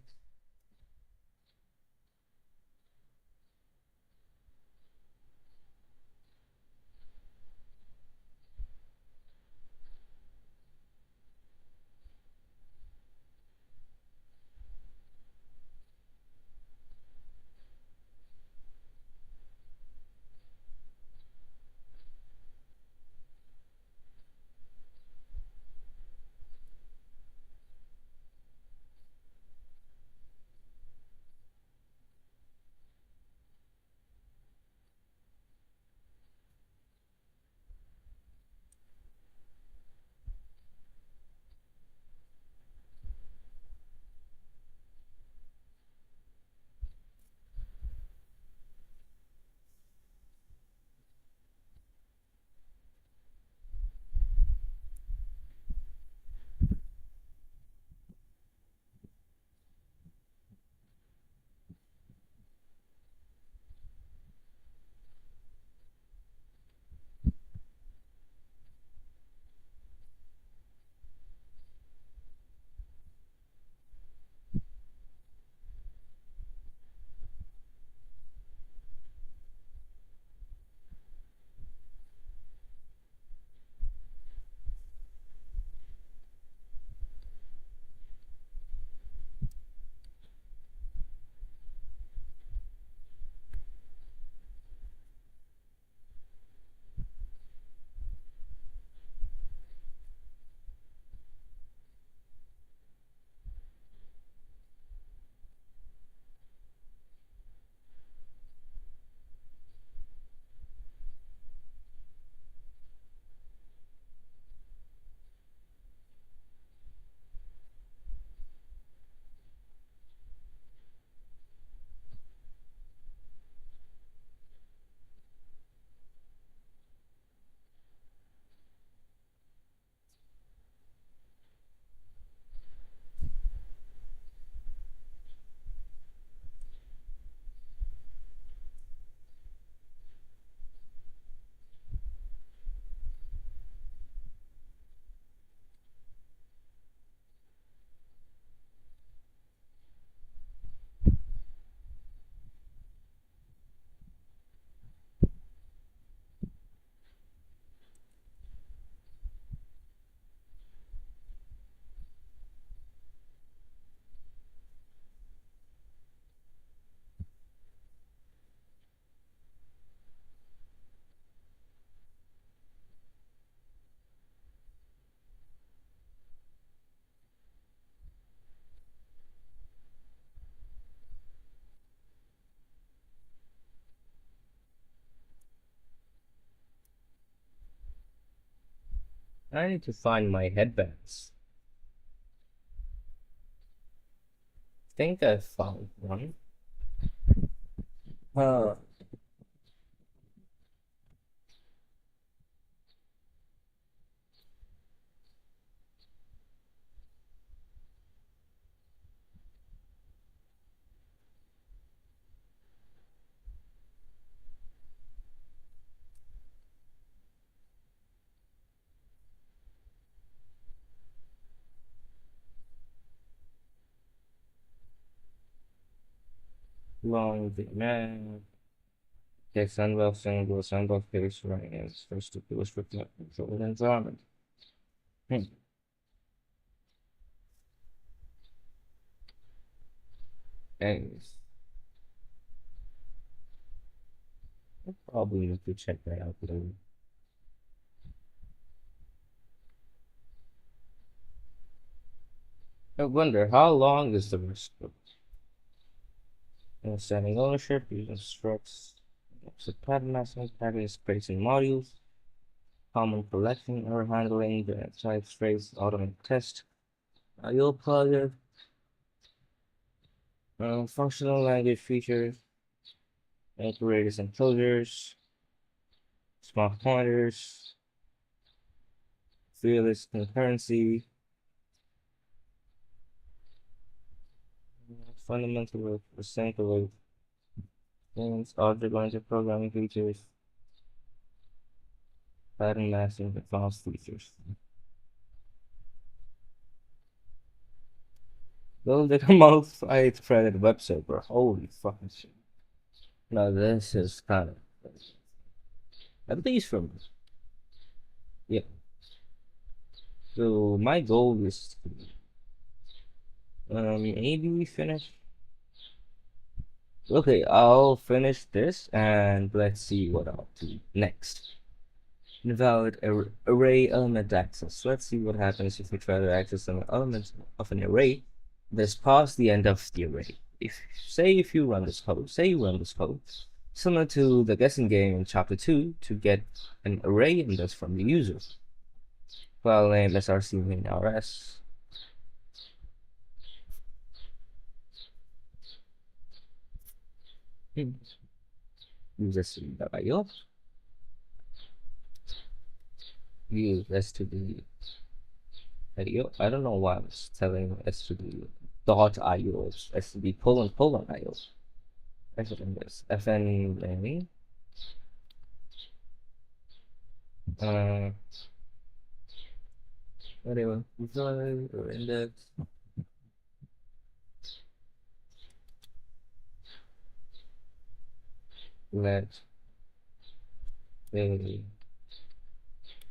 I need to find my headbands. Think I found one. Uh, long the man. Take Sunwell single, Sunwell face running as first to illustrate the controlled environment. Hmm. Anyways, I probably need to check that out later. I wonder how long is the rest of understanding ownership, using structs, so pattern matching, pattern space and modules, common collection, error handling, the type trace, automatic test, IO plugger, functional language features, operators and closures, smart pointers, fearless concurrency, fundamental of assembly things, object oriented programming features, Pattern matching advanced features. Build a multi-threaded web server. Holy fucking shit. Now this is kind of, at least for me. Yeah. So my goal is to maybe finish. Okay, I'll finish this and let's see what I'll do next. Invalid array element access. Let's see what happens if we try to access an element of an array that's past the end of the array. If you run this code, similar to the guessing game in chapter 2, to get an array index from the user. File name src main rs. Use std.io. Use std.io. I don't know why I was telling std.io. It's std::io. Actually, this fn whatever result or index. Let a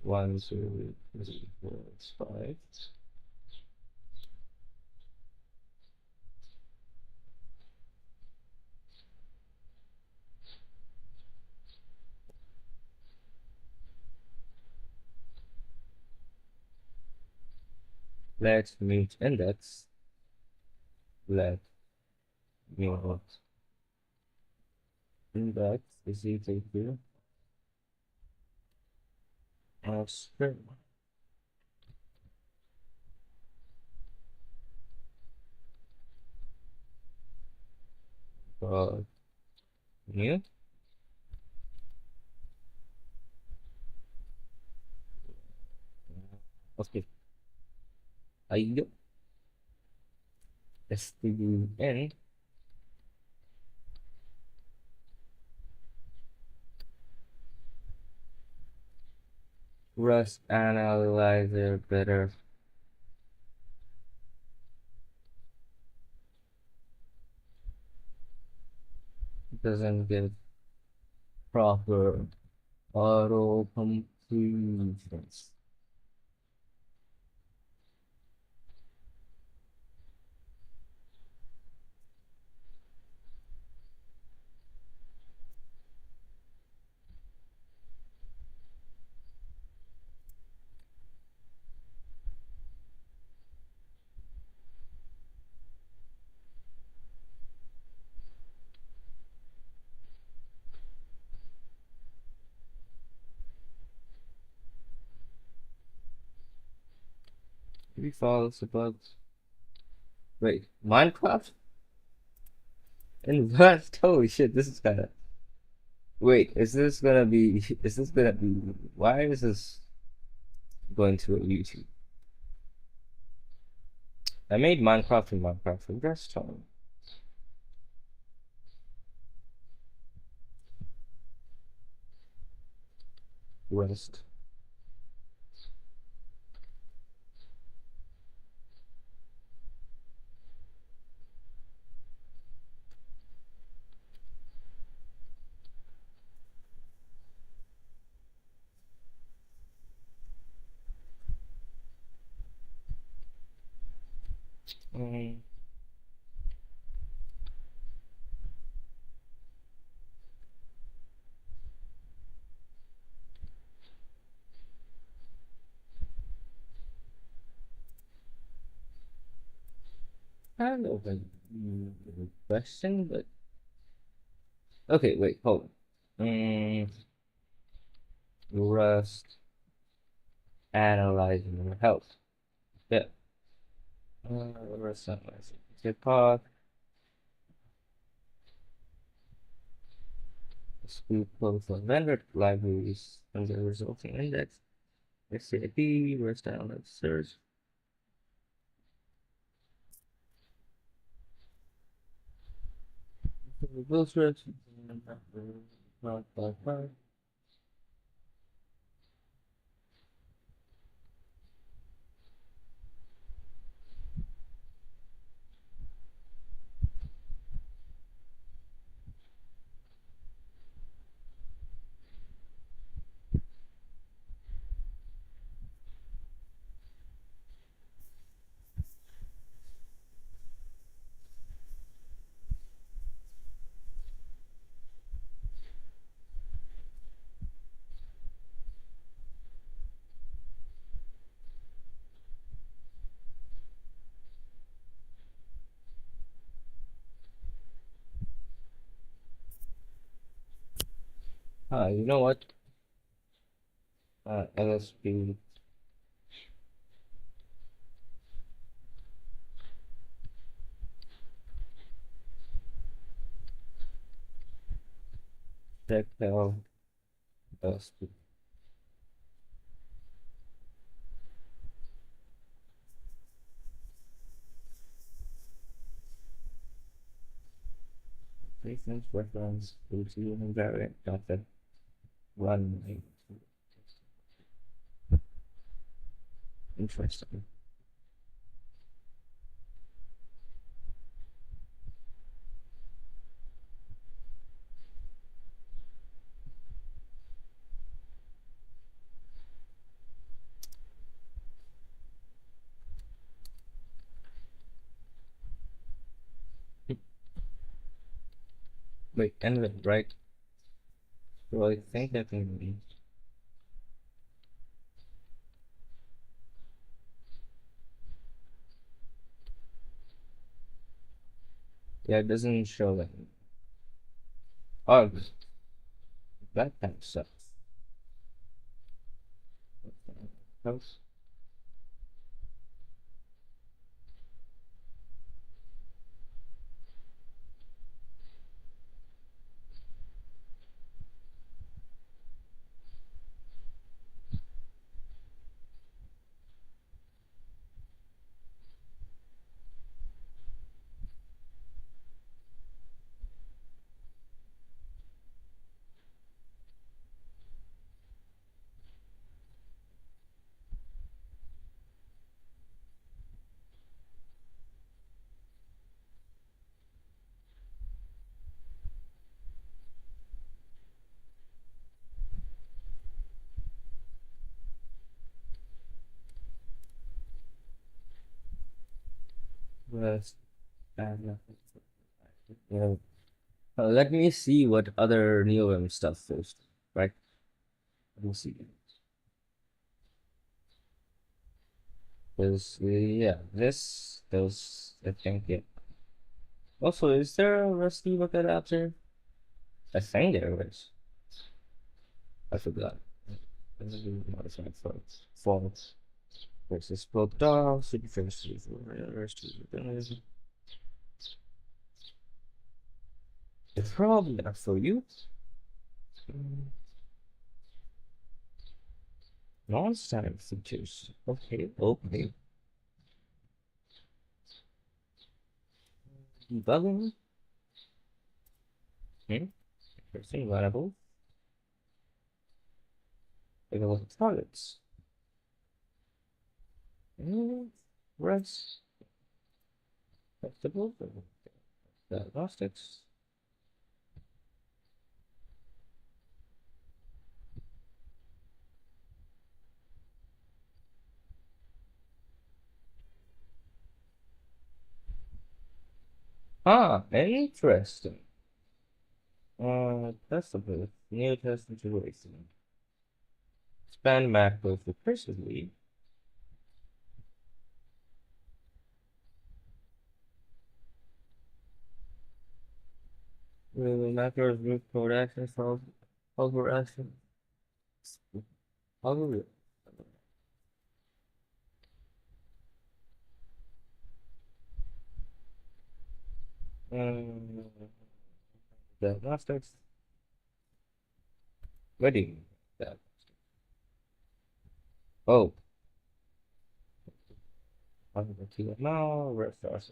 1 2 3 4 5. Let mute index. Let mute index is equal to string. But new. Okay. I stdn Rust analyzer better doesn't get proper auto completions. Three files about. Wait, Minecraft? And Rust? Holy shit, this is kind of. Wait, is this gonna be? Is this gonna be? Why is this going to a YouTube? I made Minecraft in Minecraft for desktop. Rust. Um, kind of a question, but okay. Wait, hold on. Rust analyzing your health. Yeah. Rust analyzing. Get path. Speed flow for vendor libraries and the resulting index. SAP, Rust analyze search. Build search. You know what? LSP tactile LSP. Reference reference routine invariant content run. Interesting. Wait, anyway, right? So I think that can be. Yeah, it doesn't show that. Oh, that kind of sucks. House. Rest and you know, let me see what other NeoVim stuff first, right? Let me see. Because yeah, this those I think yeah. Also, is there a Rusty bucket adapter? I think there is. I forgot. Modified faults versus both dogs. Should be finished for it's probably not for you. Non-standard features. Okay, okay. Debugging. Interesting. Variable. Available targets. Rest. Flexible. Diagnostics. Ah, interesting. Testable. New test integration. Expand macros recursively. Macros root code action solve over action. Algorithm. Um, diagnostics. Ready. That. Oh, I'm going to now. Restart.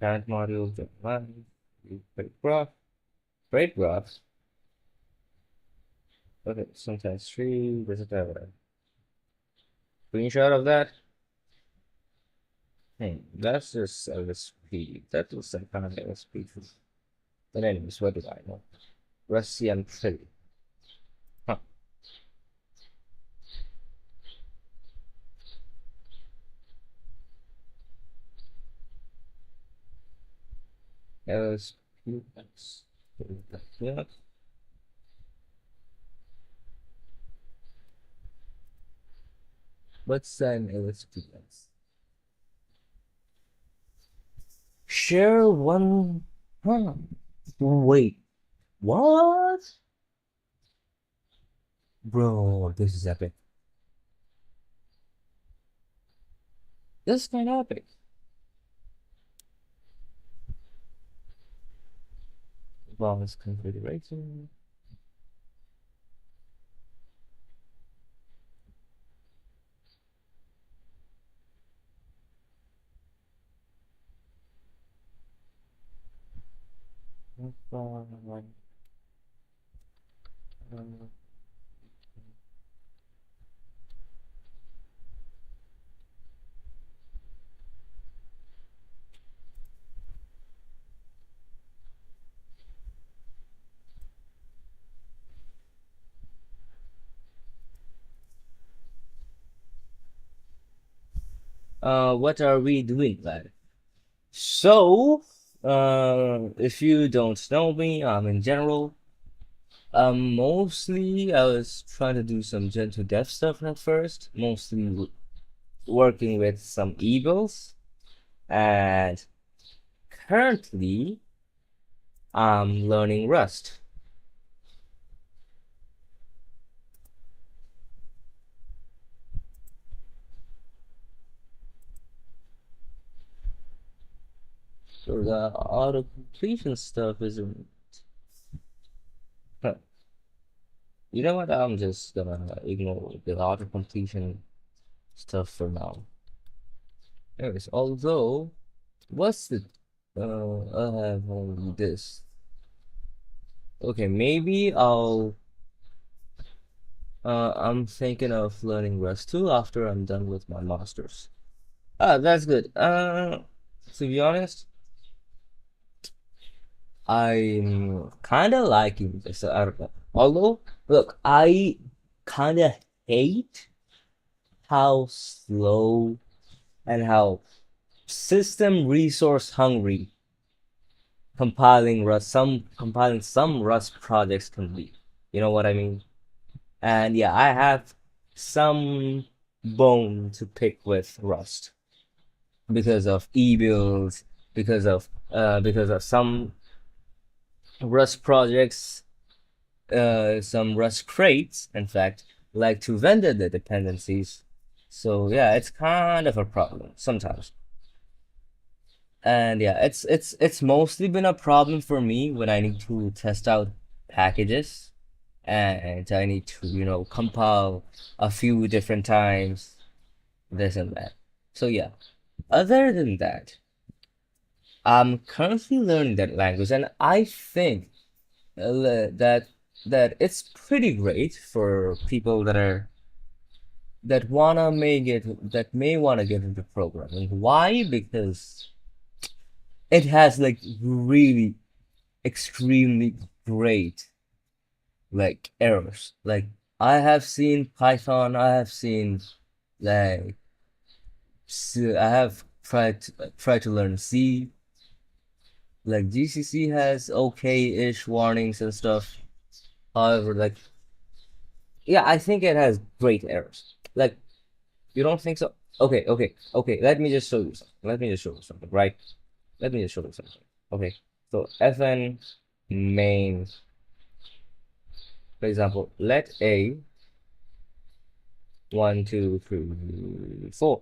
Parent module. One. Great graph. Great graphs. Okay, sometimes three. Versatile. Screenshot of that. That's just LSP. That looks like kind of LSP. But anyways, what do I know? Russian pretty. Huh. LSP. Yeah. What's an LSP? share one. Huh. Wait, what? Bro, this is epic. This is kind of epic. Bonus configuration. What are we doing, lad? So, if you don't know me, in general, mostly I was trying to do some Gentoo dev stuff at first, mostly working with some ebuilds, and currently I'm learning Rust. So the auto completion stuff isn't. Huh. You know what? I'm just gonna ignore the auto completion stuff for now. Anyways, although, what's the? I have only this. Okay, maybe I'm thinking of learning Rust too after I'm done with my masters. Ah, that's good. To be honest, I'm kind of liking this. I don't know. Although, look, I kind of hate how slow and how system resource hungry compiling some Rust projects can be. You know what I mean? And yeah, I have some bone to pick with Rust because of ebuilds, because of some Rust projects, some Rust crates, in fact, like to vendor the dependencies. So yeah, it's kind of a problem sometimes. And yeah, it's mostly been a problem for me when I need to test out packages and I need to, compile a few different times, this and that. So yeah, other than that, I'm currently learning that language, and I think that it's pretty great for people that may wanna get into programming. Why? Because it has like really extremely great like errors. Like I have seen Python, I have seen like I have tried to learn C. Like GCC has okay-ish warnings and stuff. However, like yeah, I think it has great errors. Like you don't think so? Okay. Let me just show you something. Let me just show you something, right? Let me just show you something. Okay. So fn main, for example, let a 1 2 3 4,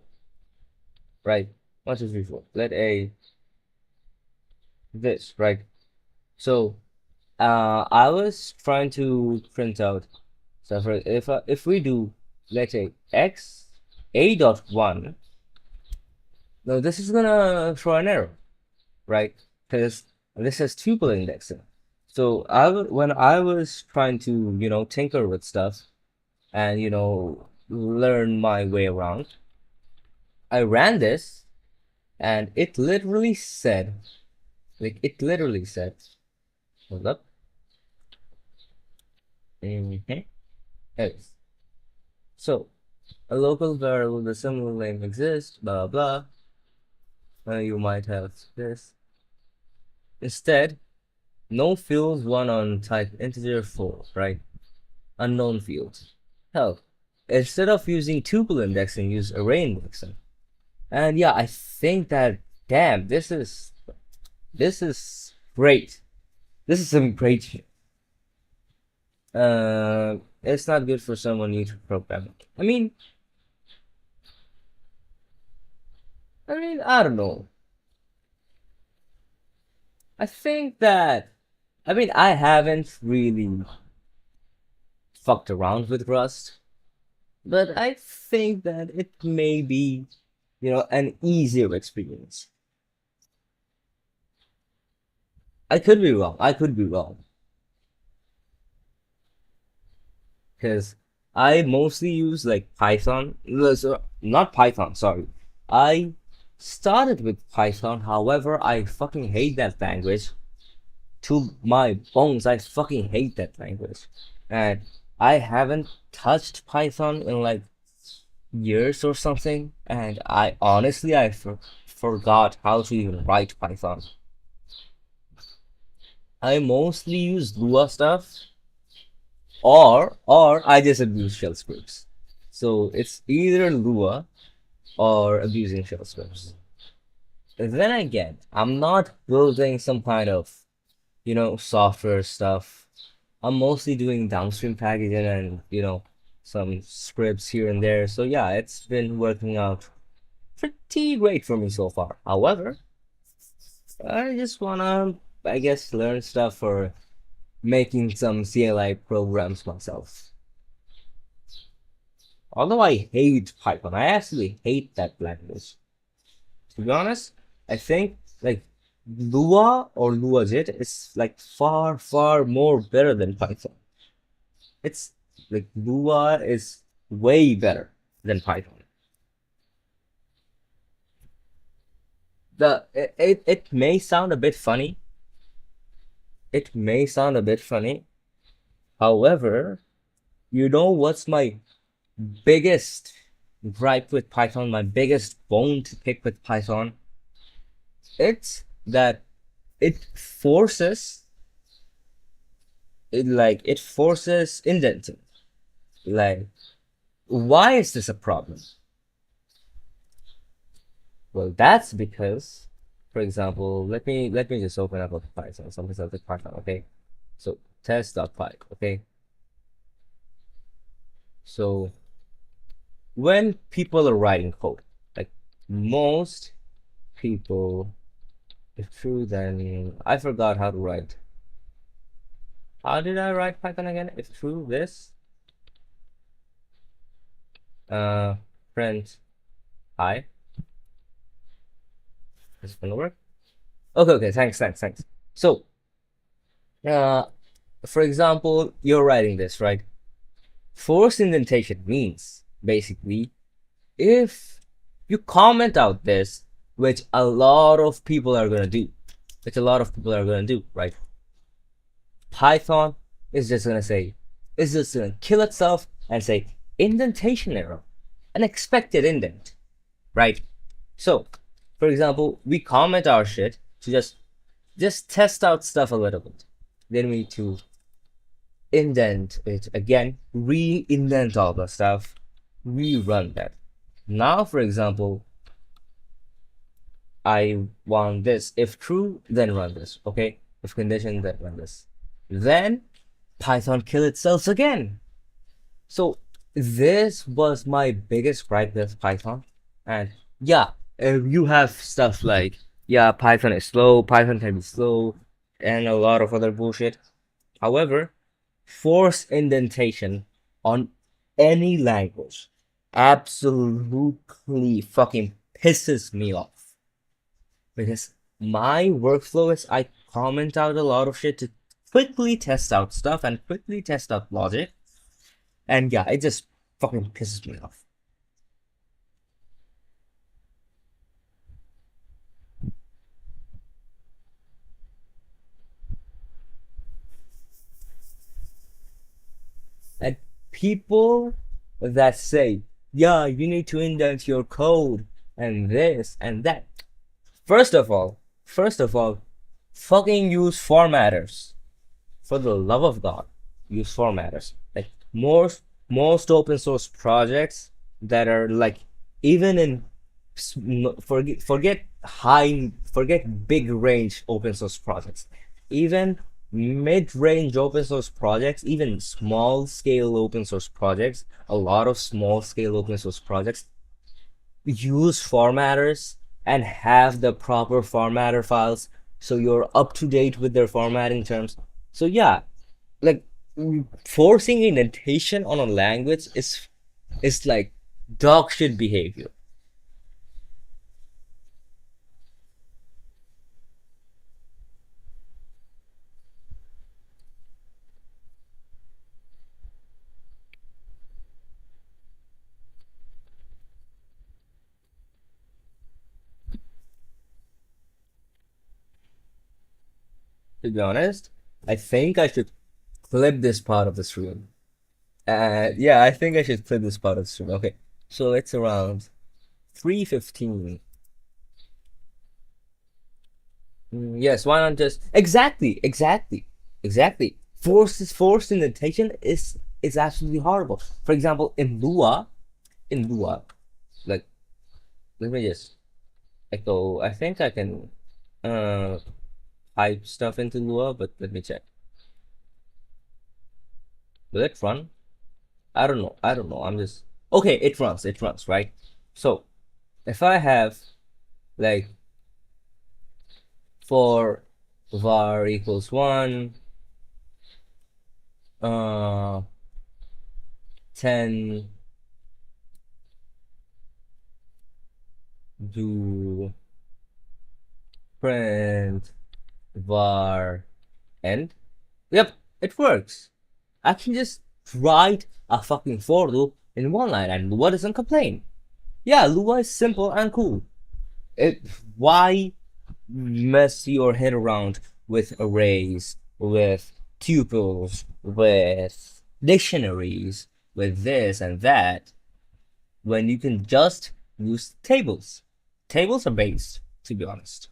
right? 1 2 3 4. Let a this, right? So I was trying to print out. So for if we do, let's say x a dot 1, now this is gonna throw an error, right? Because this has tuple indexing. So when I was trying to tinker with stuff and learn my way around, I ran this and it literally said, hold up. Okay. So a local variable with a similar name exists, blah blah. You might have this. Instead, no fields one on type integer 4, right? Unknown fields. Hell, instead of using tuple indexing, use array indexing. And yeah, I think that damn, this is This is great. This is some great shit. It's not good for someone new to programming. I don't know. I think that I haven't really fucked around with Rust, but I think that it may be, an easier experience. I could be wrong. I could be wrong. Because I mostly use like Python. Not Python, sorry. I started with Python, however, I fucking hate that language. To my bones, I fucking hate that language. And I haven't touched Python in like years or something. And I honestly, forgot how to even write Python. I mostly use Lua stuff, or I just abuse shell scripts. So it's either Lua or abusing shell scripts. Then again, I'm not building some kind of, software stuff. I'm mostly doing downstream packaging and, some scripts here and there. So yeah, it's been working out pretty great for me so far. However, I just wanna, I guess, learn stuff for making some CLI programs myself. Although I hate Python, I actually hate that language. To be honest, I think like Lua or LuaJIT is like far, far more better than Python. It's like Lua is way better than Python. It may sound a bit funny. It may sound a bit funny. However, you know what's my biggest gripe with Python, my biggest bone to pick with Python? It's that it forces indenting. Like, why is this a problem? Well, that's because, for example, let me just open up a Python, something like Python, okay? So test.py, okay? So when people are writing code, like most people, if true, then I forgot how to write. How did I write Python again? If true, this print I. Is it gonna work? Okay, thanks. So, uh, for example, you're writing this, right? Forced indentation means basically if you comment out this, which a lot of people are gonna do, right? Python is just gonna kill itself and say indentation error, an expected indent, right? So, for example, we comment our shit to just test out stuff a little bit. Then we need to indent it again, re-indent all the stuff, rerun that. Now, for example, I want this. If true, then run this. Okay. If condition, then run this. Then Python kill itself again. So this was my biggest gripe with Python. And yeah, you have stuff like, yeah, Python is slow, Python can be slow, and a lot of other bullshit. However, force indentation on any language absolutely fucking pisses me off. Because my workflow is I comment out a lot of shit to quickly test out stuff and quickly test out logic. And yeah, it just fucking pisses me off. And people that say, yeah, you need to indent your code and this and that. First of all, fucking use formatters. For the love of God, use formatters. Like most open source projects that are like even in forget high forget big range open source projects. Even mid-range open source projects, even small scale open source projects, a lot of small scale open source projects use formatters and have the proper formatter files so you're up to date with their formatting terms. So yeah, like forcing indentation on a language is like dog shit behavior. To be honest, I think I should clip this part of the stream. Yeah, I think I should clip this part of the stream. Okay, so it's around 3:15. Yes, why not just exactly. Forced indentation is absolutely horrible. For example, in Lua, like let me just echo. I think I can uh type stuff into Lua, but let me check. Will it run? I don't know. I don't know. I'm just okay. It runs. It runs, right? So if I have like for var equals 1, 10 do print var end. Yep, it works. I can just write a fucking for loop in one line and Lua doesn't complain. Yeah, Lua is simple and cool. Why mess your head around with arrays, with tuples, with dictionaries, with this and that, when you can just use tables? Tables are based, to be honest.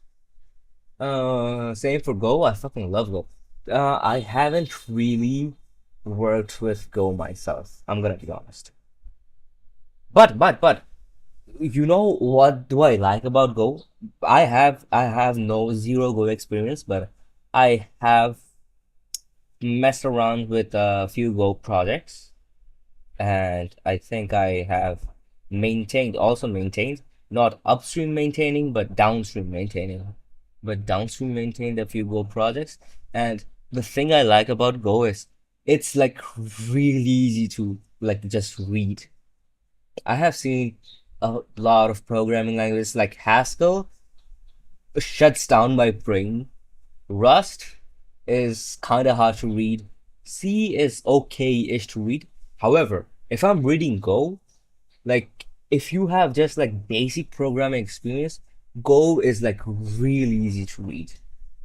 Same for Go. I fucking love Go. I haven't really worked with Go myself. I'm gonna be honest. But you know what do I like about Go? I have no zero Go experience, but I have messed around with a few Go projects, and I think I have maintained, not upstream maintaining, but downstream maintaining. But downstream maintained a few Go projects, and the thing I like about Go is it's like really easy to like just read. I have seen a lot of programming languages like Haskell shuts down my brain. Rust is kind of hard to read. C is okay-ish to read. However, if I'm reading Go, like if you have just like basic programming experience, Go is like really easy to read.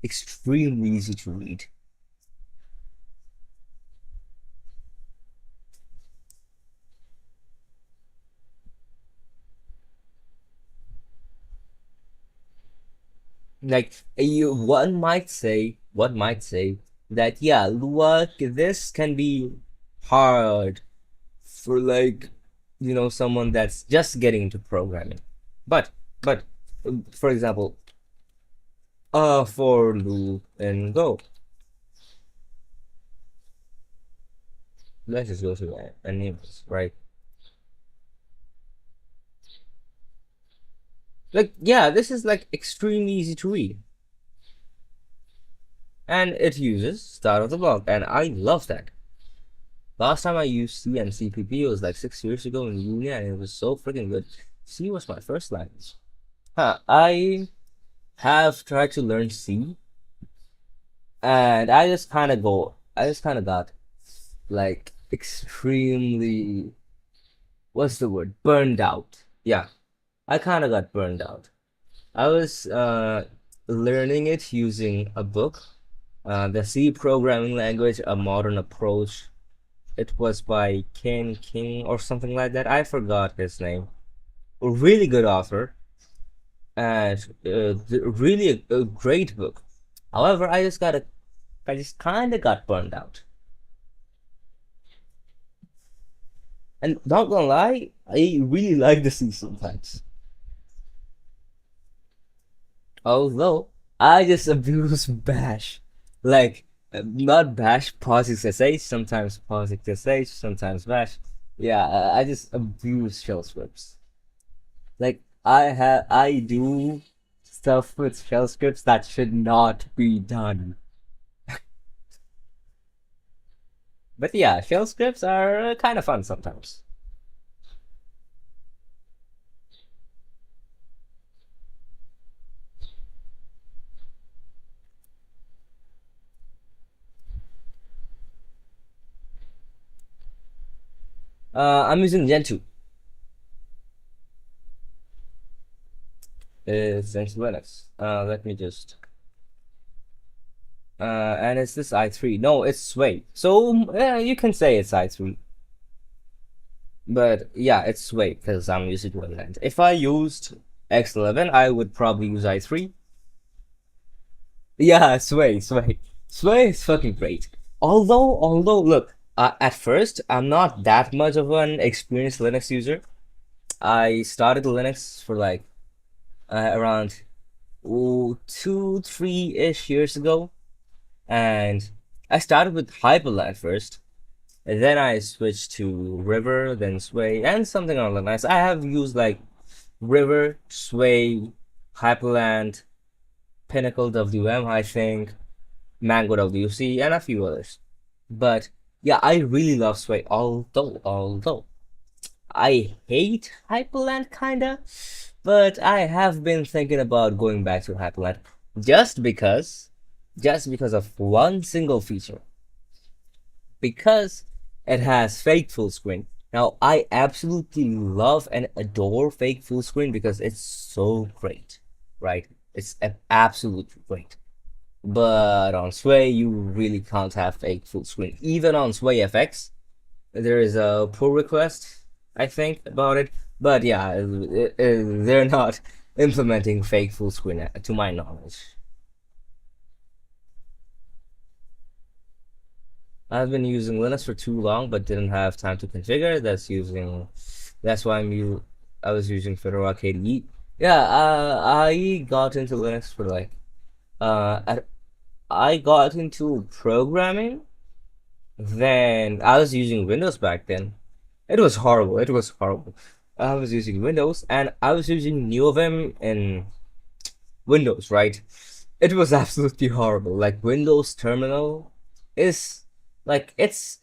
Extremely easy to read. Like one might say that yeah, Lua, this can be hard for like someone that's just getting into programming. But for example, for loop and Go, let's just go to enables, right? Like yeah, this is like extremely easy to read, and it uses start of the block, and I love that. Last time I used C and CPP was like 6 years ago in uni, and it was so freaking good. C was my first language. I have tried to learn C, and I just kind of got like extremely, what's the word? Burned out. Yeah, I kind of got burned out. I was learning it using a book, the C Programming Language, A Modern Approach. It was by Ken King or something like that. I forgot his name. A really good author, and really a great book. However, I just kind of got burned out. And not gonna lie, I really like the C syntax. Although I just abuse Bash, like not Bash, POSIX SH, sometimes POSIX SH, sometimes Bash. Yeah, I just abuse shell scripts. Like I do stuff with shell scripts that should not be done. But yeah, shell scripts are kind of fun sometimes. I'm using Gentoo. It's Gentoo Linux. Let me just and it's this i3. No, it's Sway. So you can say it's i3. But yeah, it's Sway because I'm using Wayland. If I used X11, I would probably use i3. Yeah, Sway is fucking great. Although, look, at first, I'm not that much of an experienced Linux user. I started Linux for like around 3-ish years ago, and I started with Hyperland first, and then I switched to River, then Sway, and something on Linux. I have used like River, Sway, Hyperland, Pinnacle WM, I think, Mango WC, and a few others. But yeah, I really love Sway. Although I hate Hyperland kinda, but I have been thinking about going back to Hyperland just because, just because of one single feature. Because it has fake full screen. Now, I absolutely love and adore fake full screen because it's so great, right? It's absolutely great. But on Sway, you really can't have fake full screen. Even on Sway FX, there is a pull request, I think, about it. But yeah, they're not implementing fake full screen, to my knowledge. I've been using Linux for too long, but didn't have time to configure. That's why I was using Fedora KDE. Yeah, I got into Linux for like, uh, I got into programming. Then I was using Windows back then. It was horrible. It was horrible. I was using Windows and I was using NeoVim in Windows, right? It was absolutely horrible. Like Windows Terminal is like it's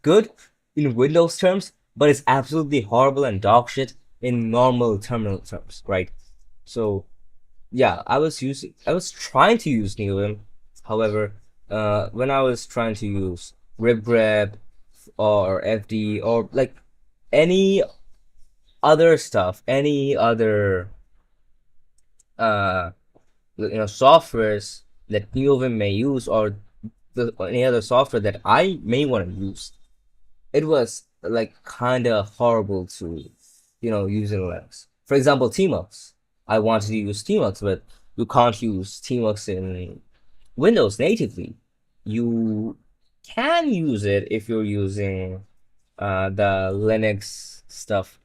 good in Windows terms, but it's absolutely horrible and dog shit in normal terminal terms, right? So yeah, I was trying to use NeoVim. However, when I was trying to use RibGrep or FD or like any other stuff, any other uh softwares that NeoVim may use or any other software that I may want to use, it was like kind of horrible to use in Linux. For example, tmux. I wanted to use tmux, but you can't use tmux in Windows natively. You can use it if you're using the Linux stuff.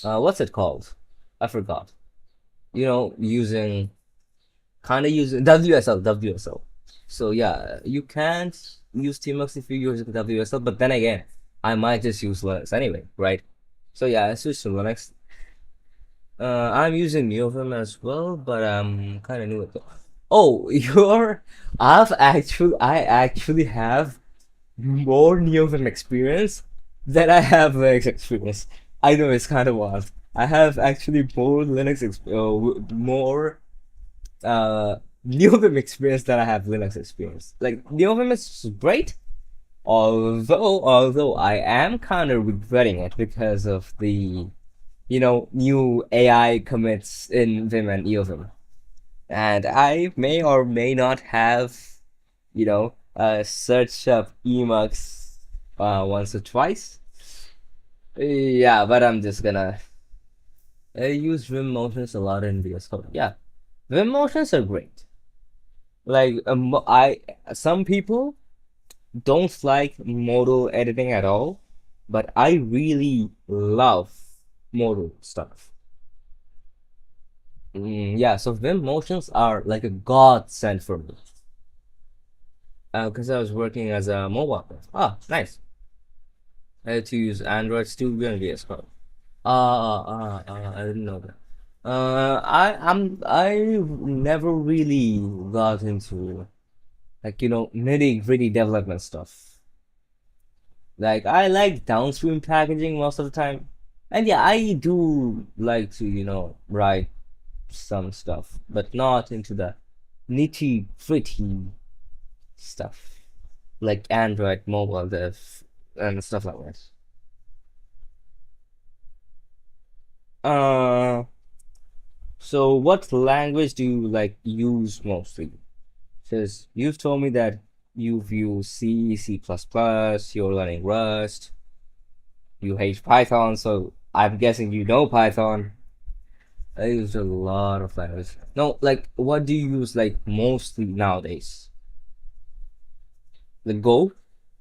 What's it called? I forgot. Using kind of using WSL. So yeah, you can't use tmux if you're using WSL, but then again, I might just use Linux anyway, right? So yeah, I switched to Linux. I'm using NeoVim as well, but I'm kind of new at it. Oh, I actually have more NeoVim experience than I have Linux experience. I know it's kind of wild. I have actually more uh NeoVim experience than I have Linux experience. Like NeoVim is great, although I am kind of regretting it because of the new AI commits in Vim and EOVim. And I may or may not have, searched up Emux once or twice. Yeah, but I'm just gonna use Vim motions a lot in VS Code. Yeah, Vim motions are great. Like I some people don't like modal editing at all, but I really love modal stuff. Yeah, so Vim motions are like a godsend for me. Because I was working as a mobile dev. Ah, nice. I had to use Android Studio and VS Code. I didn't know that. I never really got into like nitty gritty development stuff. Like I like downstream packaging most of the time, and yeah, I do like to write some stuff, but not into the nitty gritty stuff like Android mobile dev and stuff like that. Uh, so what language do you like use mostly? Because you've told me that you've used C, C++, you're learning Rust, you hate Python, so I'm guessing you know Python. I use a lot of languages. No, like, what do you use, like, mostly nowadays? The Go?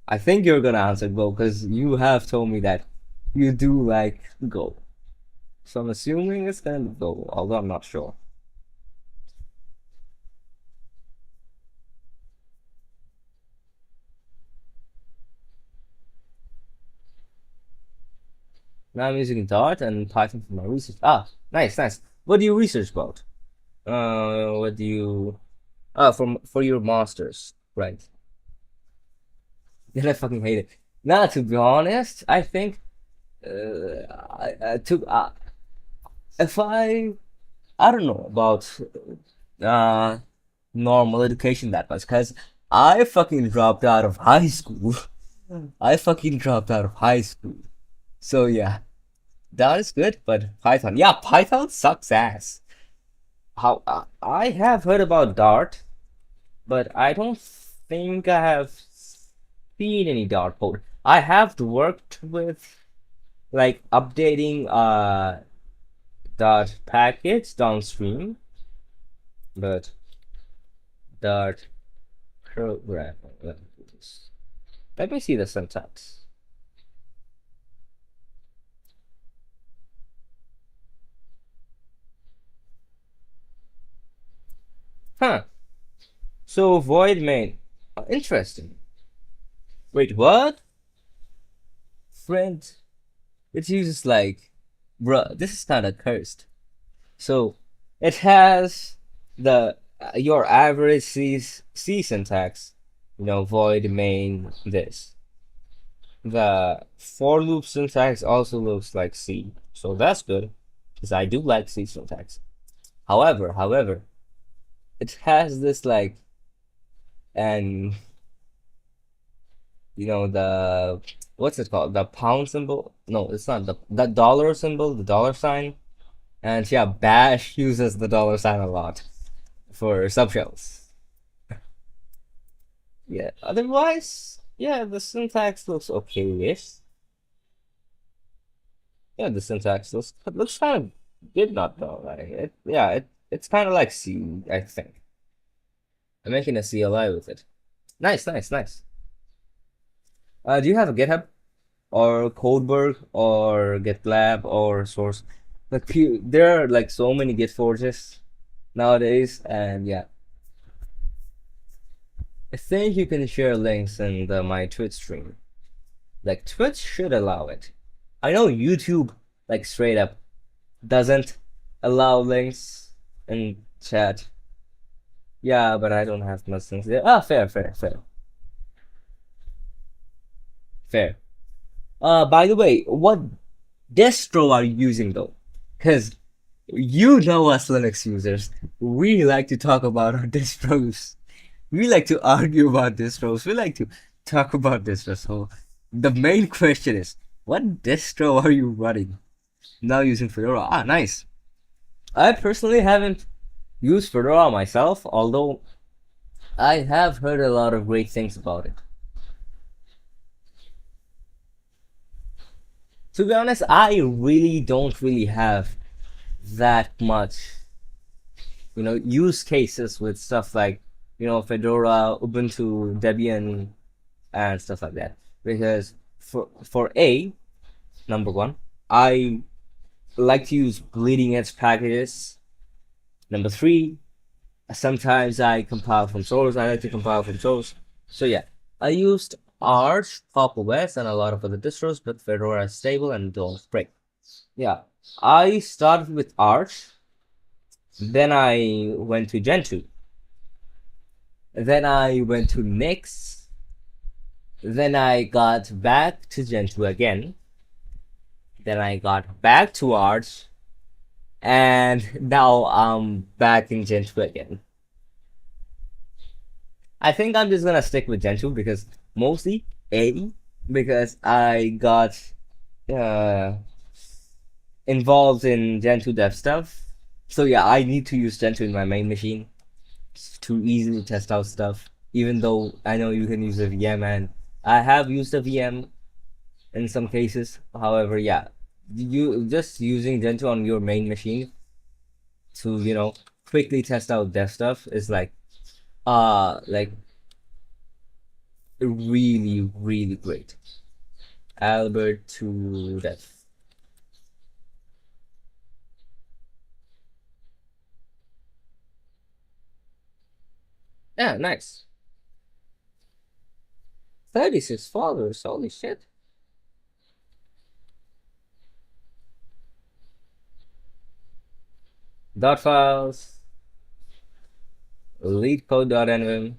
I think you're gonna answer Go, because you have told me that you do like Go. So I'm assuming it's gonna be Go, although I'm not sure. Now I'm using Dart and Python for my research. Ah, nice, nice. What do you research about? What do you? Ah, for your masters, right? Then I fucking hate it. Now, to be honest, I think I took if I don't know about uh normal education that much because I fucking dropped out of high school. I fucking dropped out of high school. So yeah, that is good. But Python, yeah, Python sucks ass. How I have heard about Dart, but I don't think I have seen any Dart code. I have worked with like updating Dart packets downstream, but Dart program. Let me see the syntax. Huh. So void main. Interesting. Wait, what? Friend. It uses like, bruh, this is kind of cursed. So it has the your average C syntax, void main this. The for loop syntax also looks like C, so that's good because I do like C syntax. However, it has this like and the what's it called? The pound symbol? No, it's not the dollar symbol, the dollar sign. And yeah, Bash uses the dollar sign a lot for subshells. Yeah, otherwise, yeah, the syntax looks okay-ish. Yeah, the syntax looks kind of good, not though. Like it's kind of like C, I think. I'm making a CLI with it. Nice, nice, nice. Do you have a GitHub or Codeberg or GitLab or Source? Like, there are like so many Git forges nowadays, and yeah, I think you can share links in my Twitch stream. Like Twitch should allow it. I know YouTube like straight up doesn't allow links in chat. Yeah, but I don't have much things there. Ah, fair, fair, fair, fair. By the way, what distro are you using though? Because you know us Linux users, we like to talk about our distros. We like to argue about distros. We like to talk about distros. So the main question is, what distro are you running? Now using Fedora. Ah, nice. I personally haven't used Fedora myself, although I have heard a lot of great things about it. To be honest, I really don't really have that much, use cases with stuff like, Fedora, Ubuntu, Debian, and stuff like that. Because for number one, I like to use bleeding edge packages Number three, sometimes I compile from source. I like to compile from source. So yeah, I used Arch, Pop! OS, and a lot of other distros, but Fedora is stable and don't break. Yeah, I started with Arch, then I went to Gentoo, then I went to Nix, then I got back to Gentoo again, then I got back to Arch, and now I'm back in Gentoo again. I think I'm just gonna stick with Gentoo because mostly because I got uh involved in Gentoo dev stuff. So yeah, I need to use Gentoo in my main machine to easily test out stuff. Even though I know you can use a VM, and I have used a VM in some cases. However, yeah, you just using Gentoo on your main machine to quickly test out dev stuff is like really really great. Albert to dev. Yeah, nice. 36 followers, holy shit. Dot files, leadcode.nvim.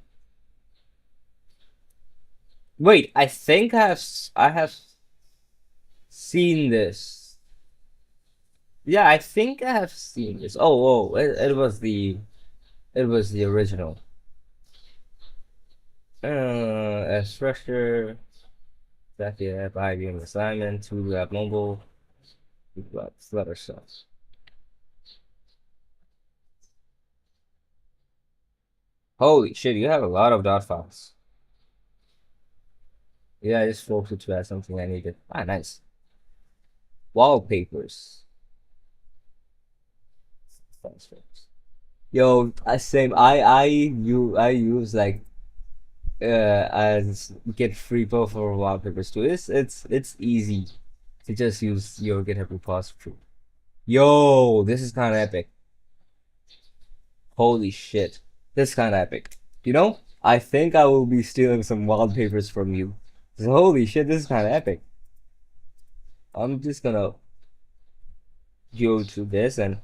Wait, I think I have seen this. Yeah, I think I have seen this. Oh, it was the original. As structure, that the app IBM assignment, to app mobile, Flutter stuff. Holy shit, you have a lot of dot files. Yeah, I just forced it to add something I needed. Ah, nice. Wallpapers. Yo, same. I use as Git repo for wallpapers too. It's easy to just use your GitHub repository. Yo, this is kind of epic. Holy shit, this is kind of epic. I think I will be stealing some wallpapers from you. So, holy shit, this is kind of epic. I'm just gonna go to this and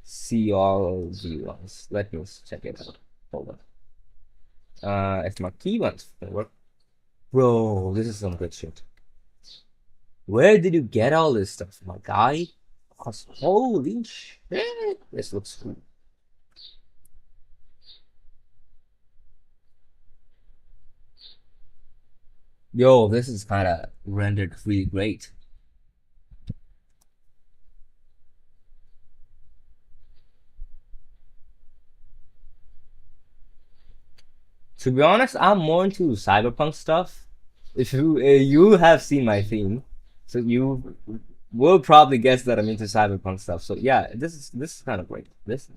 see all the ones. Let me check it out. Hold on. If my key ones work. Bro, this is some good shit. Where did you get all this stuff, my guy? 'Cause holy shit, this looks cool. Yo, this is kind of rendered really great. To be honest, I'm more into cyberpunk stuff. If you have seen my theme, so you will probably guess that I'm into cyberpunk stuff. So yeah, this is kind of great. This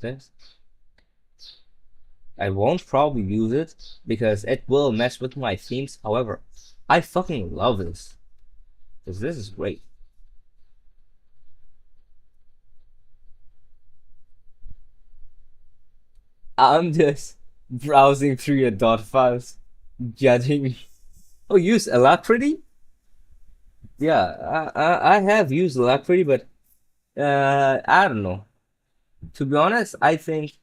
I won't probably use it because it will mess with my themes. However, I fucking love this because this is great. I'm just browsing through your dot files, judging. Oh, use Alacrity? Yeah, I have used Alacrity, but I don't know. To be honest, I think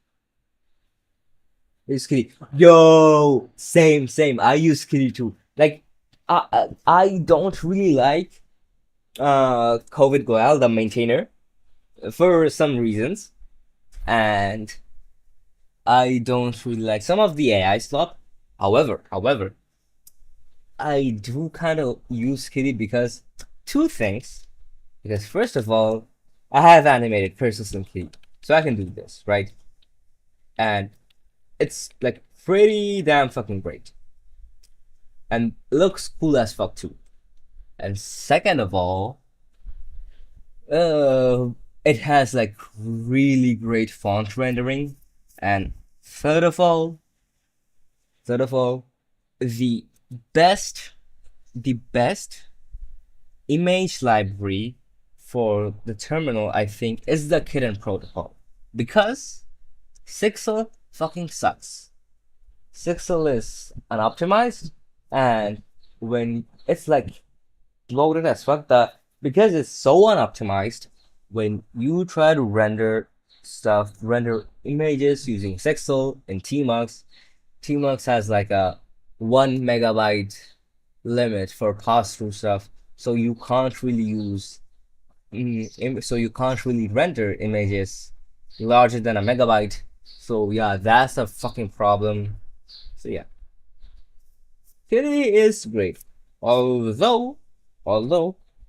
it's Kitty. Yo, same. I use Kitty too. Like, I don't really like COVID Goal, the maintainer, for some reasons, and I don't really like some of the AI stuff. However, I do kind of use Kitty because two things. Because first of all, I have animated persistent Kitty, so I can do this, right? And it's like pretty damn fucking great, and looks cool as fuck too. And second of all, uh, it has like really great font rendering, and third of all, third of all, the best, the best image library for the terminal, I think, is the Kitten protocol because Sixel fucking sucks. Sixel is unoptimized, and when it's like bloated as fuck, because it's so unoptimized, when you try to render images using Sixel and tmux, tmux has like a 1 MB limit for pass-through stuff, so you can't really render images larger than a megabyte. So yeah, that's a fucking problem. So yeah, Kitty is great. Although,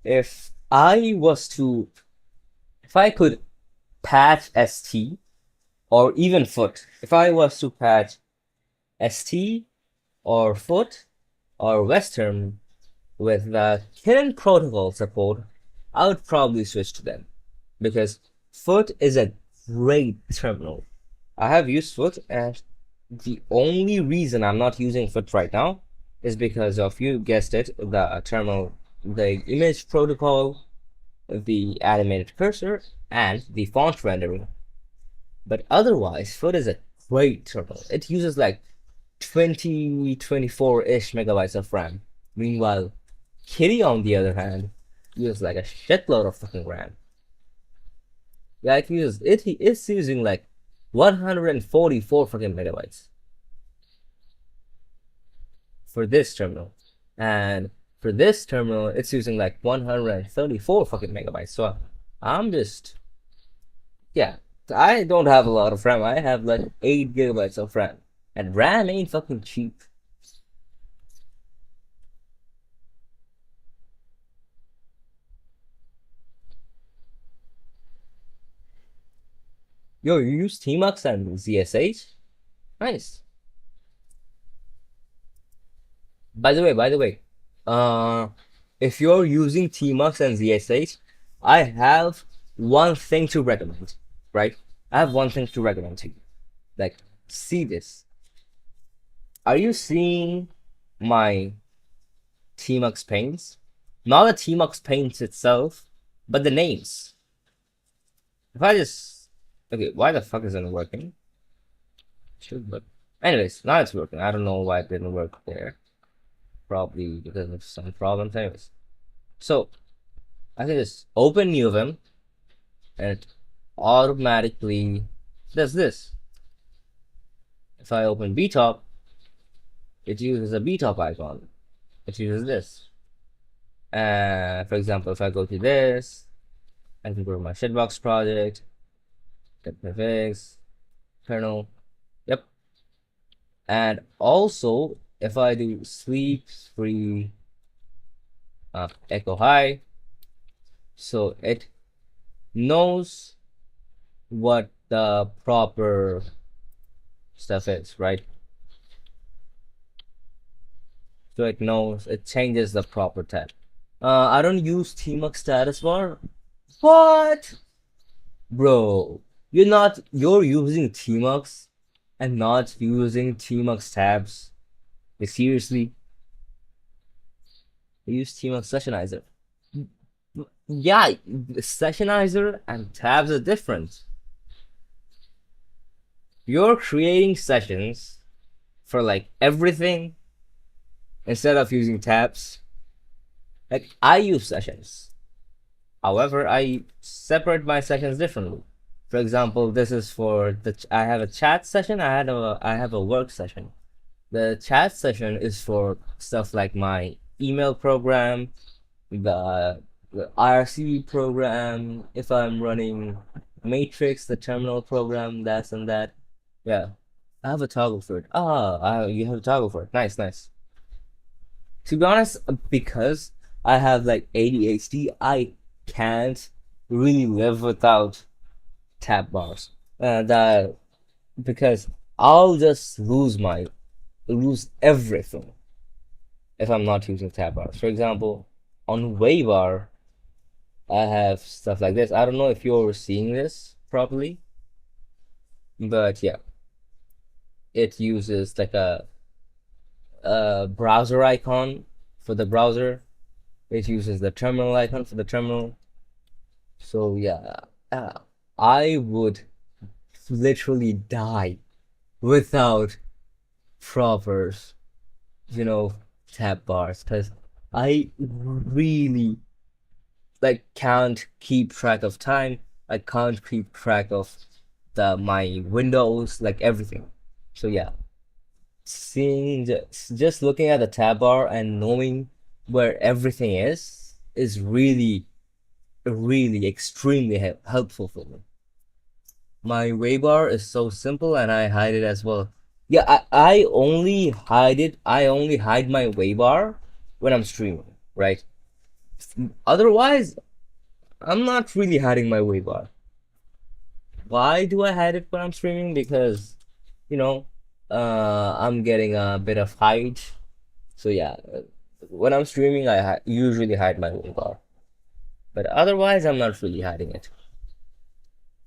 if I could patch ST or even foot, if I was to patch ST or foot or Western with the hidden protocol support, I would probably switch to them because foot is a great terminal. I have used foot, and the only reason I'm not using foot right now is because of, you guessed it, the terminal, the image protocol, the animated cursor, and the font rendering. But otherwise, foot is a great terminal. It uses like 24-ish megabytes of RAM. Meanwhile, Kitty, on the other hand, uses like a shitload of fucking RAM. Yeah, it's using like 144 fucking megabytes for this terminal, and for this terminal it's using like 134 fucking megabytes. So I'm just, yeah, I don't have a lot of RAM. I have like 8 gigabytes of RAM, and RAM ain't fucking cheap. Yo, you use tmux and ZSH? Nice. By the way, if you're using tmux and ZSH, I have one thing to recommend, right? I have one thing to recommend to you. Like, see this. Are you seeing my tmux paints? Not the tmux paints itself, but the names. If I just, okay, why the fuck isn't it working? Should work. Anyways, now it's working. I don't know why it didn't work there. Probably because of some problems. Anyways, so I can just open NEOVIM, and it automatically does this. If I open btop, it uses a btop icon. It uses this. For example, if I go to this, I can go to my shitbox project, get my fix, kernel, yep. And also, if I do sleep free echo high, so it knows what the proper stuff is, right? So it changes the proper tab. I don't use tmux status bar. What? Bro, you're using tmux and not using tmux tabs. Like, seriously? I use tmux sessionizer. Yeah, sessionizer and tabs are different. You're creating sessions for like everything instead of using tabs. Like, I use sessions. However, I separate my sessions differently. For example, this is for I have a chat session, I have a work session. The chat session is for stuff like my email program, the IRC program, if I'm running Matrix, the terminal program, that's and that. Yeah. I have a toggle for it. You have a toggle for it. Nice, nice. To be honest, because I have like ADHD, I can't really live without tab bars. Because I'll just lose everything if I'm not using tab bars. For example, on Waybar, I have stuff like this. I don't know if you're seeing this properly, but yeah, it uses like a browser icon for the browser. It uses the terminal icon for the terminal. So yeah, I would literally die without proper, you know, tab bars, because I really like can't keep track of time. I can't keep track of my windows, like everything. So yeah, seeing just looking at the tab bar and knowing where everything is really extremely helpful for me. My waybar is so simple and I hide it as well. Yeah, I only hide it. I only hide my waybar when I'm streaming, right? Otherwise, I'm not really hiding my waybar. Why do I hide it when I'm streaming? Because, you know, I'm getting a bit of height. So yeah, when I'm streaming, I usually hide my waybar. But otherwise, I'm not really hiding it.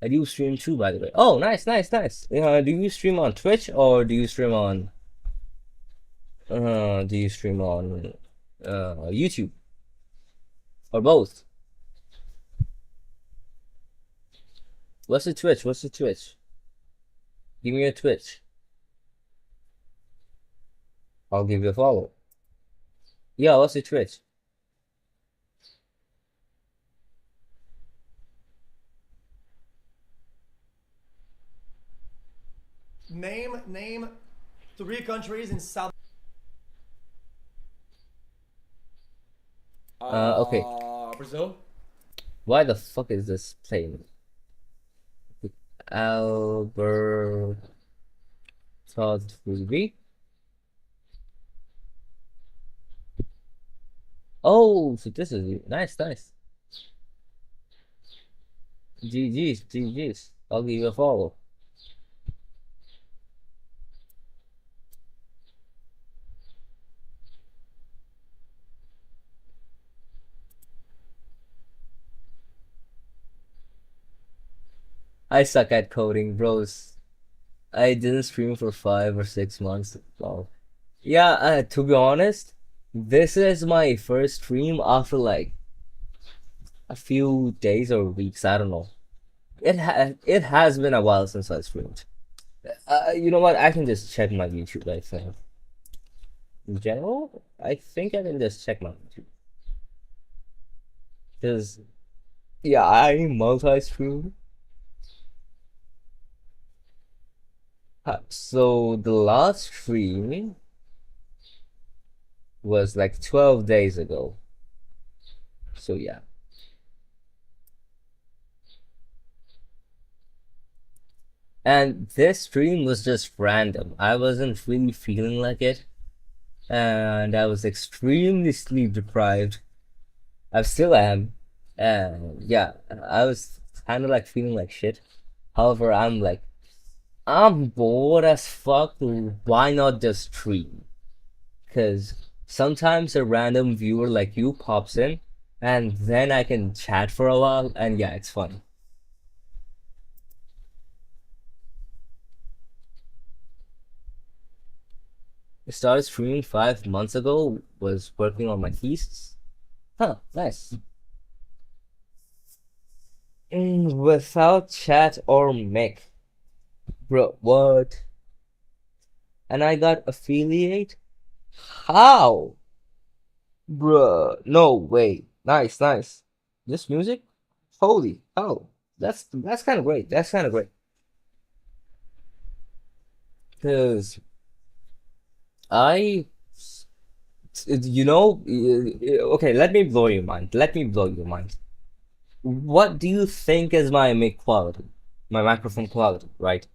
I do stream too, by the way. Oh, nice, nice, nice. Do you stream on Twitch or do you stream on YouTube or both? What's the Twitch? What's the Twitch? Give me a Twitch. I'll give you a follow. Yeah, what's the Twitch? Name 3 countries in South. Okay. Brazil. Why the fuck is this playing? Albert Todd Ruby. Oh, so this is nice, nice. GG's, GG's. I'll give you a follow. I suck at coding, bros. I didn't stream for 5 or 6 months. Wow. Yeah, to be honest, this is my first stream after like a few days or weeks. I don't know. It has been a while since I streamed. You know what? I can just check my YouTube, I think. In general, I think I can just check my YouTube. Because, yeah, I multi-stream. So the last stream was like 12 days ago. So yeah. And this stream was just random. I wasn't really feeling like it. And I was extremely sleep deprived. I still am. And yeah, I was kind of like feeling like shit. However, I'm bored as fuck. Why not just stream? Because sometimes a random viewer like you pops in, and then I can chat for a while, and yeah, it's fun. I started streaming 5 months ago, was working on my thesis. Huh, nice. Without chat or mic. Bro, what? And I got affiliate? How? Bruh, no way. Nice, nice. This music? Holy hell. That's kind of great. That's kind of great. Cause I, okay, let me blow your mind. Let me blow your mind. What do you think is my mic quality? My microphone quality, right?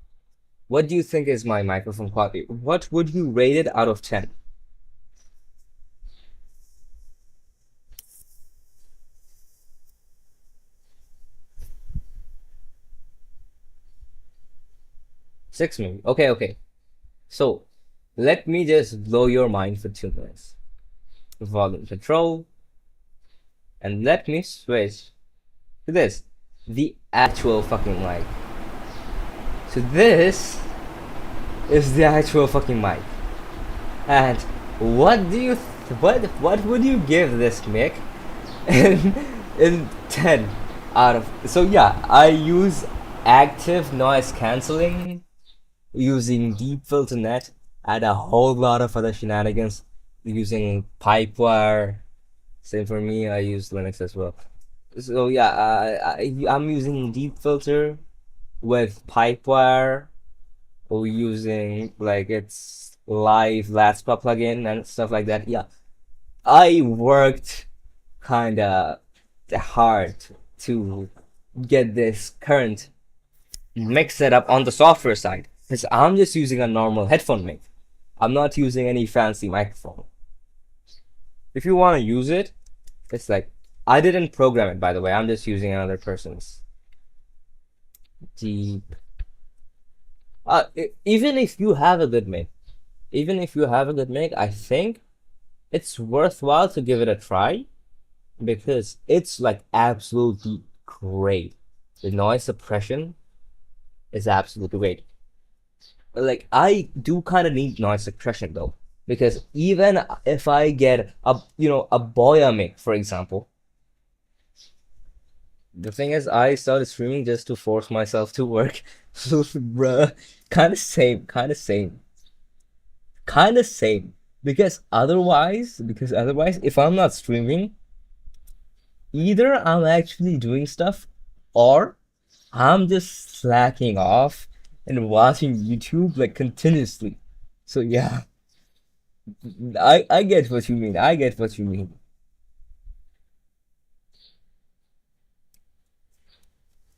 What do you think is my microphone quality? What would you rate it out of 10? Six maybe. Okay, okay. So let me just blow your mind for 2 minutes. Volume control. And let me switch to this. The actual fucking mic. So this is the actual fucking mic. And what do you what would you give this mic in 10 out of? So yeah, I use active noise cancelling using deep filter net and a whole lot of other shenanigans using pipewire. Same for me, I use Linux as well. So yeah, I'm using deep filter with pipewire or using like its live LASPA plugin and stuff like that. Yeah, I worked kinda hard to get this current mic setup on the software side because I'm just using a normal headphone mic. I'm not using any fancy microphone. If you want to use it, it's like I didn't program it, by the way. I'm just using another person's. Deep. Even if you have a good mic, I think it's worthwhile to give it a try because it's like absolutely great. The noise suppression is absolutely great. Like I do kind of need noise suppression though, because even if I get a Boya mic, for example, the thing is I started streaming just to force myself to work. Bruh, kind of same. Because otherwise, if I'm not streaming, either I'm actually doing stuff or I'm just slacking off and watching YouTube like continuously. So yeah, I get what you mean. I get what you mean.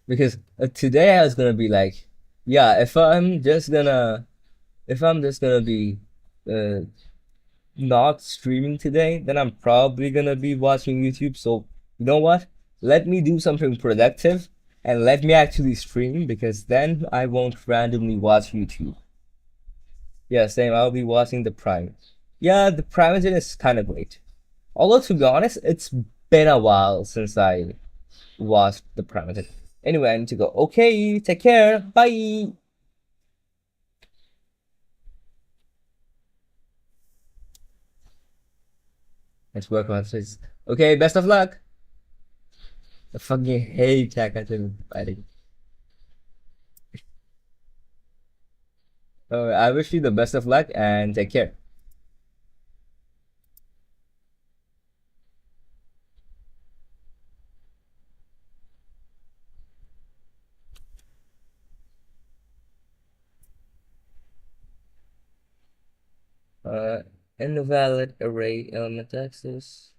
Because today I was gonna be like, yeah, if I'm just gonna be uh not streaming today, then I'm probably gonna be watching YouTube. So you know what? Let me do something productive and let me actually stream because then I won't randomly watch YouTube. Yeah, same. I'll be watching the Prime. Yeah, the Prime engine is kind of great. Although to be honest, it's been a while since I watched the Prime engine. Anyway, I need to go. Okay, take care. Bye. Let's work on this. Okay, best of luck. I fucking hate Takatan fighting. I wish you the best of luck and take care. Uh, Invalid array element access.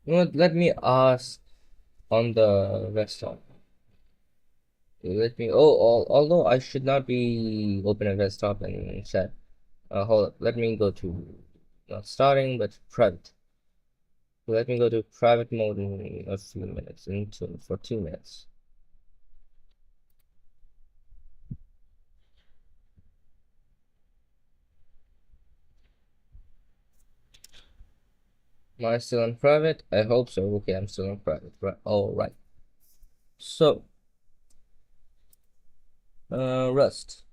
You know what? Let me ask on the desktop. Although I should not be open a desktop and chat. Hold up. Let me go to not starting but private. Let me go to private mode in a few minutes, for 2 minutes. Am I still on private? I hope so. Okay, I'm still on private. Right. All right. So, Rust.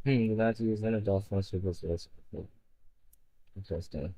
That's using a dolphin super source. Interesting.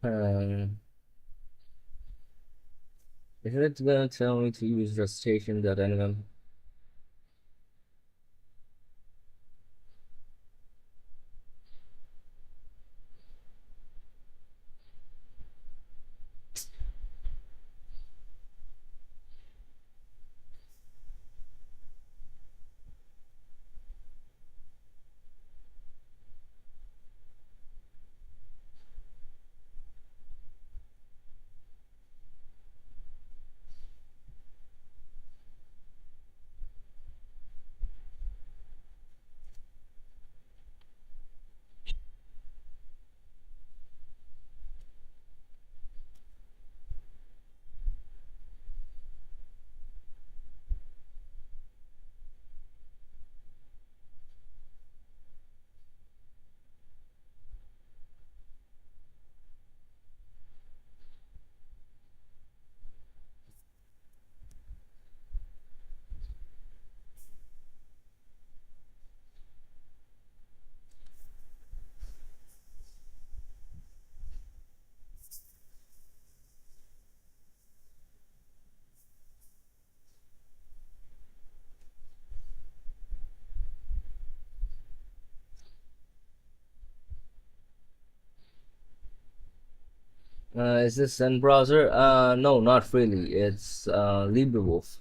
Um, is it gonna tell me to use rustation.env? Is this Zen browser? No, not really. It's LibreWolf.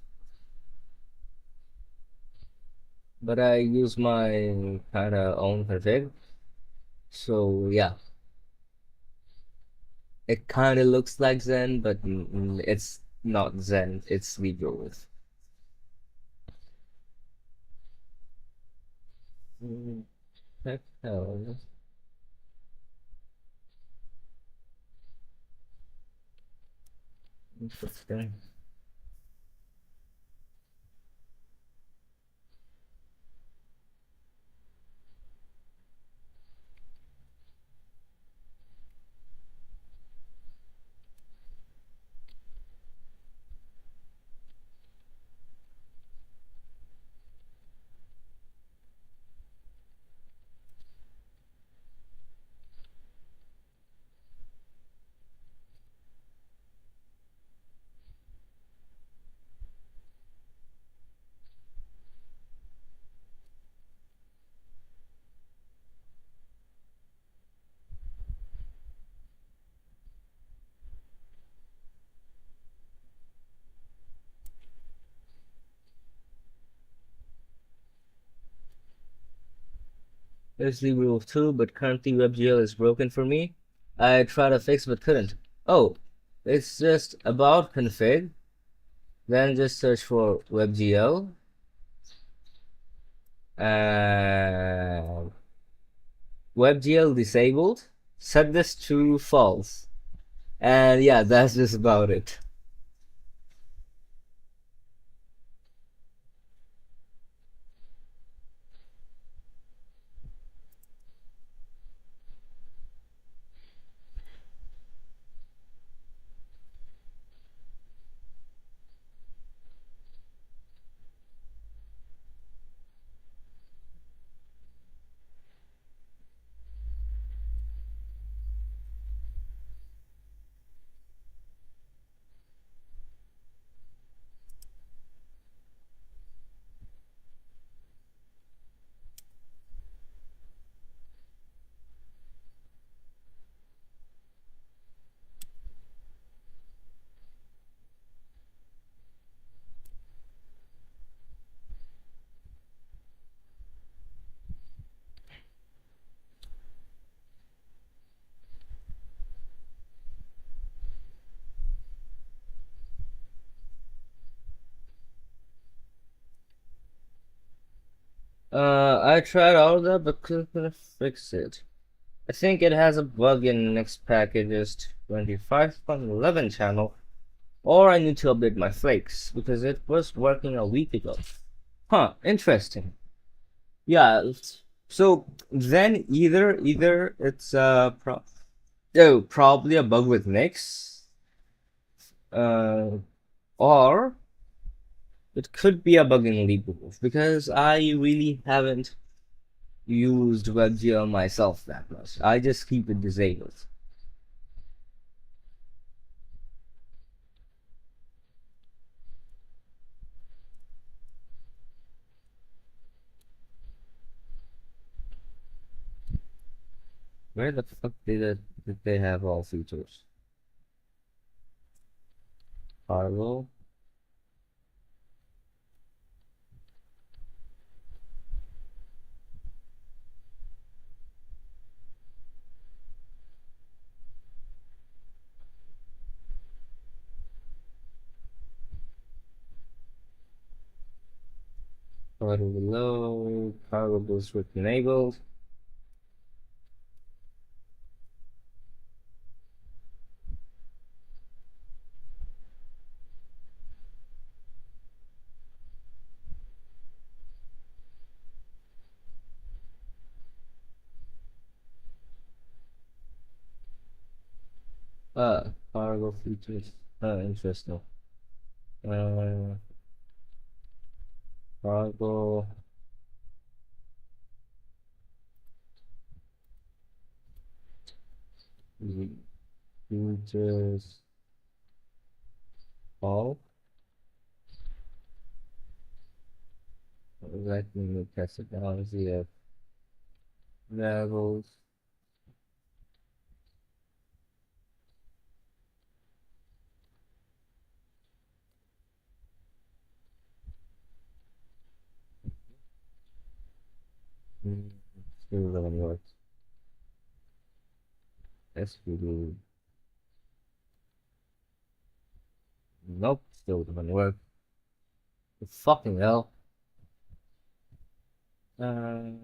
But I use my kind of own config. So yeah, it kind of looks like Zen, but it's not Zen. It's LibreWolf. Mm, heck hell. Interesting. It's ebuilds 2, but currently WebGL is broken for me. I tried to fix but couldn't. Oh, it's just about config. Then just search for WebGL and WebGL disabled. Set this to false. And yeah, that's just about it. I tried all that but couldn't fix it. I think it has a bug in next packages 25.11 channel, or I need to update my flakes because it was working a week ago. Huh, interesting. Yeah, so then either it's probably a bug with Nix, or it could be a bug in Liboof because I really haven't used WebGL myself that much. I just keep it disabled. Where the fuck did they have all features? Cargo. Cargo below. Cargo boost with enabled. Cargo features. Interesting. Uh, Cargo. Features. All. Let me test it down. See if levels. Still doesn't work. SPD. Nope, still doesn't work. Fucking hell. Hmm.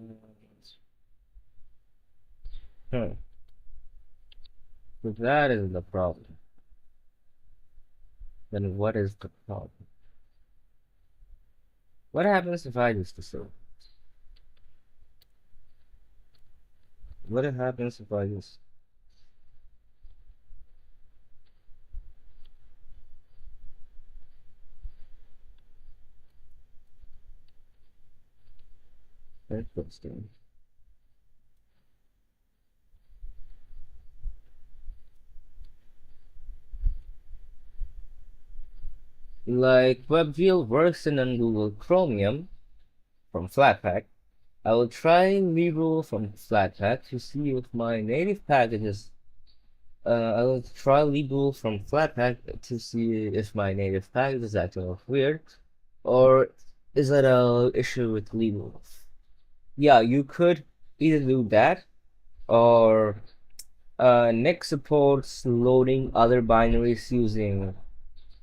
If that is the problem, then what is the problem? What happens if I use the server? What happens if I use? Interesting. Like WebGL works in Google Chromium from Flatpak. I will try Libro from Flatpak to see if my native packages. I will try Libro from Flatpak to see if my native package is acting weird, or is that a issue with Libro? Yeah, you could either do that or Nick supports loading other binaries using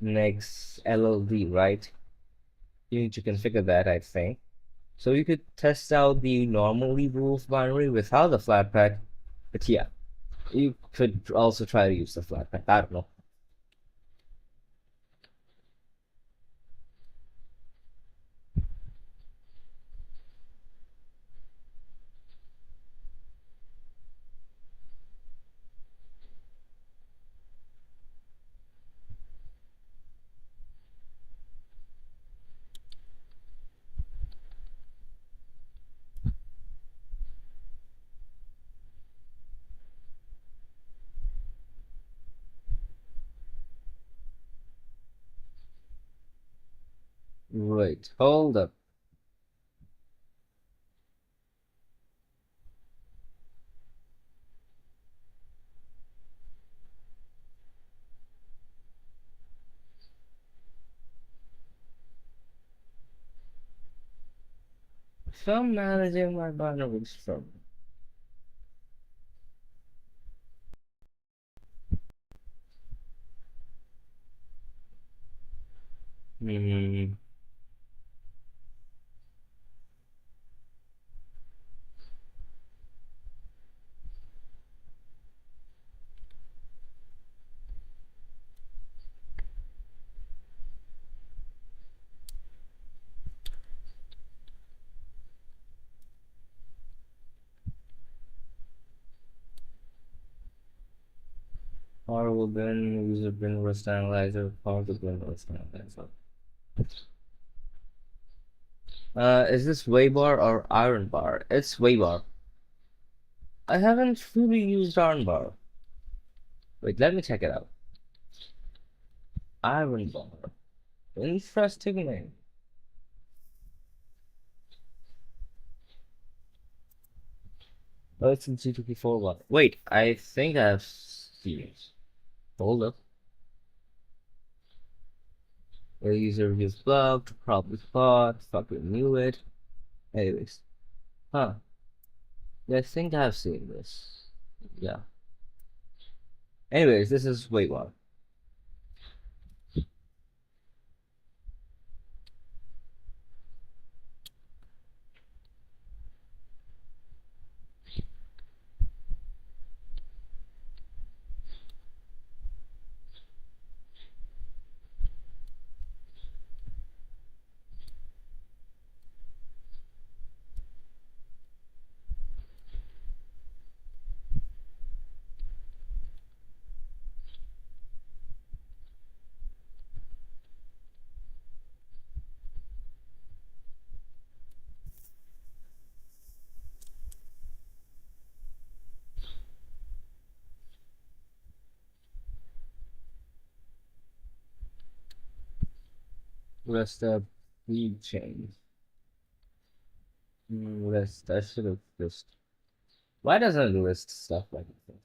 Nick's LLD, right? You need to configure that, I think. So you could test out the normally rules binary without the flatpak, but yeah, you could also try to use the flatpak. I don't know. Wait, hold up. So I'm managing my binaries from. Hmm. Horrible bin, user bin, rust analyzer, horrible bin, rust analyzer. Is this Waybar or Iron Bar? It's Waybar. I haven't fully used Iron Bar. Wait, let me check it out. Iron Bar. Interesting name. Oh, it's in G2P4 one. Wait, I think I've seen it. Hold up. The user reviews blocked, probably thought, fucking knew it. Anyways. Huh. Yeah, I think I've seen this. Yeah. Anyways, this is wait what? Rest up lead chain. List. I should have list. Why doesn't it list stuff like that?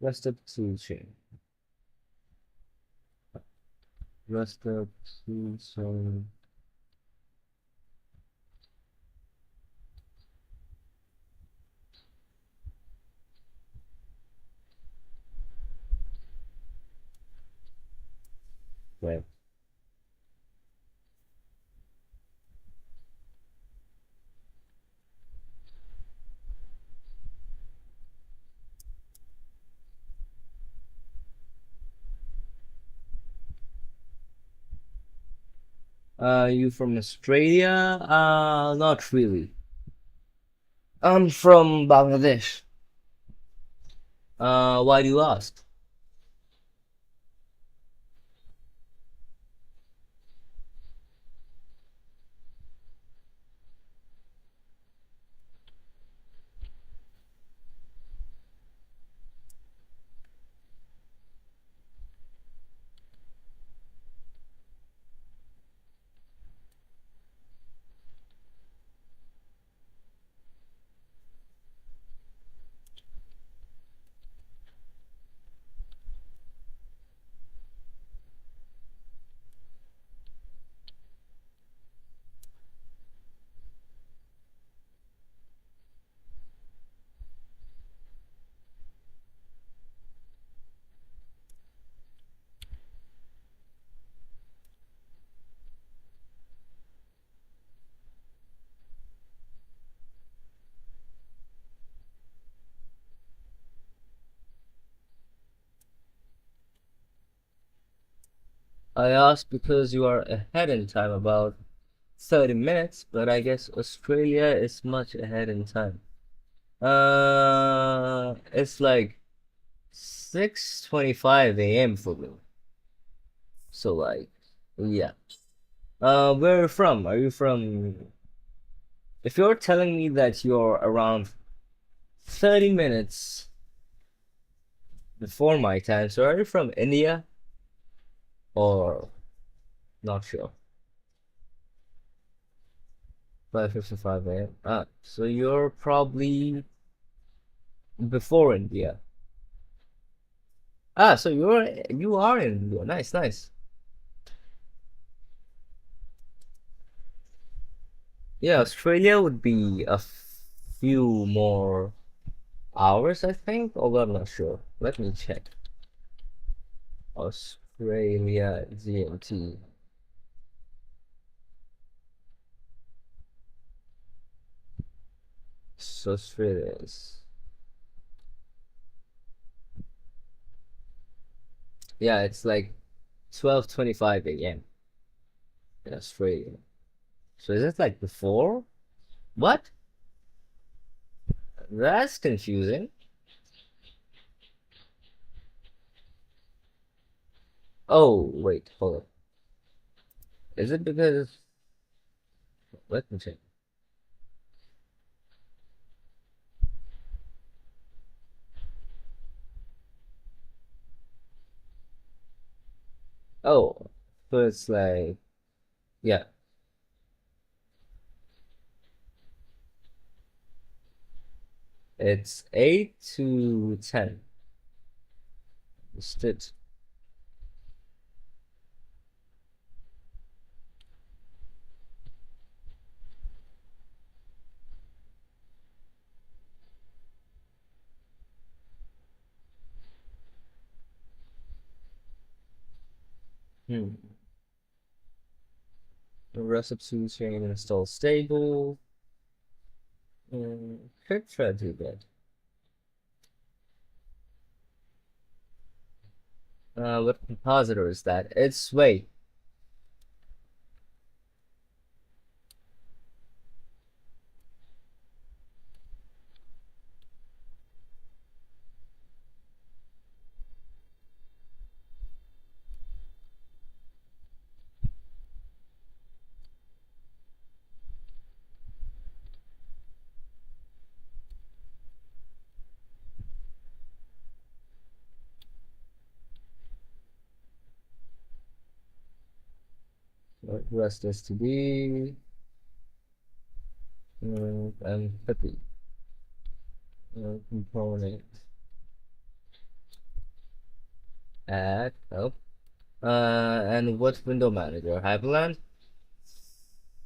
Rest up tool chain. Rest up tool chain. Wait. You from Australia? Not really. I'm from Bangladesh. Why do you ask? I asked because you are ahead in time about 30 minutes, but I guess Australia is much ahead in time. It's like 6:25 a.m. for me. So like, yeah. Where are you from? Are you from? If you're telling me that you're around 30 minutes before my time, so are you from India or not sure? 5:55 a.m. So you're probably before India. So you are in India. Nice, nice. Yeah, Australia would be a few more hours, I think, although I'm not sure. Let me check. Australia GMT. So Australia is. Yeah, it's like 12:25 a.m. in Australia. So is it like before? What? That's confusing. Oh, wait, hold on. Is it because let me check. Oh, so it's like yeah, it's 8 to 10. Instead. Hmm. The recipe chain install stable. Could try to do that. What compositor is that? It's wait. What rest is to be? And happy. Component add oh. And what window manager? Hyperland?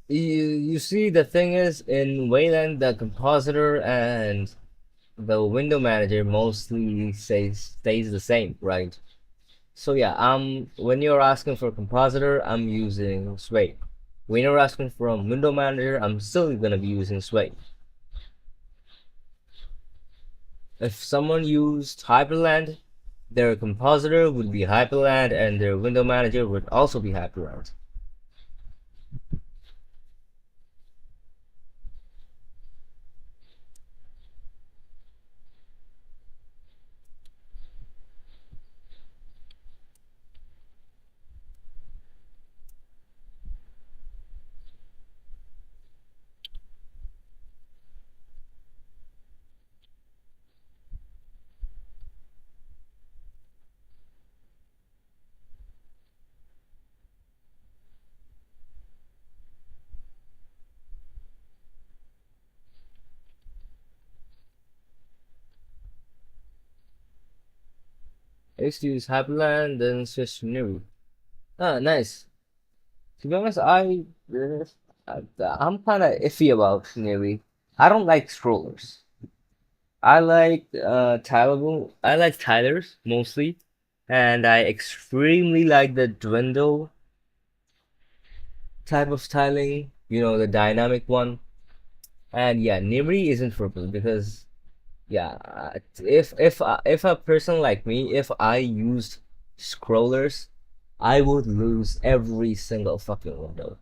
You see, the thing is, in Wayland, the compositor and the window manager mostly stays the same, right? So yeah, when you're asking for a compositor, I'm using Sway. When you're asking for a window manager, I'm still gonna be using Sway. If someone used Hyperland, their compositor would be Hyperland and their window manager would also be Hyperland. I used to use Hyperland, then switch to NEOVIM. Nice. To be honest, I'm kind of iffy about NEOVIM. I don't like scrollers. I like I like tilers mostly, and I extremely like the dwindle type of tiling. You know, the dynamic one. And yeah, Nimri isn't for me because yeah, if a person like me, if I used scrollers, I would lose every single fucking window.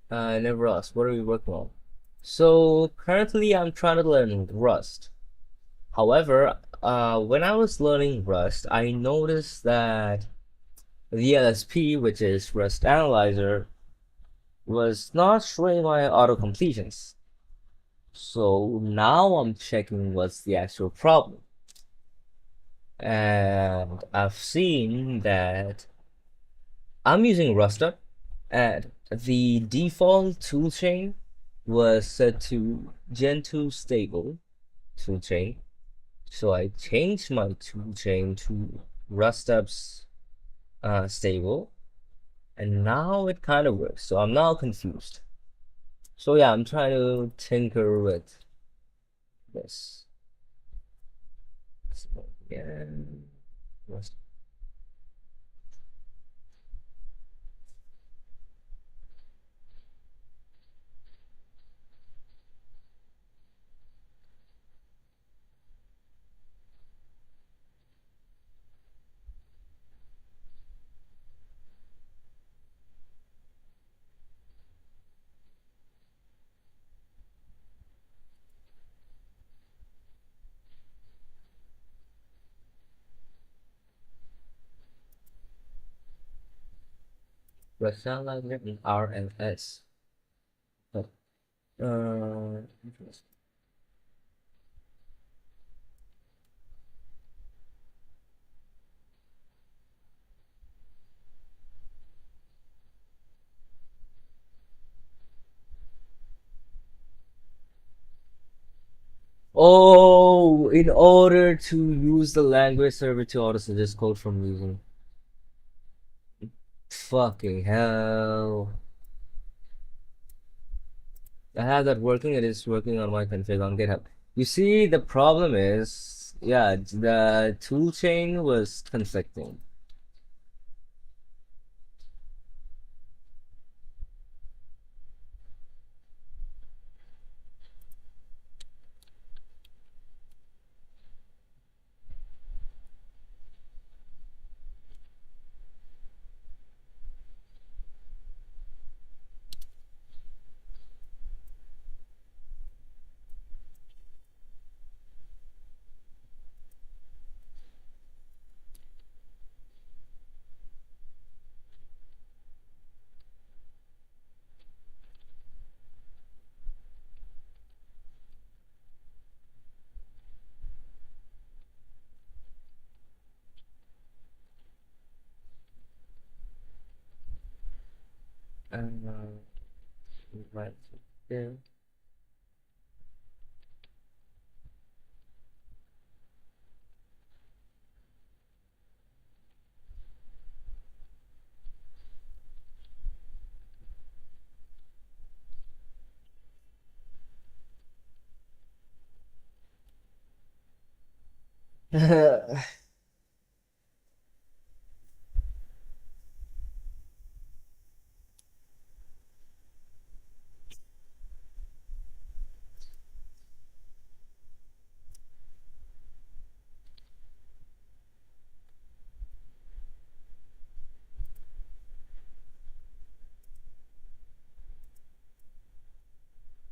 And Rust, what are we working on? So currently I'm trying to learn Rust. However, when I was learning Rust, I noticed that the LSP, which is Rust Analyzer, was not showing my auto completions. So now I'm checking what's the actual problem. And I've seen that I'm using Rustup, and the default toolchain was set to Gentoo stable toolchain. So I changed my toolchain to Rustup's stable, and now it kind of works. So I'm now confused. So yeah, I'm trying to tinker with this. So, yeah, Rust. Rustlang and RMS. But, interesting. Oh, in order to use the language server to auto suggest code from using. Fucking hell. I have that working. It is working on my config on GitHub. You see, the problem is, yeah, the toolchain was conflicting. Uh, right there.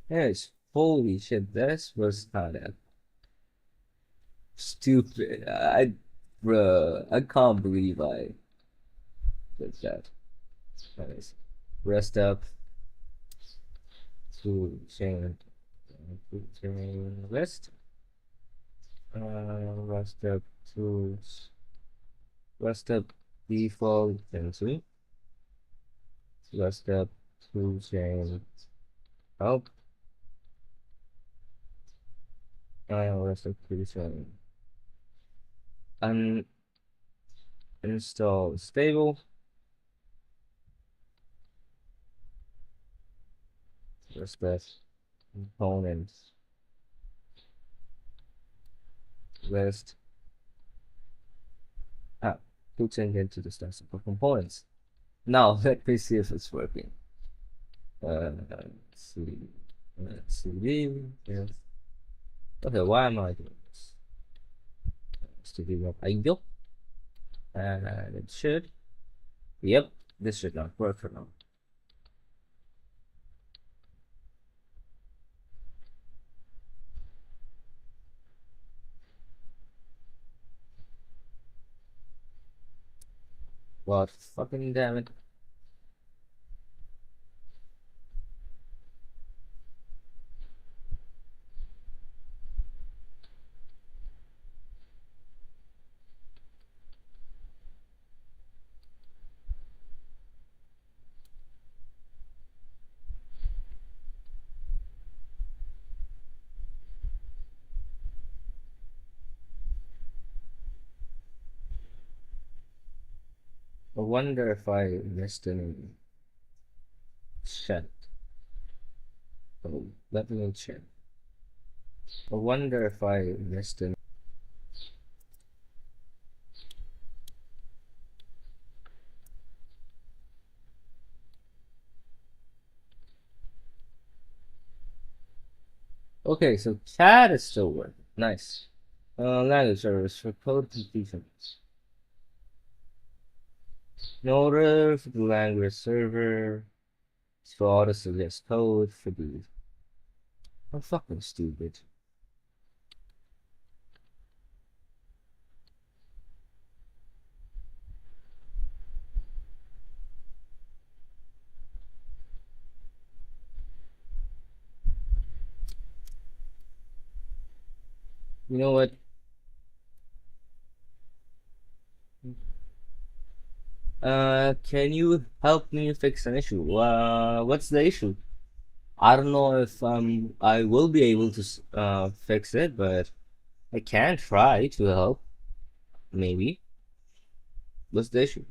Yes, holy shit, this was kind of stupid. Bruh, I can't believe I did that. Anyways, rest up to chain list. Rest up to rest up default Gentoo. Step toolchain help. Step toolchain uninstall stable. Step components list. Toolchain into the steps of components. Now let me see if it's working. Let's see. Yes. Okay, why am I doing this? Let's do ideal. And it should. Yep, this should not work for now. What fucking damn it. I wonder if I missed any chat. Oh, let me check. I wonder if I missed any. Okay, so chat is still working. Nice. Language service for code completion. In order for the language server, it's for auto suggest code for the. I'm fucking stupid. You know what? Can you help me fix an issue? What's the issue? I don't know if I will be able to fix it, but I can try to help. Maybe. What's the issue?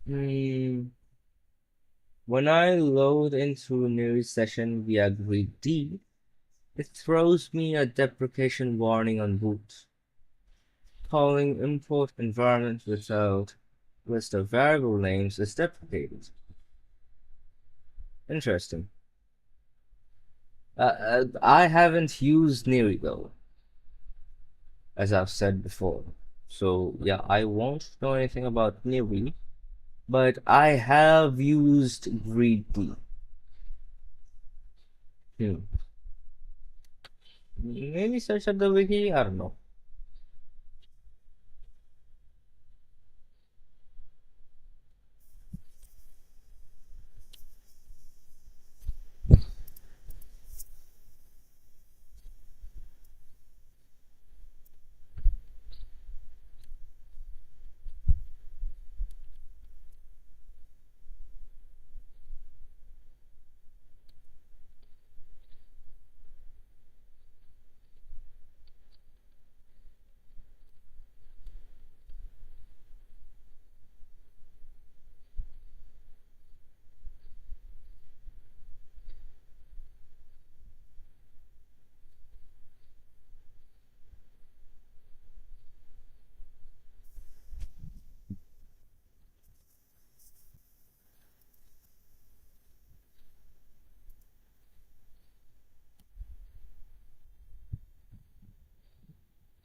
Hmm. When I load into a new session via grid D, it throws me a deprecation warning on boot. Calling import environment without list of variable names is deprecated. Interesting. I haven't used Neri though, as I've said before. So yeah, I won't know anything about Neri, but I have used Greedy. Maybe search at the wiki, I don't know.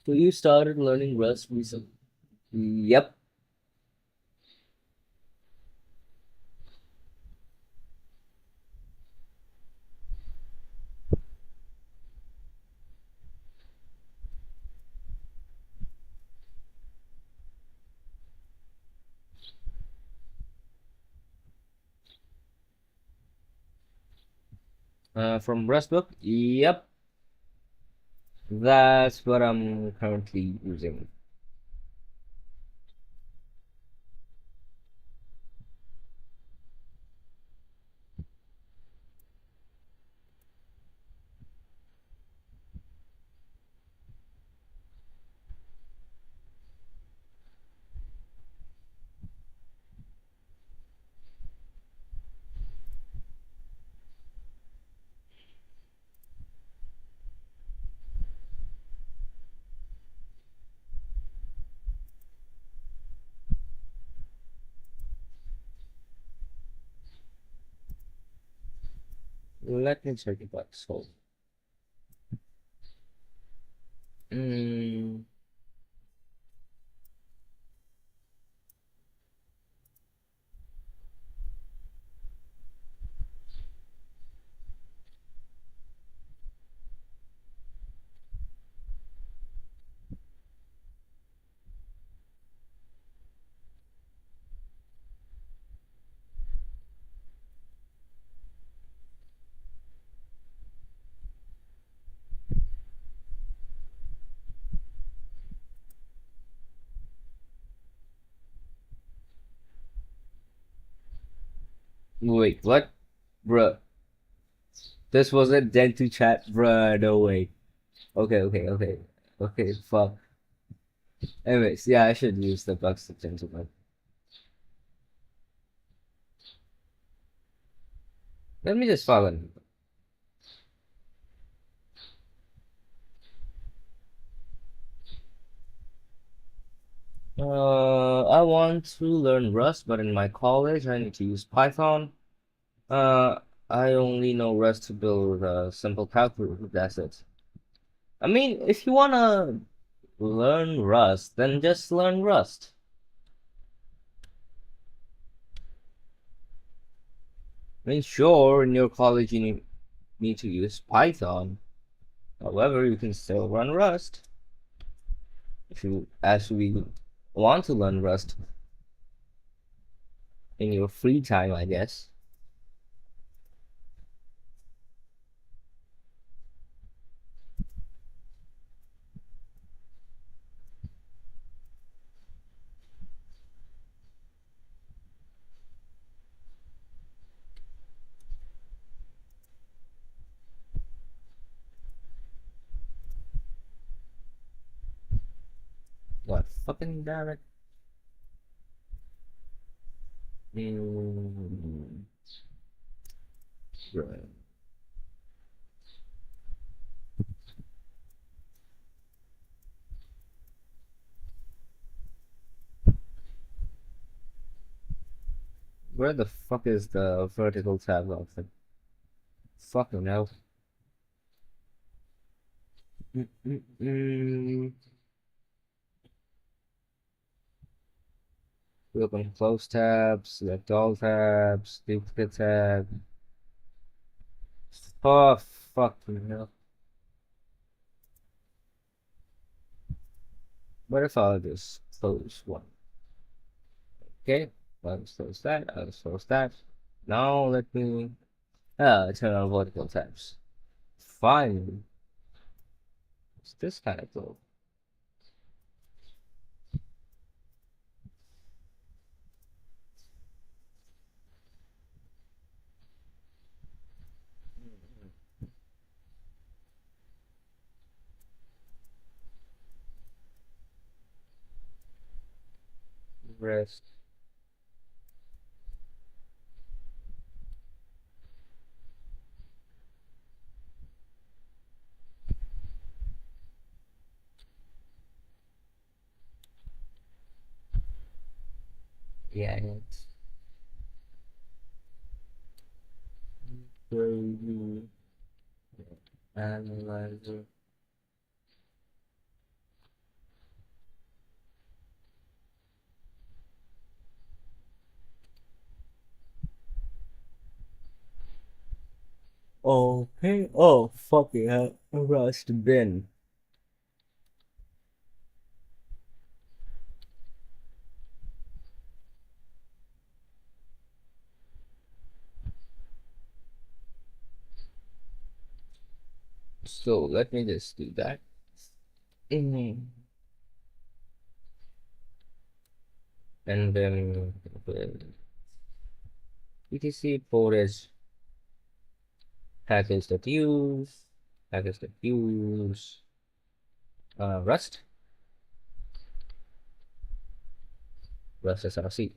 So you started learning Rust recently? Yep. From Rust book? Yep. That's what I'm currently using. Let me check it out. So, mm, wait, what? Bruh. This was a Gentoo chat? Bruh, no way. Okay. Okay, fuck. Anyways, yeah, I should use the bugs to gentleman. Let me just follow him. I want to learn Rust, but in my college I need to use Python. Uh, I only know Rust to build a simple calculator. That's it. I mean, if you wanna learn Rust, then just learn Rust. I mean, sure, in your college you need to use Python. However, you can still run Rust if you actually want to learn Rust in your free time, I guess. What fucking damn it? Mm, right. Where the fuck is the vertical tab option? Fucking hell. Mm, mm, mm. We open close tabs, select all tabs, duplicate tab. Oh, fucking hell. What if I just close one? Okay, let's close that, let's close that. Now let me turn on vertical tabs. Fine. It's this kind of cool. Rest. Yeah, it's analyzer. Okay. Oh, fucking hell. Rust bin. So let me just do that. And then etc forage package.use package.use rust src.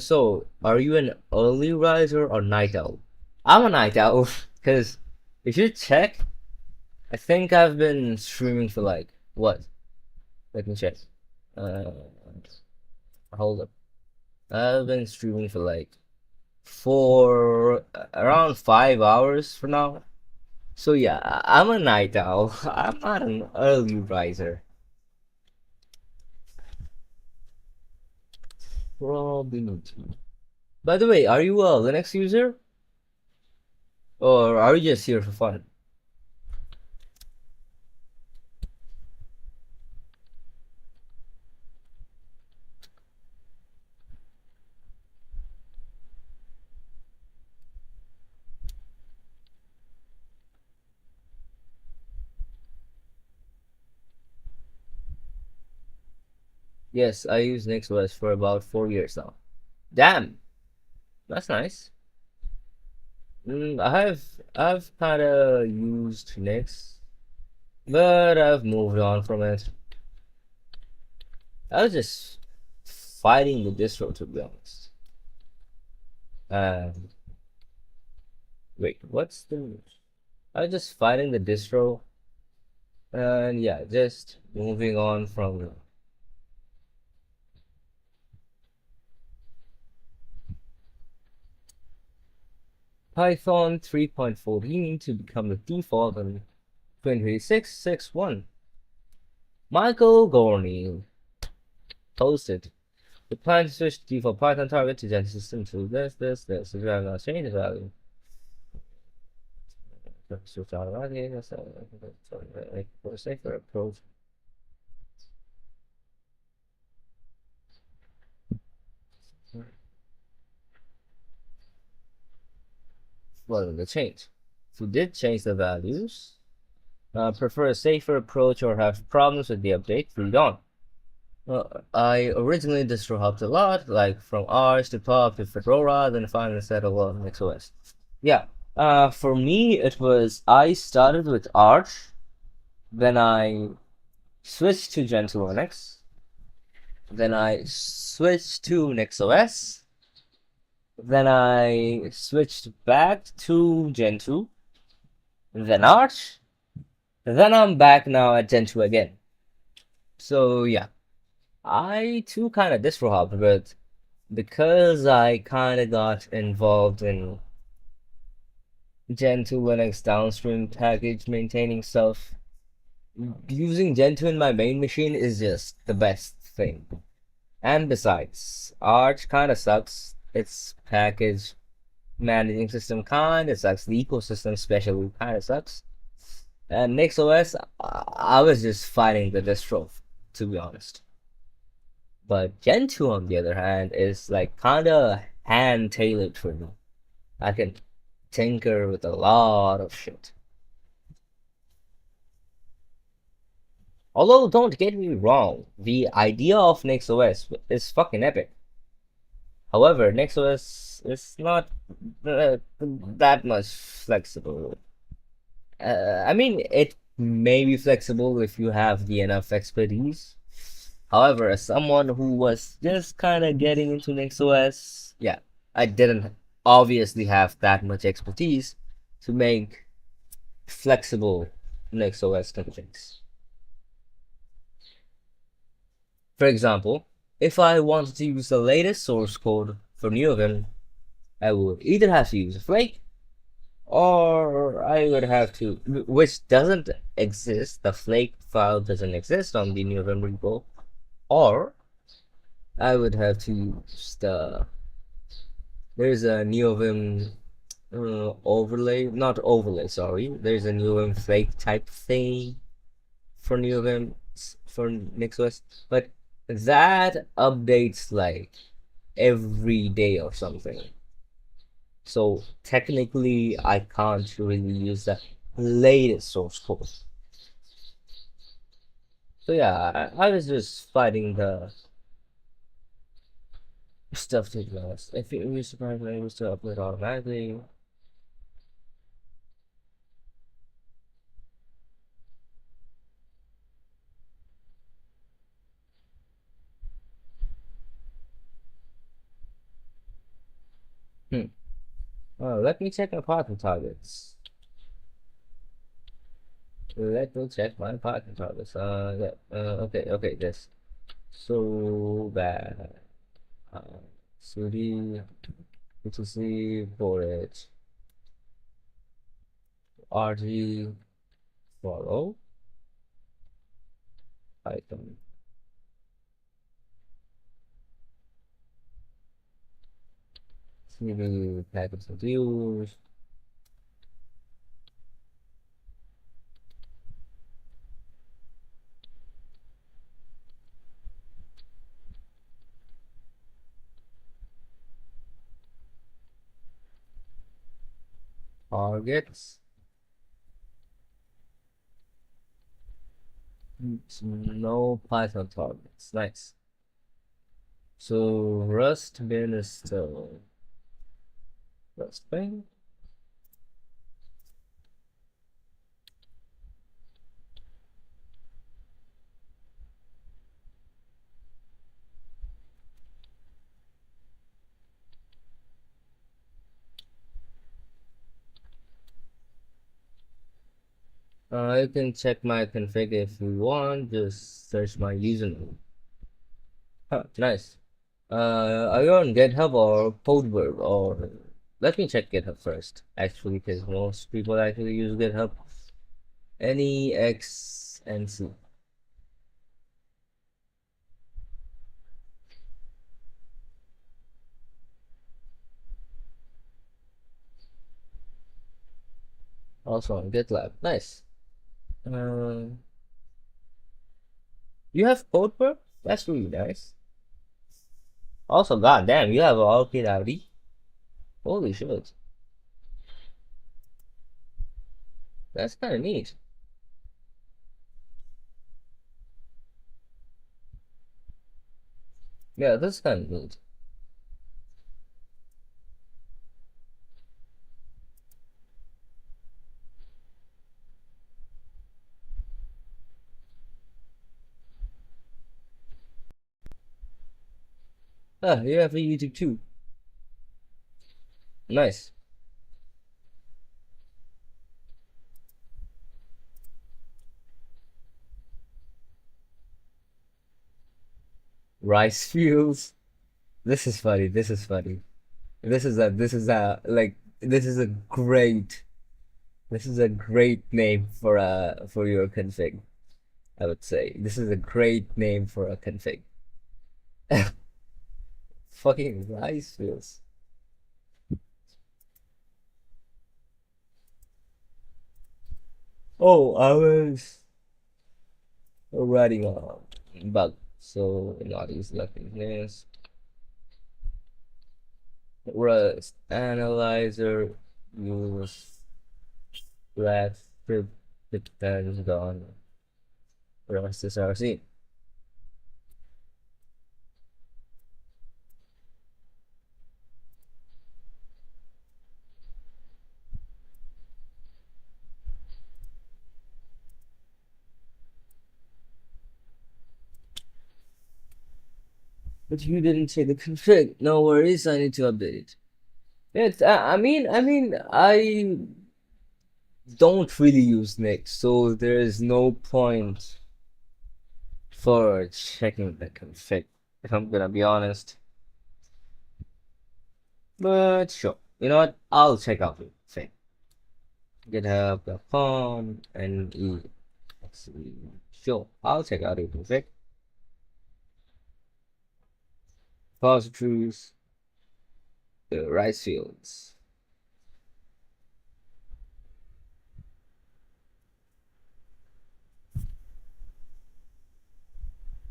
So are you an early riser or night owl? I'm a night owl because if you check, I think I've been streaming for like what? Let me check. Uh, hold up. I've been streaming for like for around 5 hours for now. So yeah, I'm a night owl. I'm not an early riser. Probably not. By the way, are you a Linux user? Or are you just here for fun? Yes, I use NixOS for about 4 years now. Damn, that's nice. I've kind of used Nix, but I've moved on from it. I was just fighting the distro, to be honest. And wait, what's the? I was just fighting the distro, and yeah, just moving on from. Python 3.14 to become the default in 2026.6.1. Michael Gorney posted. The plan to switch the default Python target to Gentoo system to this. If you have not changed the value. Switch automatically, for a safer approach. Well, the change. If you did change the values, prefer a safer approach or have problems with the update, read on. I originally distro hopped a lot, like from Arch to Pop to Fedora, then finally settled on NixOS. Yeah, for me, it was I started with Arch, then I switched to Gentoo Linux, then I switched to NixOS, then I switched back to Gentoo, then Arch, then I'm back now at Gentoo again. So yeah, I too kind of distro hopped, but because I kind of got involved in Gentoo Linux downstream package maintaining stuff, using Gentoo in my main machine is just the best thing. And besides, Arch kind of sucks. Its package managing system kind of sucks. The ecosystem especially kind of sucks. And NixOS, I was just fighting the distro, to be honest. But Gentoo, on the other hand, is like kind of hand tailored for me. I can tinker with a lot of shit. Although, don't get me wrong, the idea of NixOS is fucking epic. However, NixOS is not that much flexible. I mean, it may be flexible if you have the enough expertise. However, as someone who was just kind of getting into NixOS, yeah, I didn't obviously have that much expertise to make flexible NixOS configs. For example, if I wanted to use the latest source code for NEOVIM, I would either have to use a flake, or I would have to, which doesn't exist, the flake file doesn't exist on the NEOVIM repo, or I would have to use there's a NEOVIM overlay, not overlay, sorry. There's a NEOVIM flake type thing for NEOVIM for NixOS, but that updates like every day or something. So technically, I can't really use the latest source code. So yeah, I was just fighting the stuff to be honest. If it was surprised I was to upload automatically. Let me check my partner targets. Let me check my partner targets. Yeah. Okay. This so bad. CD, BTC, Forage, RG, follow, item. CD, packets of views, targets. No Python targets. Nice. So Rust bin is still Rust bin. You can check my config if you want. Just search my username. Nice. Are you on GitHub or Podverb or? Let me check GitHub first. Actually, because most people actually use GitHub. NEXNC. Also on GitLab. Nice. Um, you have Podverb? That's really nice. Also, goddamn, you have all PWD. Holy shit. That's kind of neat. Yeah, that's kind of neat. Ah, you have a YouTube too. Nice. Rice fields. This is funny. This is funny. This is a great name for your config. I would say this is a great name for a config. Fucking rice fields. Oh, I was writing a bug, so not use nothing this. Rust analyzer use Rust depends on Rust SRC. But you didn't say the config. No worries, I need to update it. It's I don't really use Nix, so there is no point for checking the config, if I'm gonna be honest. But sure, you know what? I'll check out the config. GitHub.com and sure, I'll check out the config. Repositories, the rice fields.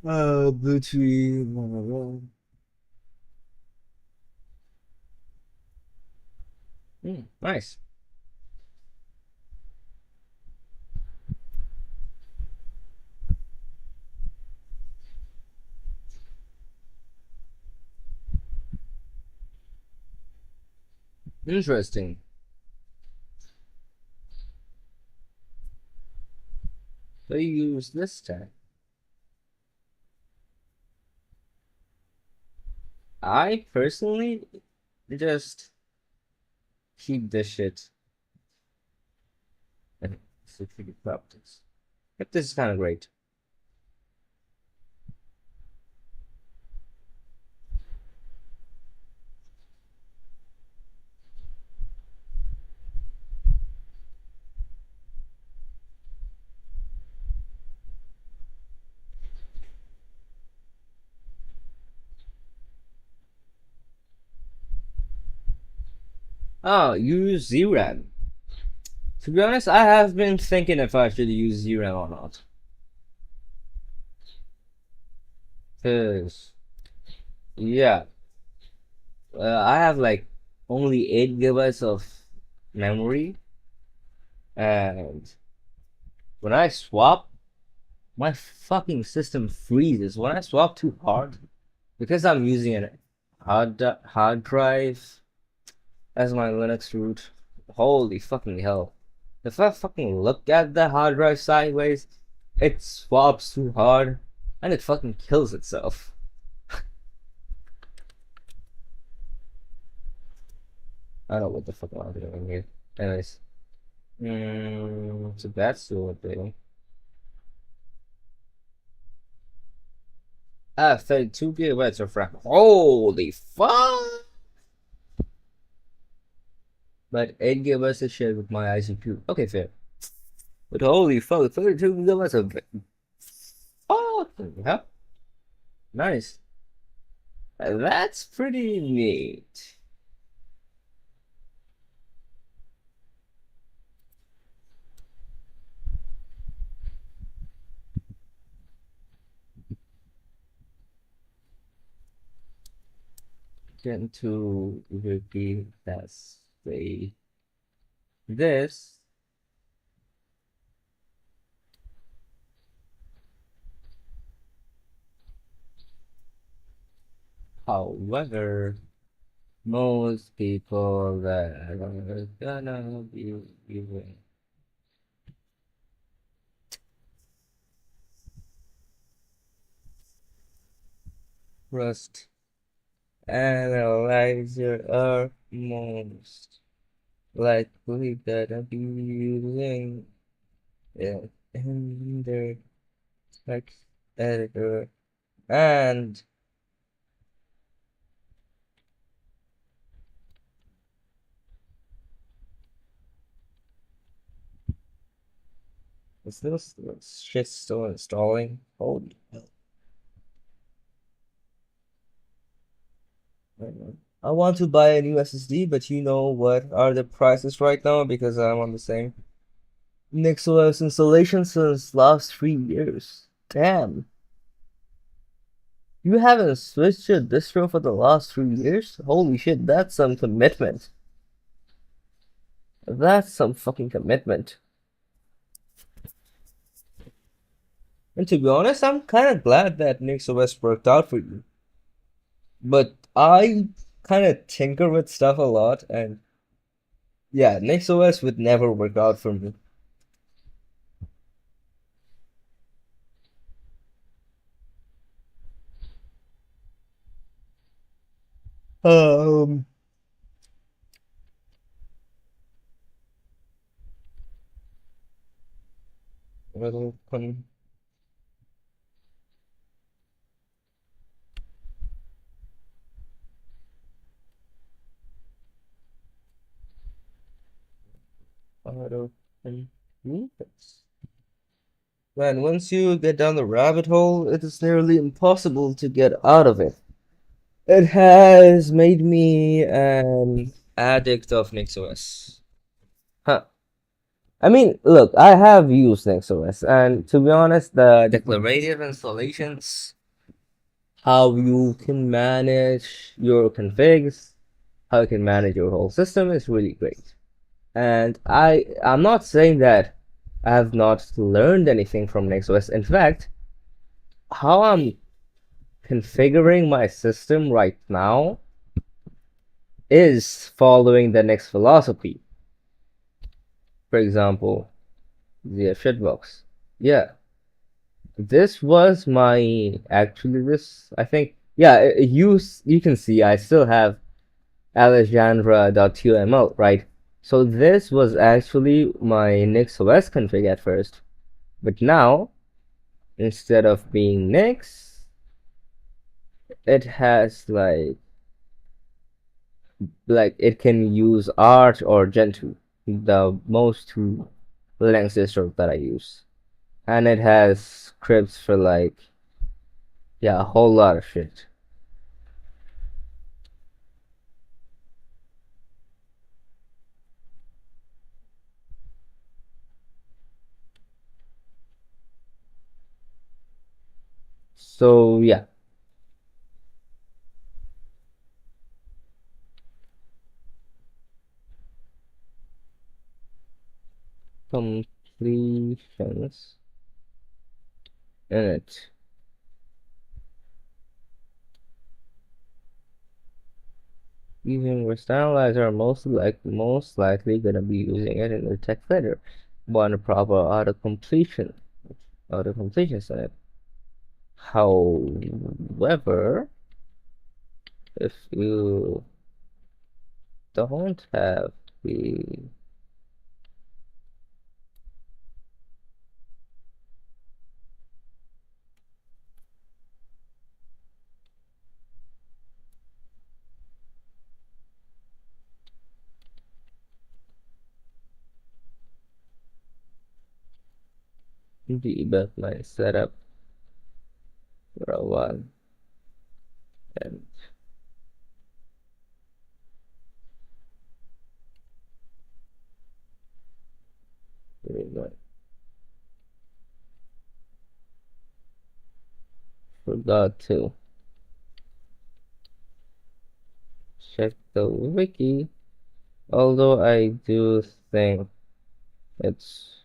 Bluetooth, blah, blah, blah. Nice. Interesting. So you use this tag. I personally just keep this shit and security properties. But this is kind of great. Oh, use ZRAM. To be honest, I have been thinking if I should use ZRAM or not. Cause yeah, I have like only 8 gigabytes of memory, and when I swap, my fucking system freezes. When I swap too hard, because I'm using a hard drive as my Linux root. Holy fucking hell! If I fucking look at the hard drive sideways, it swaps too hard, and it fucking kills itself. I don't know what the fuck I'm doing here. Anyways, so that's still a thing. 32 gigabytes of RAM. Holy fuck! But 8 gigabytes is shared with my ICQ. Okay, fair. But holy fuck, 32 gigabytes of fucking hell. Nice. That's pretty neat. Gentoo repeat that's the this. However, most people that are gonna be using Rust analyzer are most likely gonna be using it in their text editor and is this shit still installing? Holy hell. I want to buy a new SSD, but you know what are the prices right now because I'm on the same NixOS installation since last 3 years. Damn. You haven't switched your distro for the last 3 years? Holy shit, that's some commitment. That's some fucking commitment. And to be honest, I'm kind of glad that NixOS worked out for you. But I kind of tinker with stuff a lot, and yeah, NixOS would never work out for me. Um, little con auto completes. Man, once you get down the rabbit hole, it is nearly impossible to get out of it. It has made me an addict of NixOS. Huh. I mean, look, I have used NextOS, and to be honest, the declarative installations, how you can manage your configs, how you can manage your whole system is really great. And I'm not saying that I have not learned anything from NextOS. In fact, how I'm configuring my system right now is following the next philosophy. For example, the shitbox. Yeah, this was my this I think you can see I still have alexandra.tml, right? So this was actually my NixOS config at first, but now instead of being Nix, it has like it can use Arch or Gentoo, the most two Linux distros that I use, and it has scripts for like a whole lot of shit. So yeah, completions in it. Using rust analyzer, most likely gonna be using it in the text editor. Want a proper auto completion set. However, if you don't have the debug my setup for a while, and forgot to check the wiki, although I do think it's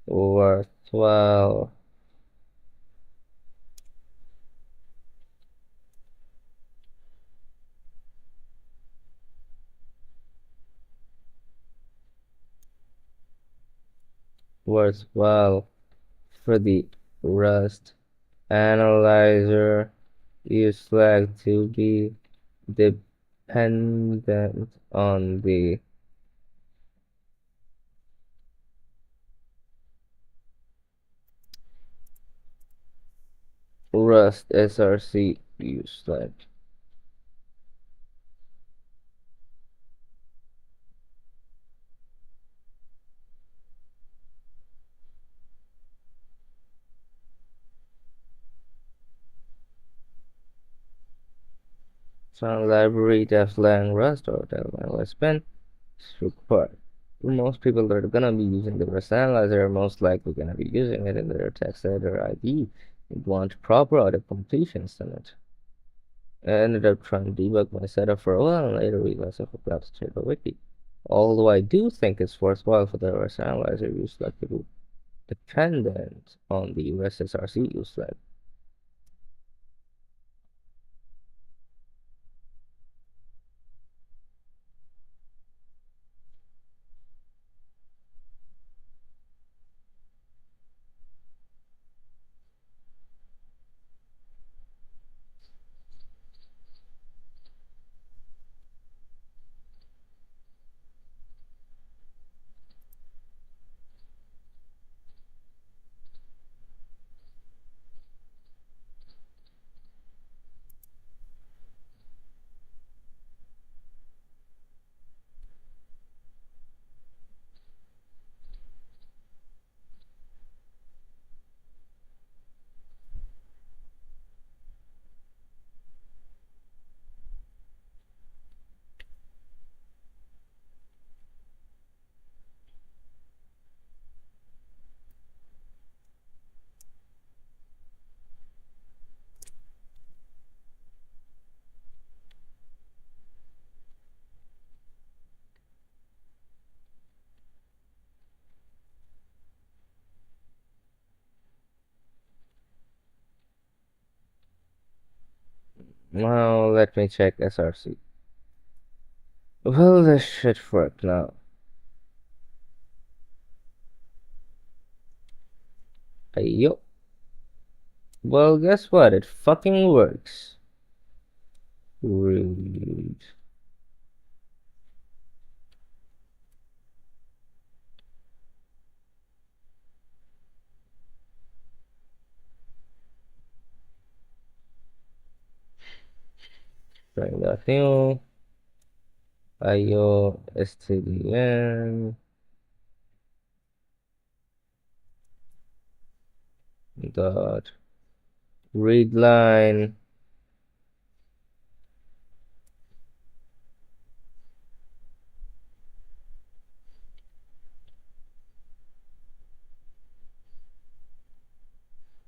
worthwhile. Worthwhile for the Rust analyzer use flag to be dependent on the Rust src use flag. Sound library devlang Rust or devlang Rustbin is required. Most people that are gonna be using the Rust analyzer are most likely gonna be using it in their text editor IDE and want proper auto completions in it. I ended up trying to debug my setup for a while and later realized I forgot to check the wiki. Although I do think it's worthwhile for the Rust analyzer use flag to be dependent on the Rust src use flag. Now let me check SRC. Will this shit work now? Yo. Well, guess what? It fucking works. Rude. Trying that new. IO stdn dot read line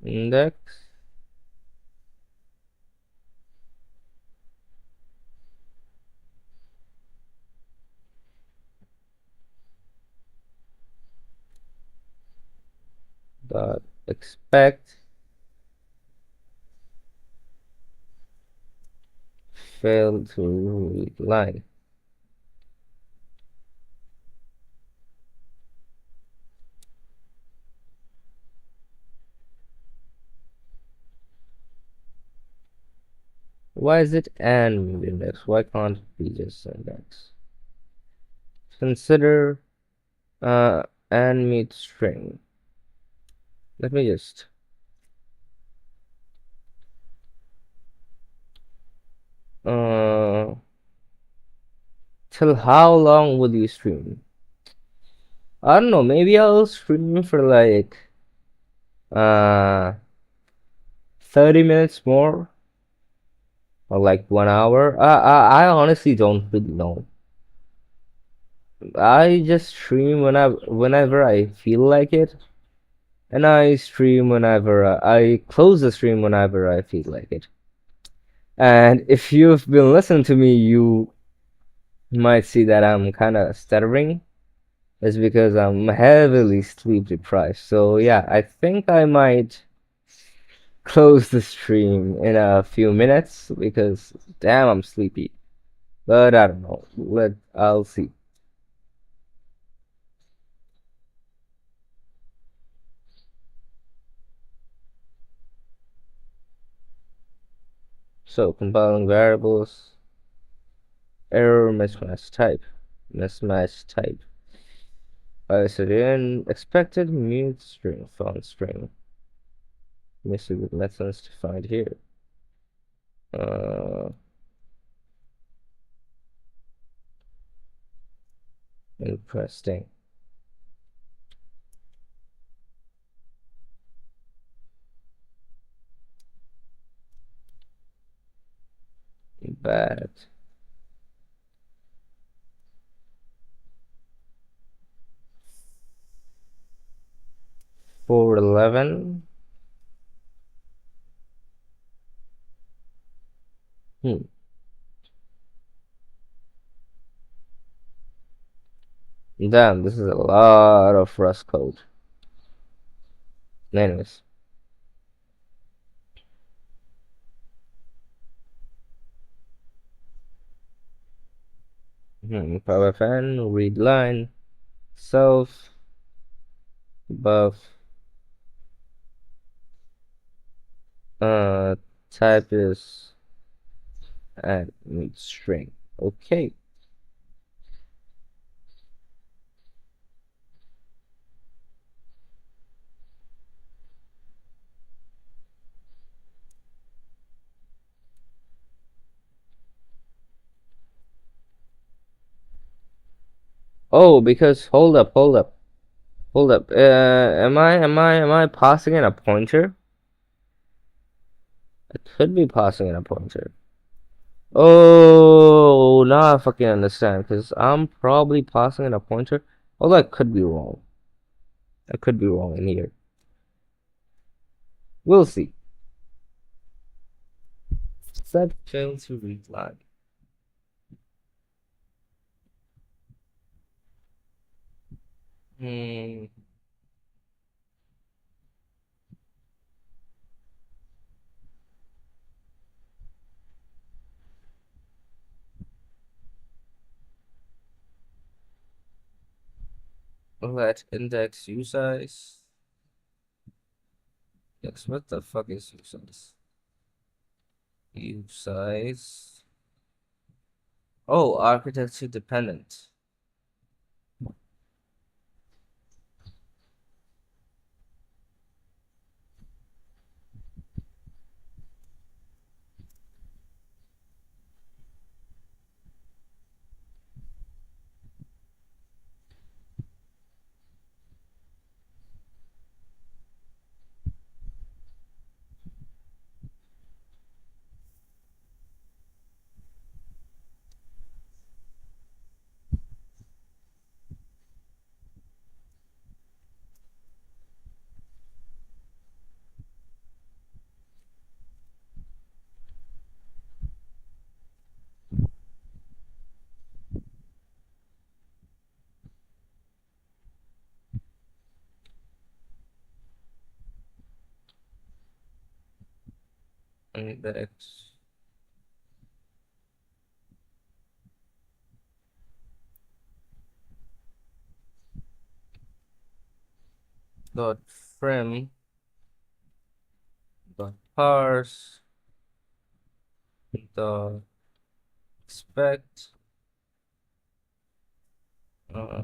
index dot expect fail to read line. Why is it and index? Why can't it be just index? Consider and meet string. Let me just till how long would you stream? I don't know, maybe I'll stream for like 30 minutes more or like 1 hour. I honestly don't really know. I just stream whenever I feel like it, and I stream whenever I close the stream whenever I feel like it. And if you've been listening to me, you might see that I'm kind of stuttering. It's because I'm heavily sleep deprived. So yeah, I think I might close the stream in a few minutes because damn, I'm sleepy. But I don't know. I'll see. So compiling variables, error mismatch type, mismatch type. ISDN expected mute string found string. Let me see what methods to find here. Interesting. Bad. For 11. Damn, this is a lot of Rust code. Anyways. PowerFN, read line, self, buff, type is and meet string. Okay. Oh, because hold up. Am I passing in a pointer? I could be passing in a pointer. Oh, now I fucking understand. Because I'm probably passing in a pointer. Although I could be wrong. I could be wrong in here. We'll see. Set fail to read line. Let index u size. Yes, what the fuck is u size? U size. Oh, architecture dependent. Index. Dot frame. Dot parse. Dot expect. Uh,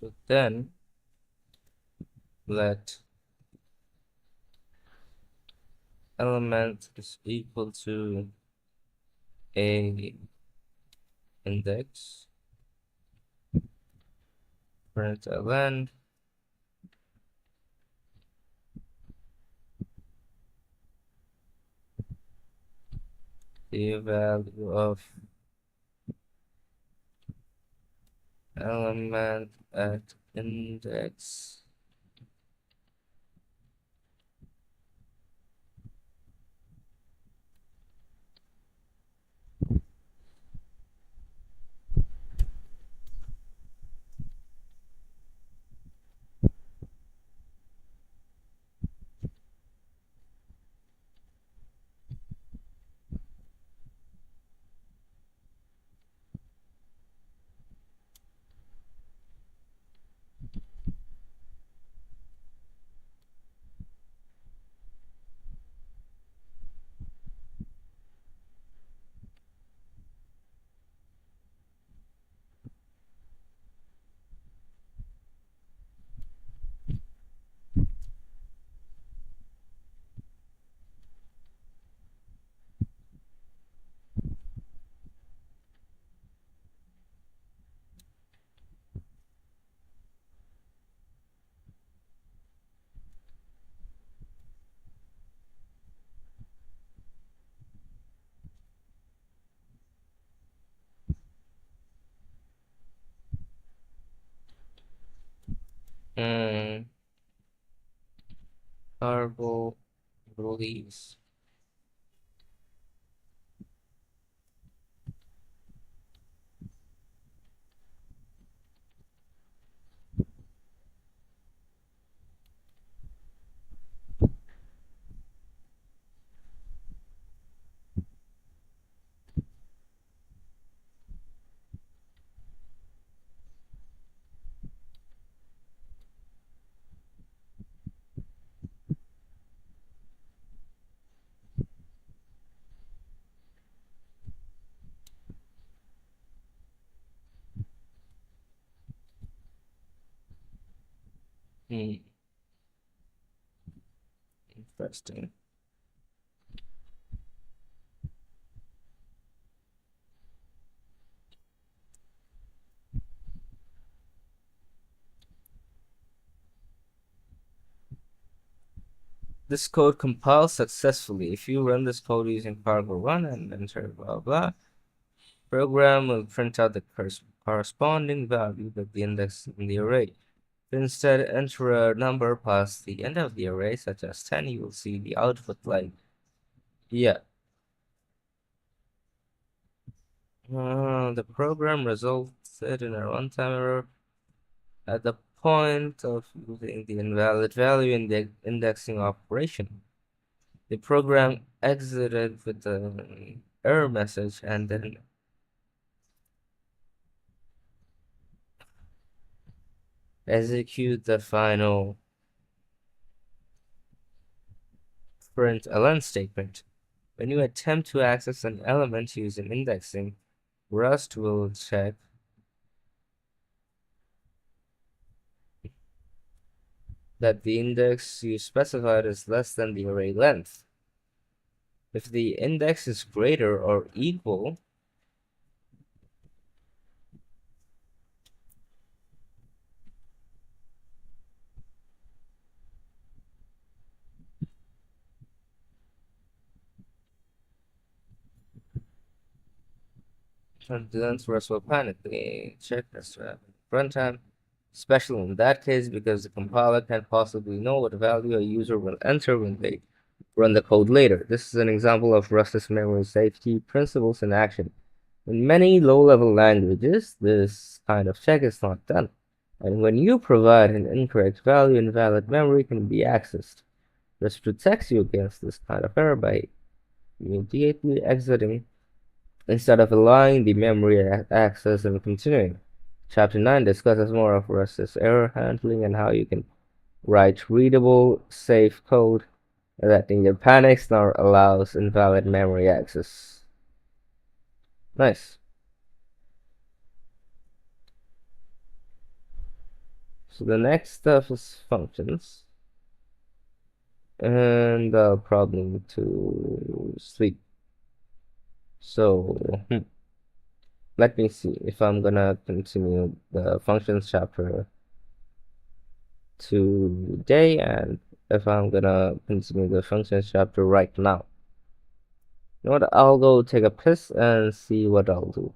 so then let element is equal to a index println the value of element at index cargo release. Hmm. Interesting. This code compiles successfully. If you run this code using Paragraph 1 and enter blah blah, program will print out the corresponding value of the index in the array. Instead, enter a number past the end of the array, such as 10, you will see the output like, yeah. The program resulted in a runtime error at the point of using the invalid value in the indexing operation. The program exited with an error message and then execute the final println statement. When you attempt to access an element using indexing, Rust will check that the index you specified is less than the array length. If the index is greater or equal, then Rust will panic. They check this runtime, especially in that case because the compiler can't possibly know what value a user will enter when they run the code later. This is an example of Rust's memory safety principles in action. In many low-level languages, this kind of check is not done, and when you provide an incorrect value, invalid memory can be accessed. This protects you against this kind of error by immediately exiting instead of allowing the memory access and continuing. Chapter 9 discusses more of Rust's error handling and how you can write readable, safe code that neither panics nor allows invalid memory access. Nice. So the next stuff is functions. And I'll probably need to sleep. So let me see if I'm gonna continue the functions chapter today and if I'm gonna continue the functions chapter right now. You know what? I'll go take a piss and see what I'll do.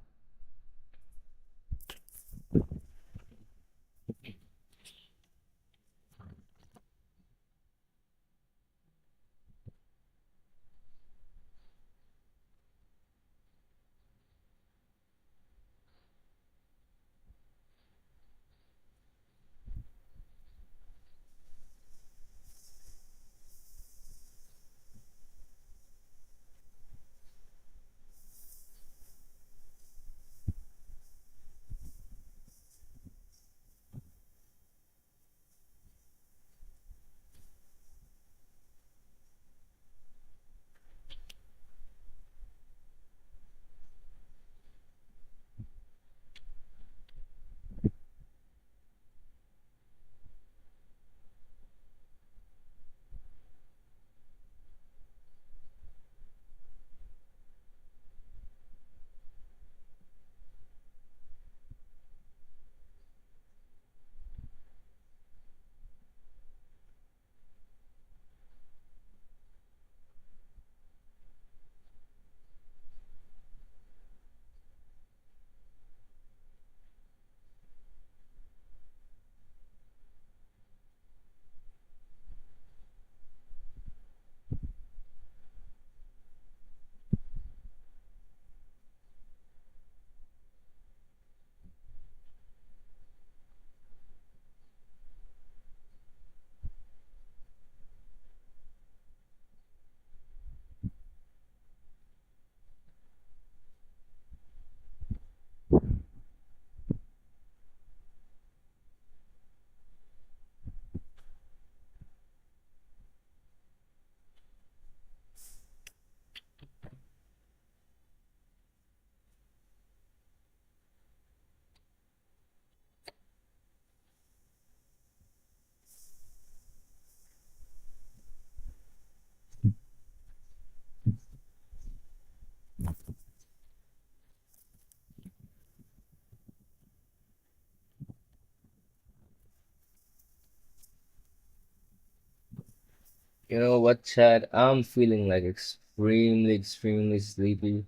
You know what, Chad? I'm feeling like extremely sleepy.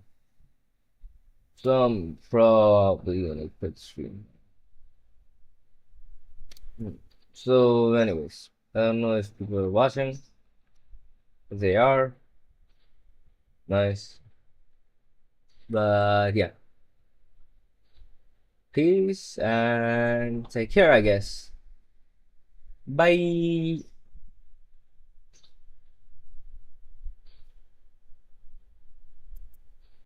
So I'm probably gonna quit stream. So, anyways, I don't know if people are watching. If they are, nice. But yeah, peace and take care, I guess. Bye.